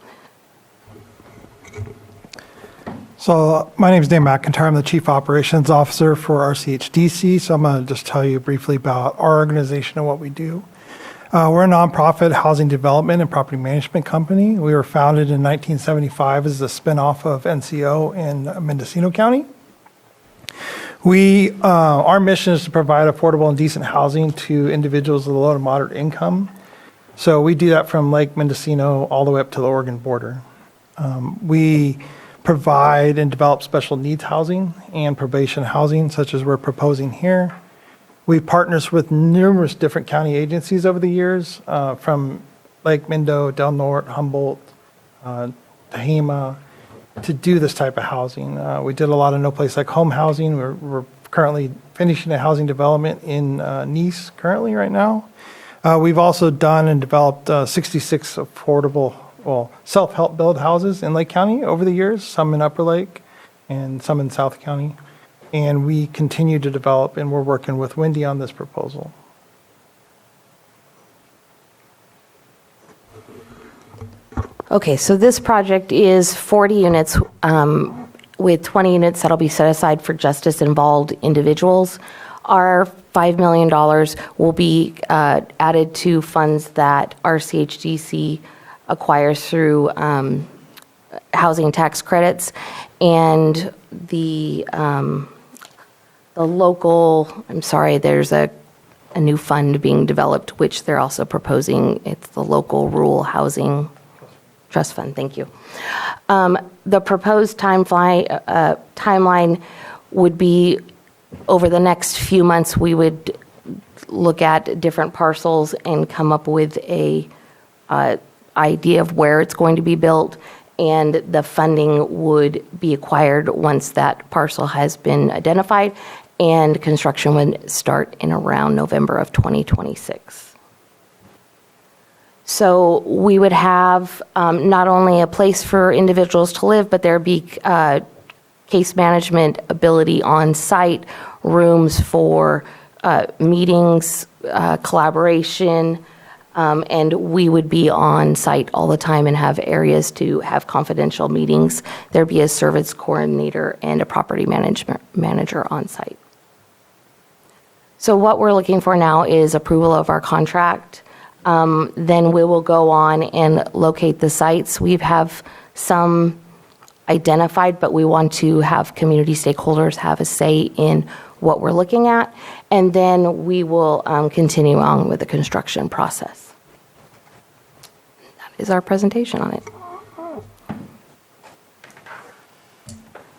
So my name is Dan McIntyre. I'm the Chief Operations Officer for RCHDC. So I'm going to just tell you briefly about our organization and what we do. We're a nonprofit housing development and property management company. We were founded in 1975 as a spinoff of NCO in Mendocino County. Our mission is to provide affordable and decent housing to individuals with a low to moderate income. So we do that from Lake Mendocino all the way up to the Oregon border. We provide and develop special needs housing and probation housing, such as we're proposing here. We partners with numerous different county agencies over the years, from Lake Mendo, Del Norte, Humboldt, Tehama, to do this type of housing. We did a lot of No Place Like Home housing. We're currently finishing a housing development in Nice currently right now. We've also done and developed 66 affordable, self-help build houses in Lake County over the years, some in Upper Lake and some in South County. And we continue to develop, and we're working with Wendy on this proposal. Okay, so this project is 40 units with 20 units that'll be set aside for justice-involved individuals. Our $5 million will be added to funds that RCHDC acquires through housing tax credits, and the local, there's a new fund being developed, which they're also proposing. It's the local rural housing trust fund. Thank you. The proposed timeline would be over the next few months. We would look at different parcels and come up with a idea of where it's going to be built, and the funding would be acquired once that parcel has been identified, and construction would start in around November of 2026. So we would have not only a place for individuals to live, but there'd be case management ability on site, rooms for meetings, collaboration, and we would be on site all the time and have areas to have confidential meetings. There'd be a service coordinator and a property manager on site. So what we're looking for now is approval of our contract. Then we will go on and locate the sites. We have some identified, but we want to have community stakeholders have a say in what we're looking at. And then we will continue on with the construction process. That is our presentation on it.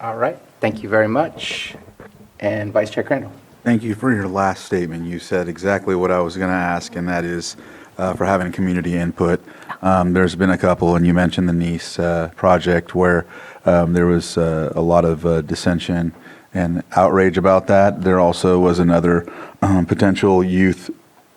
All right, thank you very much. And Vice Chair Crandall. Thank you for your last statement. You said exactly what I was going to ask, and that is for having community input. There's been a couple, and you mentioned the Nice project where there was a lot of dissension and outrage about that. There also was another potential youth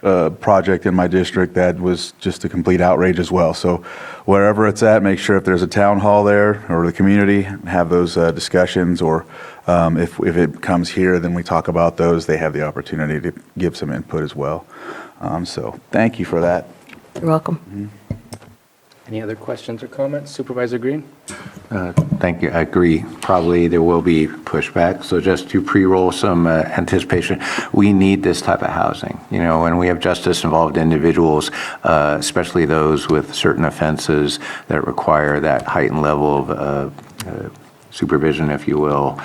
project in my district that was just a complete outrage as well. So wherever it's at, make sure if there's a town hall there or the community, have those discussions, or if it comes here, then we talk about those. They have the opportunity to give some input as well. So thank you for that. You're welcome. Any other questions or comments? Supervisor Green? Thank you. I agree. Probably there will be pushback. So just to pre-roll some anticipation, we need this type of housing. You know, when we have justice-involved individuals, especially those with certain offenses that require that heightened level of supervision, if you will,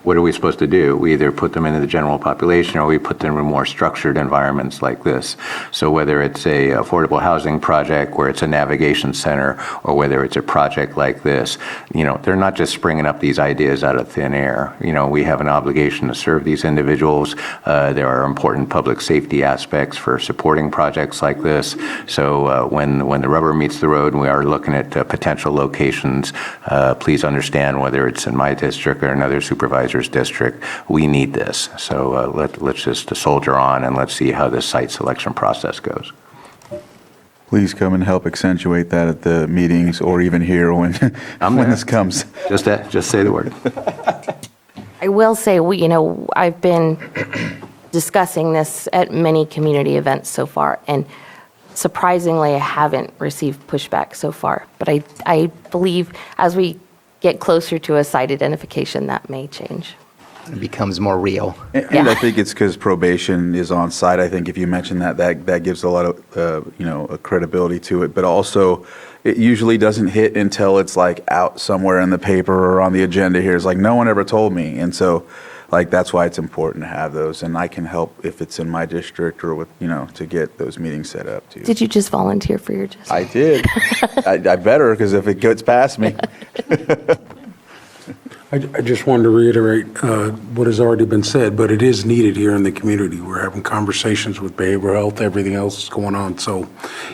what are we supposed to do? We either put them into the general population or we put them in more structured environments like this. So whether it's a affordable housing project where it's a navigation center, or whether it's a project like this, you know, they're not just springing up these ideas out of thin air. You know, we have an obligation to serve these individuals. There are important public safety aspects for supporting projects like this. So when the rubber meets the road and we are looking at potential locations, please understand, whether it's in my district or another supervisor's district, we need this. So let's just soldier on, and let's see how this site selection process goes. Please come and help accentuate that at the meetings, or even here when this comes. Just say the word. I will say, I've been discussing this at many community events so far, and surprisingly, I haven't received pushback so far. But I believe as we get closer to a site identification, that may change. It becomes more real. And I think it's because probation is on site. I think if you mention that gives a lot of, a credibility to it. But also, it usually doesn't hit until it's like out somewhere in the paper or on the agenda here. It's like, no one ever told me. And so, like, that's why it's important to have those. And I can help if it's in my district or with, to get those meetings set up too. Did you just volunteer for your district? I did. I better, because if it gets past me. I just wanted to reiterate what has already been said, but it is needed here in the community. We're having conversations with behavioral health, everything else is going on. So,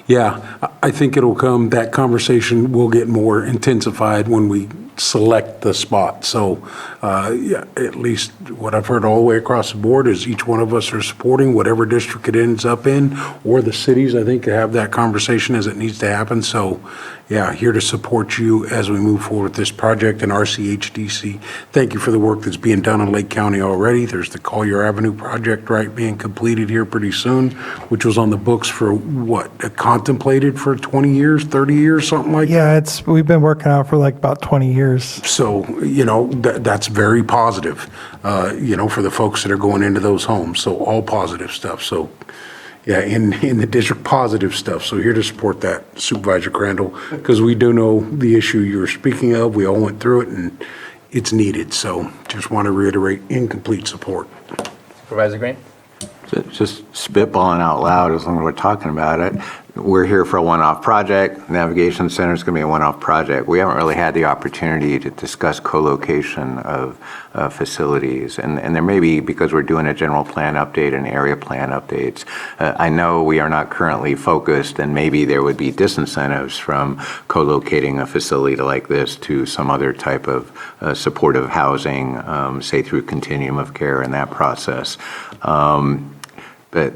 yeah, I think it'll come, that conversation will get more intensified when we select the spot. So, yeah, at least what I've heard all the way across the board is each one of us are supporting whatever district it ends up in, or the cities, I think, have that conversation as it needs to happen. So, yeah, here to support you as we move forward with this project. And RCHDC, thank you for the work that's being done in Lake County already. There's the Collier Avenue project, right, being completed here pretty soon, which was on the books for what, contemplated for 20 years, 30 years, something like that? Yeah, we've been working on it for like about 20 years. So, that's very positive, for the folks that are going into those homes. So all positive stuff. So, yeah, in the district, positive stuff. So here to support that, Supervisor Crandall, because we do know the issue you're speaking of. We all went through it, and it's needed. So just want to reiterate incomplete support. Supervisor Green? Just spitballing out loud as long as we're talking about it. We're here for a one-off project. Navigation Center is going to be a one-off project. We haven't really had the opportunity to discuss co-location of facilities. And there may be, because we're doing a general plan update and area plan updates. I know we are not currently focused, and maybe there would be disincentives from co-locating a facility like this to some other type of supportive housing, say through continuum of care in that process. But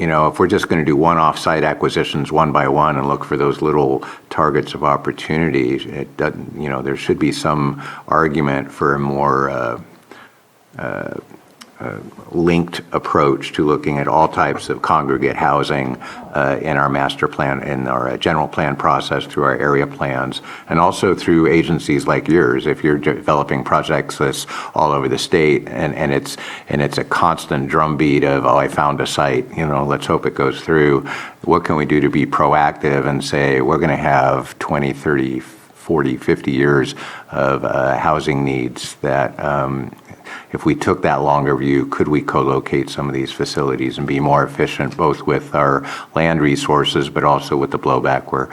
if we're just going to do one-off site acquisitions one by one and look for those little targets of opportunities, it doesn't, there should be some argument for a more linked approach to looking at all types of congregate housing in our master plan, in our general plan process, through our area plans, and also through agencies like yours. If you're developing projects that's all over the state, and it's a constant drumbeat of, I found a site, let's hope it goes through. What can we do to be proactive and say we're going to have 20, 30, 40, 50 years of housing needs that if we took that longer view, could we co-locate some of these facilities and be more efficient, both with our land resources, but also with the blowback we're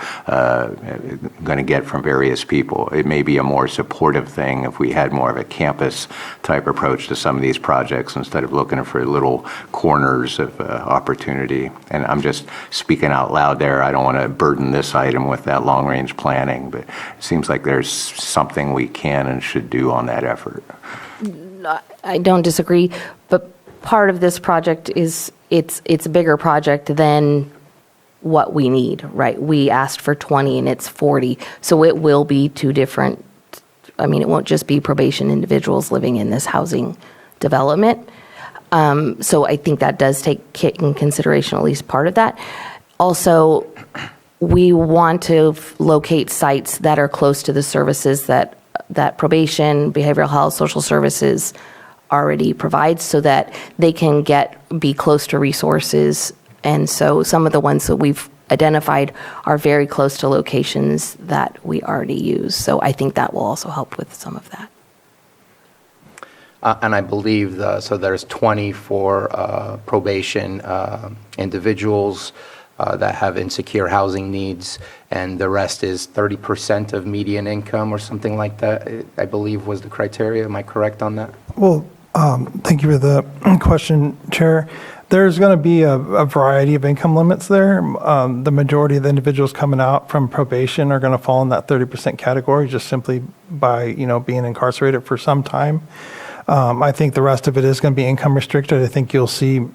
going to get from various people? It may be a more supportive thing if we had more of a campus type approach to some of these projects instead of looking for little corners of opportunity. And I'm just speaking out loud there. I don't want to burden this item with that long-range planning, but it seems like there's something we can and should do on that effort. I don't disagree, but part of this project is it's a bigger project than what we need, right? We asked for 20 and it's 40, so it will be two different, I mean, it won't just be probation individuals living in this housing development. So I think that does take in consideration at least part of that. Also, we want to locate sites that are close to the services that probation, behavioral health, social services already provides, so that they can be close to resources. And so some of the ones that we've identified are very close to locations that we already use. So I think that will also help with some of that. And I believe, so there's 20 for probation individuals that have insecure housing needs, and the rest is 30% of median income or something like that, I believe was the criteria. Am I correct on that? Well, thank you for the question, Chair. There's going to be a variety of income limits there. The majority of the individuals coming out from probation are going to fall in that 30% category just simply by, being incarcerated for some time. I think the rest of it is going to be income restricted. I think you'll see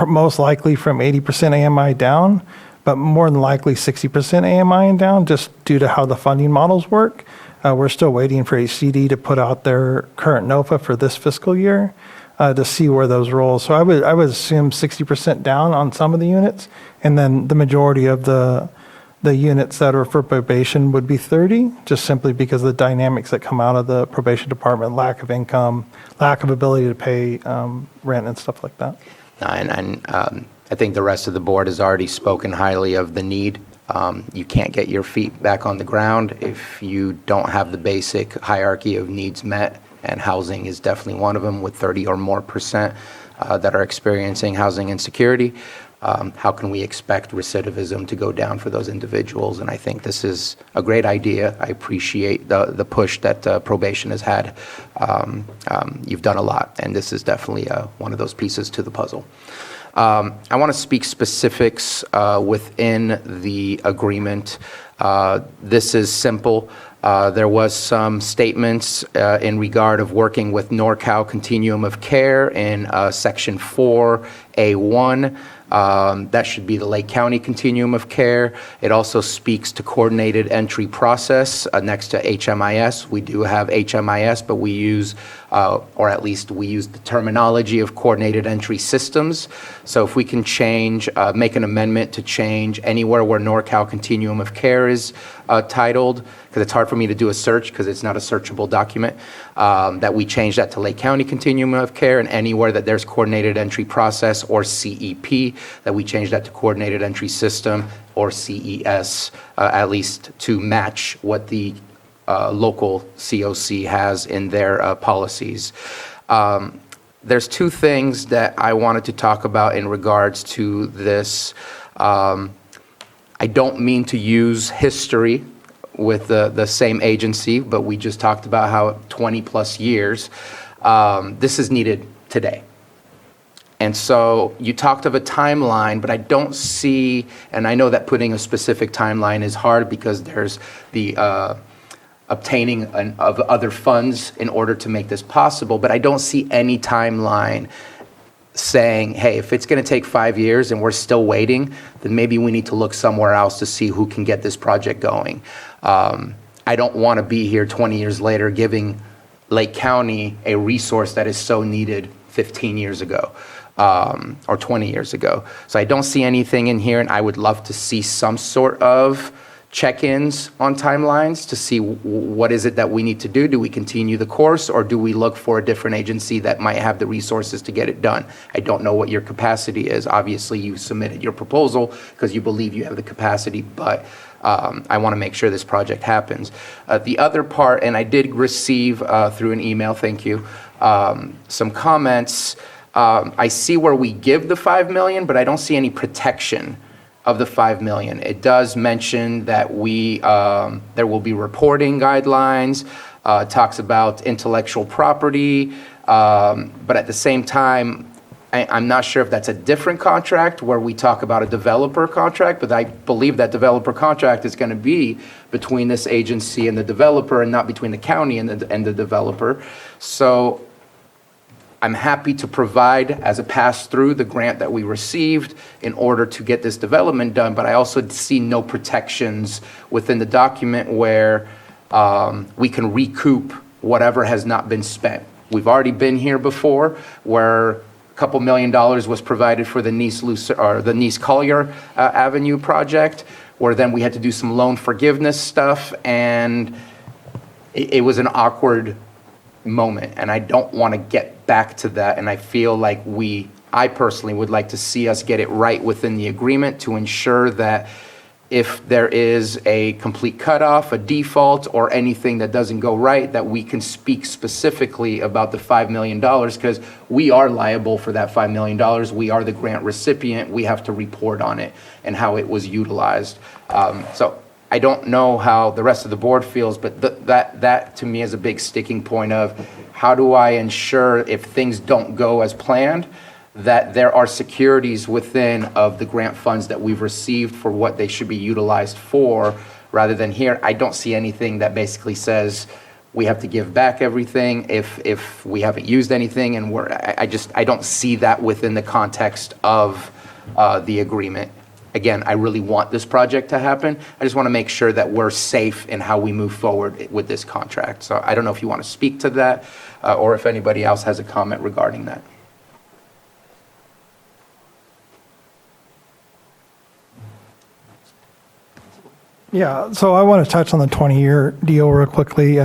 most likely from 80% AMI down, but more than likely 60% AMI and down, just due to how the funding models work. We're still waiting for HCD to put out their current NOFA for this fiscal year to see where those roll. So I would assume 60% down on some of the units, and then the majority of the units that are for probation would be 30, just simply because of the dynamics that come out of the probation department, lack of income, lack of ability to pay rent and stuff like that. And I think the rest of the board has already spoken highly of the need. You can't get your feet back on the ground if you don't have the basic hierarchy of needs met, and housing is definitely one of them, with 30 or more percent that are experiencing housing insecurity. How can we expect recidivism to go down for those individuals? And I think this is a great idea. I appreciate the push that probation has had. You've done a lot, and this is definitely one of those pieces to the puzzle. I want to speak specifics within the agreement. This is simple. There was some statements in regard of working with NorCal Continuum of Care in Section 4A1. That should be the Lake County Continuum of Care. It also speaks to coordinated entry process next to HMIS. We do have HMIS, but we use, or at least we use the terminology of coordinated entry systems. So if we can change, make an amendment to change anywhere where NorCal Continuum of Care is titled, because it's hard for me to do a search because it's not a searchable document, that we change that to Lake County Continuum of Care, and anywhere that there's coordinated entry process or CEP, that we change that to coordinated entry system or CES, at least to match what the local COC has in their policies. There's two things that I wanted to talk about in regards to this. I don't mean to use history with the same agency, but we just talked about how 20 plus years, this is needed today. And so you talked of a timeline, but I don't see, and I know that putting a specific timeline is hard because there's the obtaining of other funds in order to make this possible, but I don't see any timeline saying, hey, if it's going to take 5 years and we're still waiting, then maybe we need to look somewhere else to see who can get this project going. I don't want to be here 20 years later giving Lake County a resource that is so needed 15 years ago or 20 years ago. So I don't see anything in here, and I would love to see some sort of check-ins on timelines to see what is it that we need to do. Do we continue the course, or do we look for a different agency that might have the resources to get it done? I don't know what your capacity is. Obviously, you submitted your proposal because you believe you have the capacity, but I want to make sure this project happens. The other part, and I did receive through an email, thank you, some comments. I see where we give the 5 million, but I don't see any protection of the 5 million. It does mention that there will be reporting guidelines, talks about intellectual property, but at the same time, I'm not sure if that's a different contract where we talk about a developer contract, but I believe that developer contract is going to be between this agency and the developer and not between the county and the developer. So I'm happy to provide as a pass-through the grant that we received in order to get this development done, but I also see no protections within the document where we can recoup whatever has not been spent. We've already been here before where a couple $1 million was provided for the Nice Collier Avenue project, where then we had to do some loan forgiveness stuff, and it was an awkward moment, and I don't want to get back to that, and I feel like I personally would like to see us get it right within the agreement to ensure that if there is a complete cutoff, a default, or anything that doesn't go right, that we can speak specifically about the $5 million, because we are liable for that $5 million. We are the grant recipient. We have to report on it and how it was utilized. So I don't know how the rest of the board feels, but that to me is a big sticking point of how do I ensure if things don't go as planned, that there are securities within of the grant funds that we've received for what they should be utilized for, rather than here, I don't see anything that basically says we have to give back everything if we haven't used anything, and I don't see that within the context of the agreement. Again, I really want this project to happen. I just want to make sure that we're safe in how we move forward with this contract. So I don't know if you want to speak to that, or if anybody else has a comment regarding that. Yeah, so I want to touch on the 20-year deal real quickly.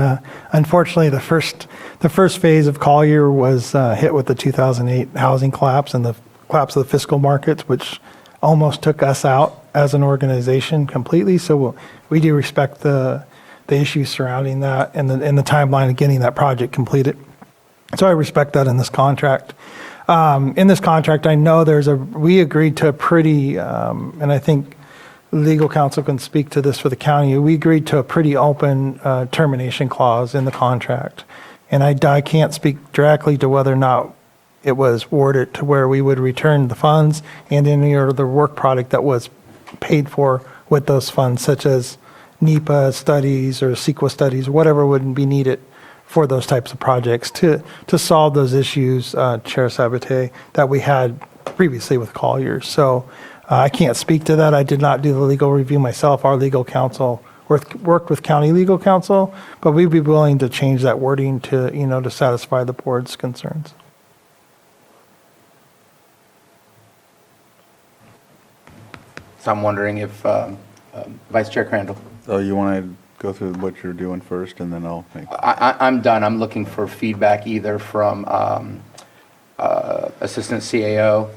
Unfortunately, the first phase of Collier was hit with the 2008 housing collapse and the collapse of the fiscal markets, which almost took us out as an organization completely. So we do respect the issues surrounding that and the timeline of getting that project completed. So I respect that in this contract. In this contract, I know we agreed to a pretty, and I think legal counsel can speak to this for the county, we agreed to a pretty open termination clause in the contract. And I can't speak directly to whether or not it was worded to where we would return the funds and any other work product that was paid for with those funds, such as NEPA studies or CEQA studies, whatever would be needed for those types of projects to solve those issues, Chair Sabate, that we had previously with Collier. So I can't speak to that. I did not do the legal review myself. Our legal counsel worked with county legal counsel, but we'd be willing to change that wording to satisfy the board's concerns. So I'm wondering if Vice Chair Crandall. So you want to go through what you're doing first, and then I'll make. I'm done. I'm looking for feedback either from Assistant CAO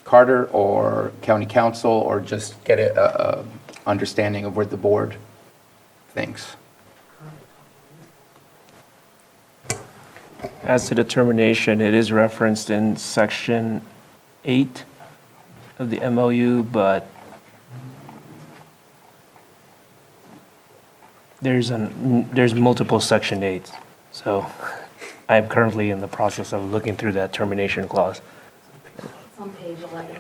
Carter or County Council, or just get a understanding of what the board thinks. As to the termination, it is referenced in Section 8 of the MOU, but there's multiple Section 8s. So I'm currently in the process of looking through that termination clause. It's on page 11.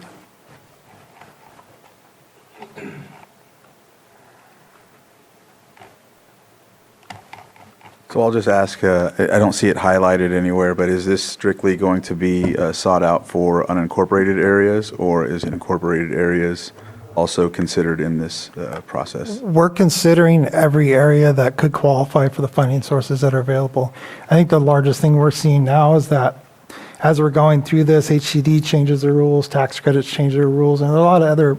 So I'll just ask, I don't see it highlighted anywhere, but is this strictly going to be sought out for unincorporated areas, or is incorporated areas also considered in this process? We're considering every area that could qualify for the funding sources that are available. I think the largest thing we're seeing now is that as we're going through this, HCD changes their rules, tax credits change their rules, and a lot of other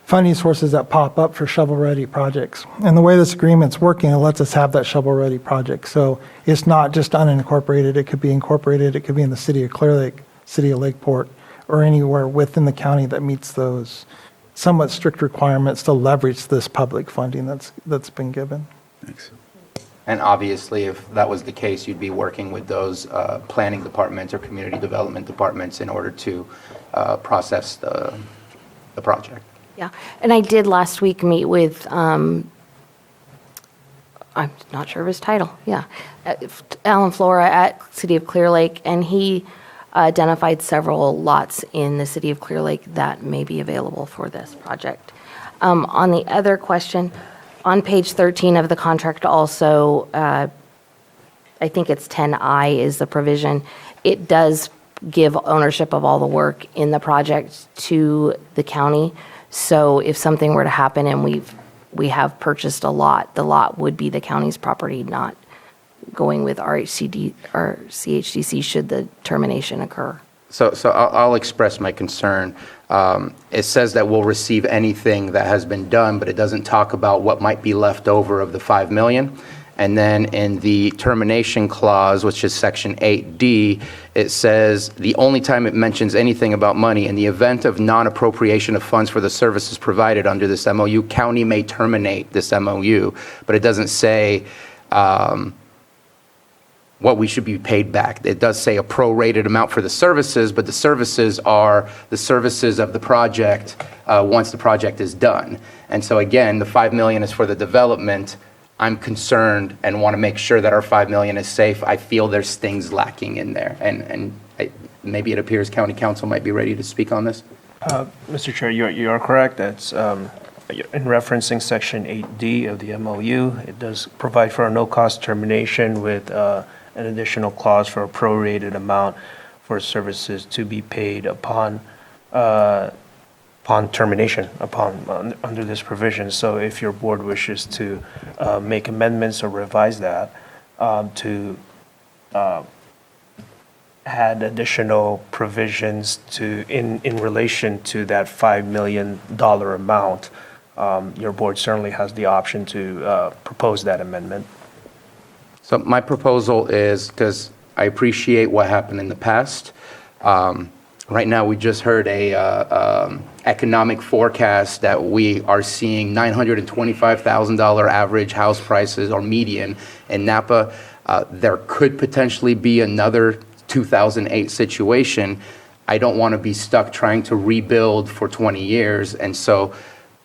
funding sources that pop up for shovel-ready projects. And the way this agreement's working, it lets us have that shovel-ready project. So it's not just unincorporated, it could be incorporated, it could be in the city of Clear Lake, city of Lakeport, or anywhere within the county that meets those somewhat strict requirements to leverage this public funding that's been given. Thanks. And obviously, if that was the case, you'd be working with those planning departments or community development departments in order to process the project. Yeah, and I did last week meet with, I'm not sure of his title, yeah, Alan Flora at City of Clear Lake, and he identified several lots in the City of Clear Lake that may be available for this project. On the other question, on page 13 of the contract also, I think it's 10I is the provision. It does give ownership of all the work in the project to the county. So if something were to happen and we have purchased a lot, the lot would be the county's property, not going with RHCD or CHDC should the termination occur. So I'll express my concern. It says that we'll receive anything that has been done, but it doesn't talk about what might be left over of the $5 million. And then in the termination clause, which is section 8D, it says the only time it mentions anything about money, in the event of non-appropriation of funds for the services provided under this MOU, county may terminate this MOU, but it doesn't say what we should be paid back. It does say a prorated amount for the services, but the services are the services of the project once the project is done. And so again, the $5 million is for the development. I'm concerned and want to make sure that our $5 million is safe. I feel there's things lacking in there. And maybe it appears county council might be ready to speak on this. Mr. Chair, you are correct. That's in referencing Section 8D of the MOU. It does provide for a no-cost termination with an additional clause for a prorated amount for services to be paid upon termination, under this provision. So if your board wishes to make amendments or revise that to add additional provisions in relation to that $5 million amount, your board certainly has the option to propose that amendment. So my proposal is, because I appreciate what happened in the past. Right now, we just heard a economic forecast that we are seeing $925,000 average house prices or median in Napa. There could potentially be another 2008 situation. I don't want to be stuck trying to rebuild for 20 years. And so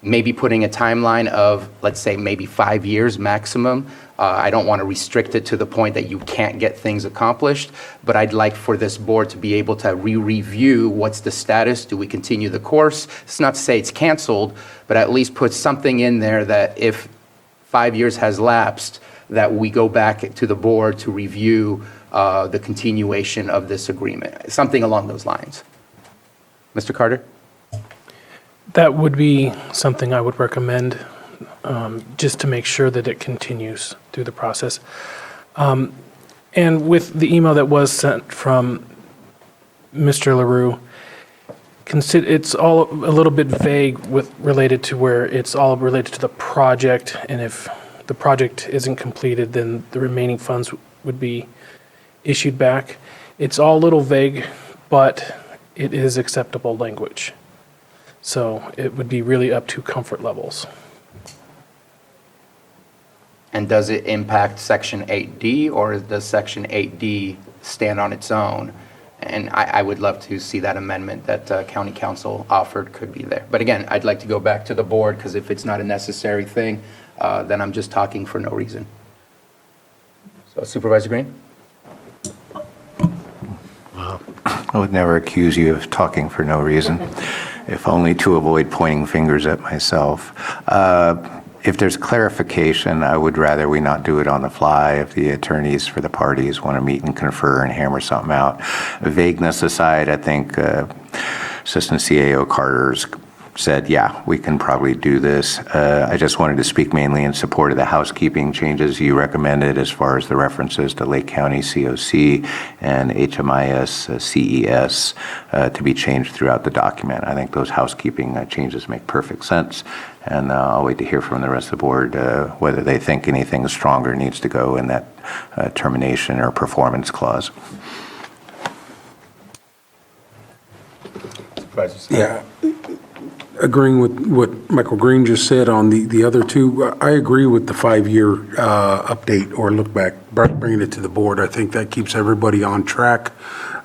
maybe putting a timeline of, let's say, maybe 5 years maximum. I don't want to restrict it to the point that you can't get things accomplished, but I'd like for this board to be able to re-review what's the status. Do we continue the course? It's not to say it's canceled, but at least put something in there that if 5 years has lapsed, that we go back to the board to review the continuation of this agreement, something along those lines. Mr. Carter? That would be something I would recommend, just to make sure that it continues through the process. And with the email that was sent from Mr. LaRue, it's all a little bit vague related to where it's all related to the project, and if the project isn't completed, then the remaining funds would be issued back. It's all a little vague, but it is acceptable language. So it would be really up to comfort levels. And does it impact Section 8D, or does Section 8D stand on its own? And I would love to see that amendment that County Council offered could be there. But again, I'd like to go back to the board, because if it's not a necessary thing, then I'm just talking for no reason. So Supervisor Green? I would never accuse you of talking for no reason, if only to avoid pointing fingers at myself. If there's clarification, I would rather we not do it on the fly. If the attorneys for the parties want to meet and confer and hammer something out. Vagueness aside, I think Assistant CAO Carter's said, yeah, we can probably do this. I just wanted to speak mainly in support of the housekeeping changes you recommended as far as the references to Lake County COC and HMIS CES to be changed throughout the document. I think those housekeeping changes make perfect sense, and I'll wait to hear from the rest of the board whether they think anything stronger needs to go in that termination or performance clause. Yeah. agreeing with what Michael Green just said on the other two, I agree with the 5-year update or look back, bringing it to the board. I think that keeps everybody on track,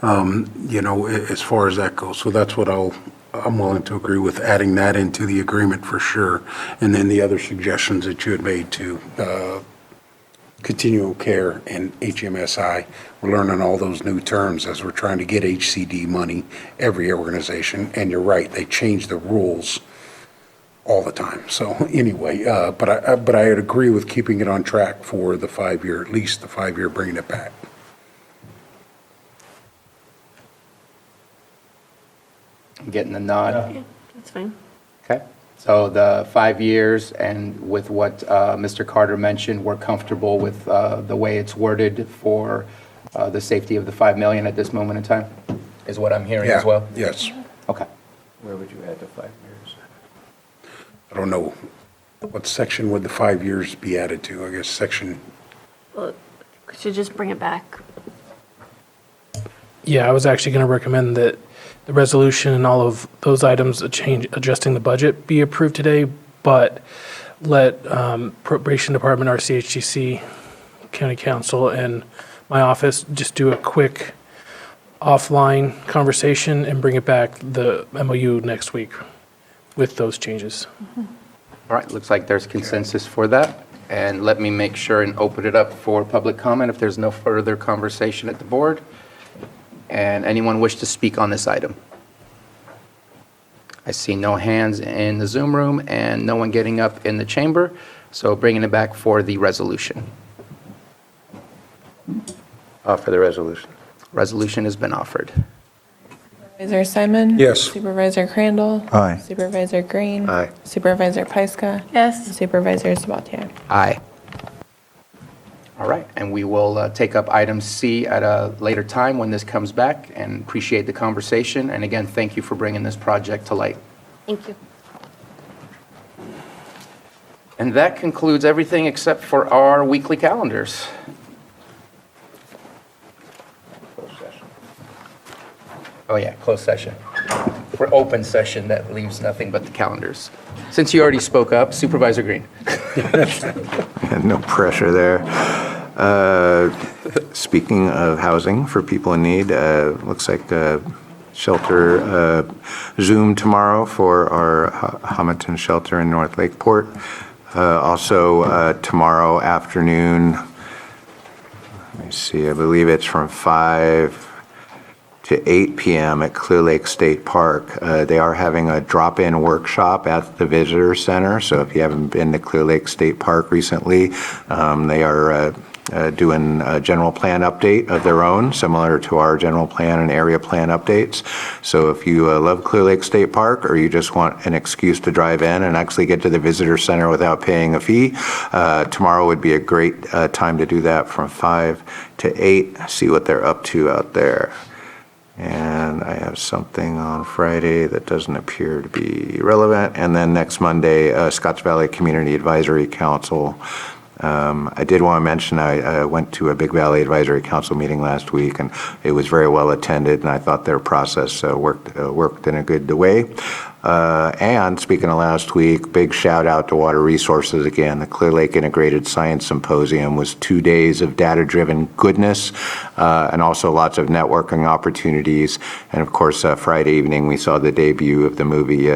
as far as that goes. So that's what I'm willing to agree with, adding that into the agreement for sure. And then the other suggestions that you had made to continual care and HMSI. We're learning all those new terms as we're trying to get HCD money, every organization. And you're right, they change the rules all the time. So anyway, but I would agree with keeping it on track for the 5-year, at least the 5-year, bringing it back. I'm getting the nod. Yeah, that's fine. Okay. So the 5 years, and with what Mr. Carter mentioned, we're comfortable with the way it's worded for the safety of the 5 million at this moment in time, is what I'm hearing as well? Yes. Okay. Where would you add the 5 years? I don't know. What section would the 5 years be added to? I guess section, Well, we should just bring it back. Yeah, I was actually going to recommend that the resolution and all of those items, adjusting the budget, be approved today, but let Appropriation Department, our CHGC, County Council, and my office just do a quick offline conversation and bring it back, the MOU, next week with those changes. All right, looks like there's consensus for that. And let me make sure and open it up for public comment if there's no further conversation at the board. And anyone wish to speak on this item? I see no hands in the Zoom room and no one getting up in the chamber, so bringing it back for the resolution. For the resolution. Resolution has been offered. Supervisor Simon? Yes. Supervisor Crandall? Aye. Supervisor Green? Aye. Supervisor Pyska? Yes. Supervisor Sabatier? Aye. All right, and we will take up item C at a later time when this comes back, and appreciate the conversation. And again, thank you for bringing this project to light. Thank you. And that concludes everything except for our weekly calendars. Oh yeah, closed session. For open session, that leaves nothing but the calendars. Since you already spoke up, Supervisor Green. No pressure there. Speaking of housing for people in need, looks like shelter Zoom tomorrow for our Hamilton shelter in North Lakeport. Also tomorrow afternoon, let me see, I believe it's from 5 to 8 p.m. at Clear Lake State Park. They are having a drop-in workshop at the Visitor Center, so if you haven't been to Clear Lake State Park recently, they are doing a general plan update of their own, similar to our general plan and area plan updates. So if you love Clear Lake State Park, or you just want an excuse to drive in and actually get to the Visitor Center without paying a fee, tomorrow would be a great time to do that from 5 to 8, see what they're up to out there. And I have something on Friday that doesn't appear to be relevant. And then next Monday, Scotts Valley Community Advisory Council. I did want to mention I went to a Big Valley Advisory Council meeting last week, and it was very well attended, and I thought their process worked in a good way. And speaking of last week, big shout out to Water Resources again. The Clear Lake Integrated Science Symposium was 2 days of data-driven goodness, and also lots of networking opportunities. And of course, Friday evening we saw the debut of the movie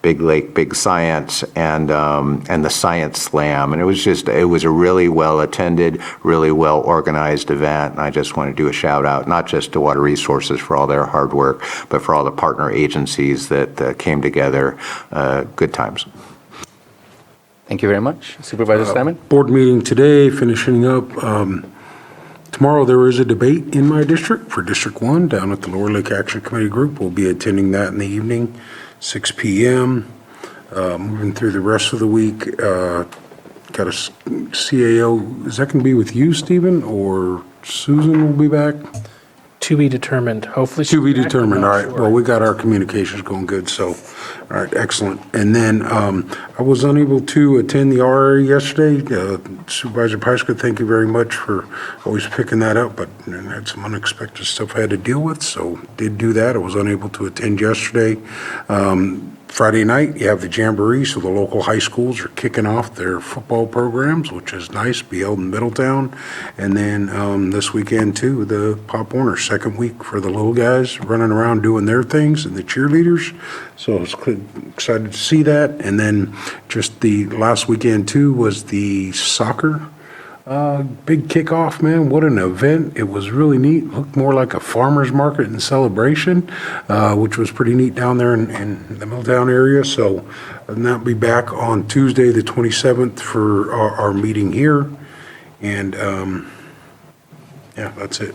Big Lake, Big Science, and the Science Slam. And it was a really well attended, really well organized event. And I just want to do a shout out, not just to Water Resources for all their hard work, but for all the partner agencies that came together. Good times. Thank you very much. Supervisor Simon? Board meeting today, finishing up. Tomorrow there is a debate in my district for District 1 down at the Lower Lake Action Committee Group. We'll be attending that in the evening. 6 p.m. Moving through the rest of the week, got a CAO. Is that going to be with you, Stephen, or Susan will be back? To be determined, hopefully. To be determined, all right. Well, we got our communications going good, so, all right, excellent. And then I was unable to attend the RRA yesterday. Supervisor Pyska, thank you very much for always picking that up, but I had some unexpected stuff I had to deal with, so did do that. I was unable to attend yesterday. Friday night, you have the Jamboree, so the local high schools are kicking off their football programs, which is nice, be held in Middletown. And then this weekend, too, the Pop Warner, second week for the little guys running around doing their things and the cheerleaders. So I was excited to see that. And then just the last weekend, too, was the soccer big kickoff, man. What an event. It was really neat. Looked more like a farmer's market and celebration, which was pretty neat down there in the Middletown area. So that'll be back on Tuesday, the 27th for our meeting here. And yeah, that's it.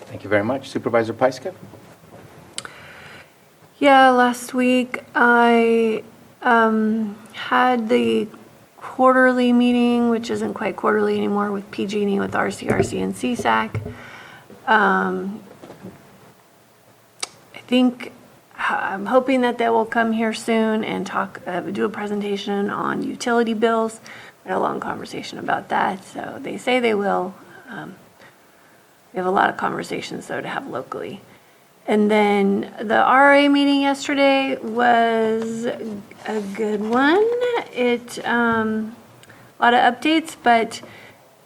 Thank you very much. Supervisor Pyska? Yeah, last week I had the quarterly meeting, which isn't quite quarterly anymore, with PG&E, with RCRC and CSAC. I'm hoping that they will come here soon and do a presentation on utility bills. We had a long conversation about that, so they say they will. We have a lot of conversations, though, to have locally. And then the RA meeting yesterday was a good one. A lot of updates, but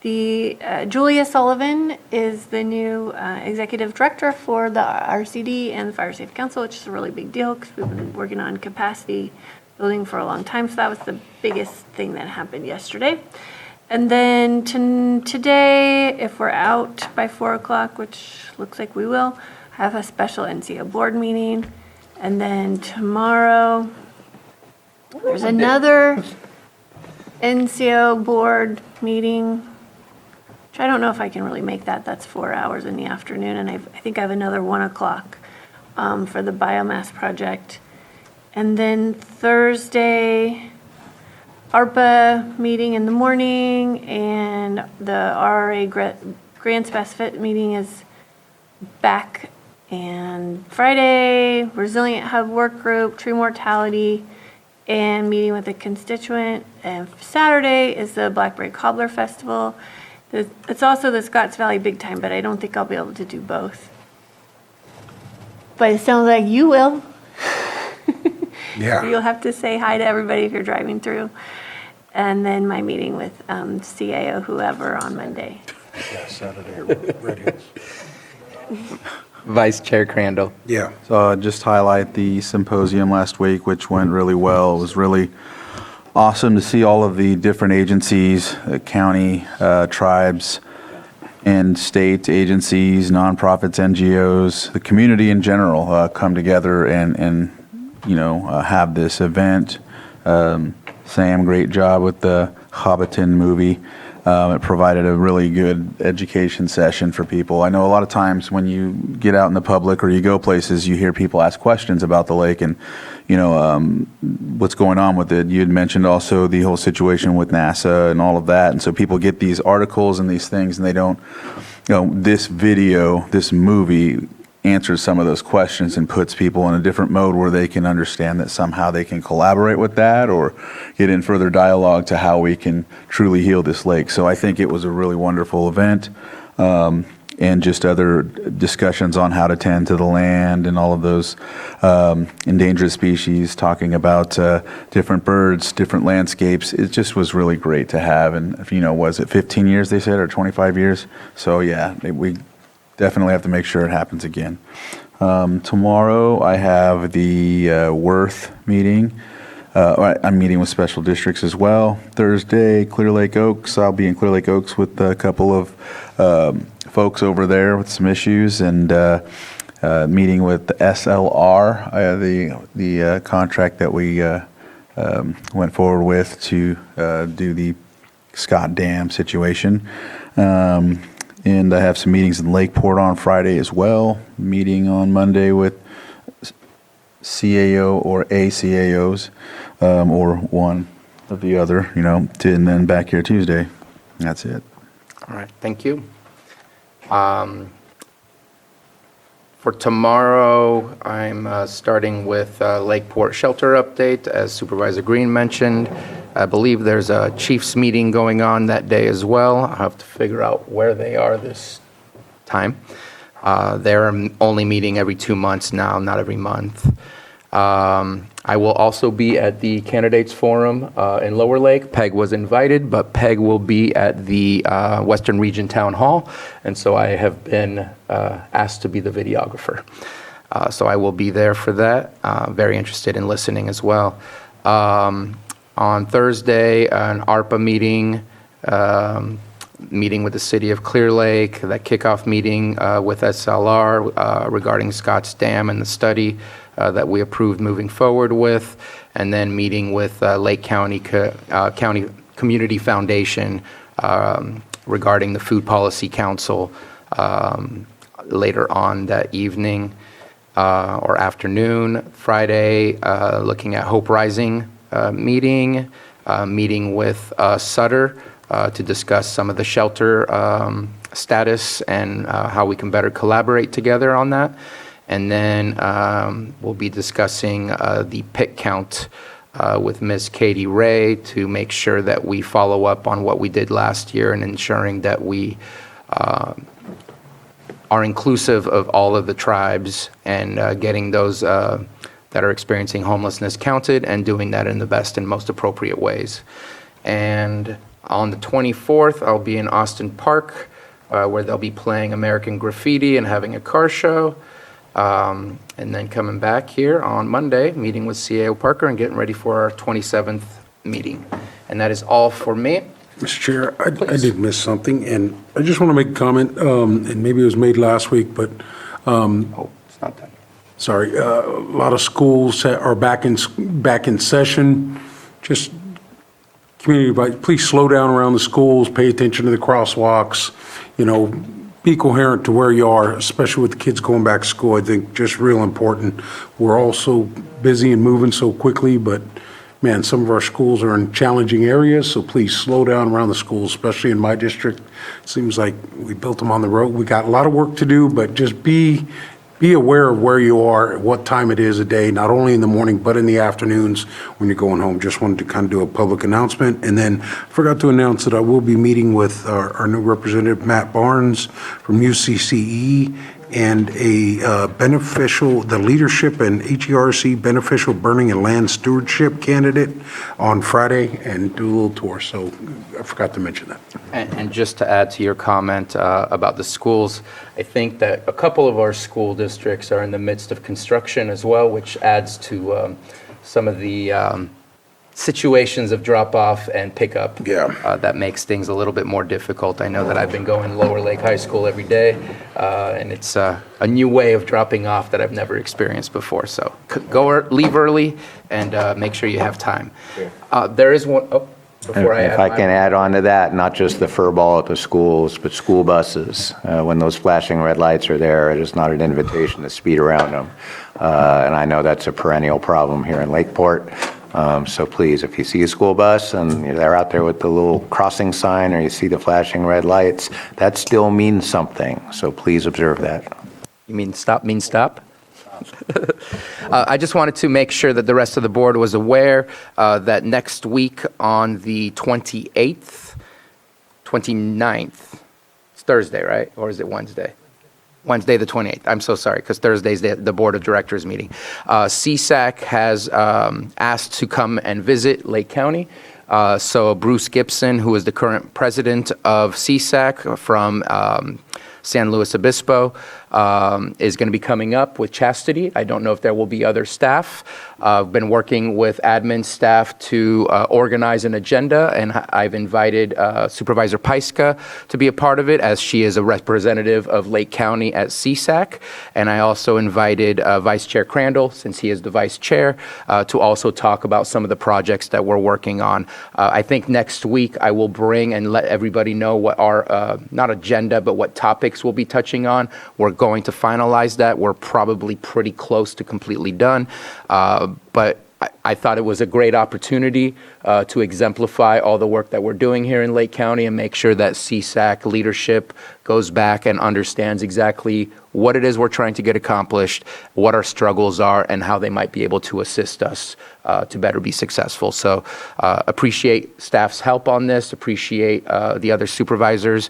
the Julia Sullivan is the new executive director for the RCD and the Fire Safe Council, which is a really big deal because we've been working on capacity building for a long time. So that was the biggest thing that happened yesterday. And then today, if we're out by 4 o'clock, which looks like we will, have a special NCO board meeting. And then tomorrow, there's another NCO board meeting, which I don't know if I can really make that. That's 4 hours in the afternoon. And I think I have another 1 o'clock for the biomass project. And then Thursday, ARPA meeting in the morning, and the RRA Grants Best Fit meeting is back. And Friday, Resilient Hub Work Group, Tree Mortality, and meeting with a constituent. And Saturday is the Blackberry Cobbler Festival. It's also the Scotts Valley Big Time, but I don't think I'll be able to do both. But it sounds like you will. Yeah. You'll have to say hi to everybody if you're driving through. And then my meeting with CAO whoever on Monday. Yeah, Saturday, Red Hills. Vice Chair Crandall. Yeah. So just highlight the symposium last week, which went really well. It was really awesome to see all of the different agencies, county, tribes, and state agencies, nonprofits, NGOs, the community in general come together and have this event. Sam, great job with the Hobbiton movie. It provided a really good education session for people. I know a lot of times when you get out in the public or you go places, you hear people ask questions about the lake and, what's going on with it. You had mentioned also the whole situation with NASA and all of that. And so people get these articles and these things and they don't, this video, this movie answers some of those questions and puts people in a different mode where they can understand that somehow they can collaborate with that or get in further dialogue to how we can truly heal this lake. So I think it was a really wonderful event, and just other discussions on how to tend to the land and all of those endangered species, talking about different birds, different landscapes. It just was really great to have. And, was it 15 years they said or 25 years? So yeah, we definitely have to make sure it happens again. Tomorrow I have the Worth meeting. I'm meeting with special districts as well. Thursday, Clear Lake Oaks. I'll be in Clear Lake Oaks with a couple of folks over there with some issues, and meeting with the SLR, the contract that we went forward with to do the Scott Dam situation. And I have some meetings in Lakeport on Friday as well. Meeting on Monday with CAO or ACAOs, or one of the other, and then back here Tuesday. That's it. All right, thank you. For tomorrow, I'm starting with Lakeport Shelter update, as Supervisor Green mentioned. I believe there's a chiefs meeting going on that day as well. I'll have to figure out where they are this time. They're only meeting every 2 months now, not every month. I will also be at the Candidates Forum in Lower Lake. Peg was invited, but Peg will be at the Western Region Town Hall, and so I have been asked to be the videographer. So I will be there for that. Very interested in listening as well. On Thursday, an ARPA meeting, meeting with the city of Clear Lake, that kickoff meeting with SLR regarding Scotts Dam and the study that we approved moving forward with, and then meeting with Lake County Community Foundation regarding the Food Policy Council later on that evening or afternoon. Friday, looking at Hope Rising meeting with Sutter to discuss some of the shelter status and how we can better collaborate together on that. And then we'll be discussing the PIC count with Ms. Katie Ray to make sure that we follow up on what we did last year and ensuring that we are inclusive of all of the tribes and getting those that are experiencing homelessness counted and doing that in the best and most appropriate ways. And on the 24th, I'll be in Austin Park where they'll be playing American Graffiti and having a car show. And then coming back here on Monday, meeting with CAO Parker and getting ready for our 27th meeting. And that is all for me. Mr. Chair, I did miss something, and I just want to make a comment, and maybe it was made last week, but it's not done. Sorry, a lot of schools are back in session. Just community advice, please slow down around the schools, pay attention to the crosswalks, be coherent to where you are, especially with the kids going back to school. I think just real important. We're all so busy and moving so quickly, but man, some of our schools are in challenging areas, so please slow down around the schools, especially in my district. Seems like we built them on the road. We got a lot of work to do, but just be aware of where you are, what time it is a day, not only in the morning, but in the afternoons when you're going home. Just wanted to kind of do a public announcement. And then forgot to announce that I will be meeting with our new representative, Matt Barnes from UCCE, and the leadership and HERC beneficial burning and land stewardship candidate on Friday, and do a little tour. So I forgot to mention that. And just to add to your comment about the schools, I think that a couple of our school districts are in the midst of construction as well, which adds to some of the situations of drop-off and pickup. That makes things a little bit more difficult. I know that I've been going to Lower Lake High School every day, and it's a new way of dropping off that I've never experienced before. So leave early and make sure you have time. There is one. If I can add on to that, not just the fur ball at the schools, but school buses. When those flashing red lights are there, it is not an invitation to speed around them. And I know that's a perennial problem here in Lakeport. So please, if you see a school bus and they're out there with the little crossing sign, or you see the flashing red lights, that still means something. So please observe that. You mean stop means stop? I just wanted to make sure that the rest of the board was aware that next week on the 28th, 29th, it's Thursday, right? Or is it Wednesday? Wednesday the 28th. I'm so sorry, because Thursday's the board of directors meeting. CSAC has asked to come and visit Lake County. So Bruce Gibson, who is the current president of CSAC from San Luis Obispo, is going to be coming up with Chastity. I don't know if there will be other staff. I've been working with admin staff to organize an agenda, and I've invited Supervisor Paiska to be a part of it, as she is a representative of Lake County at CSAC. And I also invited Vice Chair Crandall, since he is the vice chair, to also talk about some of the projects that we're working on. I think next week I will bring and let everybody know what our, not agenda, but what topics we'll be touching on. We're going to finalize that. We're probably pretty close to completely done. But I thought it was a great opportunity to exemplify all the work that we're doing here in Lake County and make sure that CSAC leadership goes back and understands exactly what it is we're trying to get accomplished, what our struggles are, and how they might be able to assist us to better be successful. So appreciate staff's help on this, appreciate the other supervisors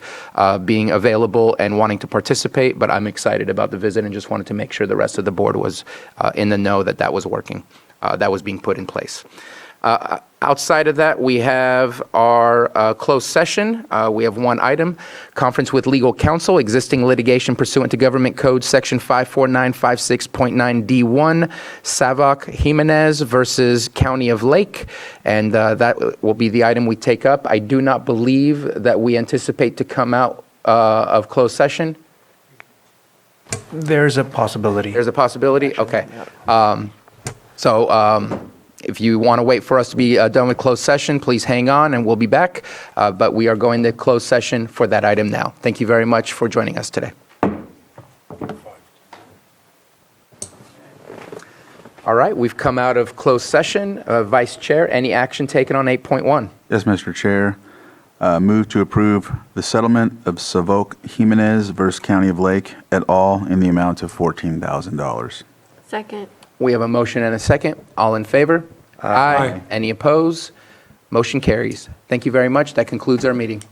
being available and wanting to participate, but I'm excited about the visit and just wanted to make sure the rest of the board was in the know that that was working. That was being put in place. Outside of that, we have our closed session. We have one item, conference with legal counsel, existing litigation pursuant to Government Code Section 54956.9D1, Savak Jimenez versus County of Lake, and that will be the item we take up. I do not believe that we anticipate to come out of closed session. There's a possibility. There's a possibility? Okay. So if you want to wait for us to be done with closed session, please hang on and we'll be back. But we are going to closed session for that item now. Thank you very much for joining us today. All right, we've come out of closed session. Vice Chair, any action taken on 8.1? Yes, Mr. Chair. Move to approve the settlement of Savok Jimenez versus County of Lake et al. In the amount of $14,000. Second. We have a motion and a second. All in favor? Aye. Any opposed? Motion carries. Thank you very much. That concludes our meeting.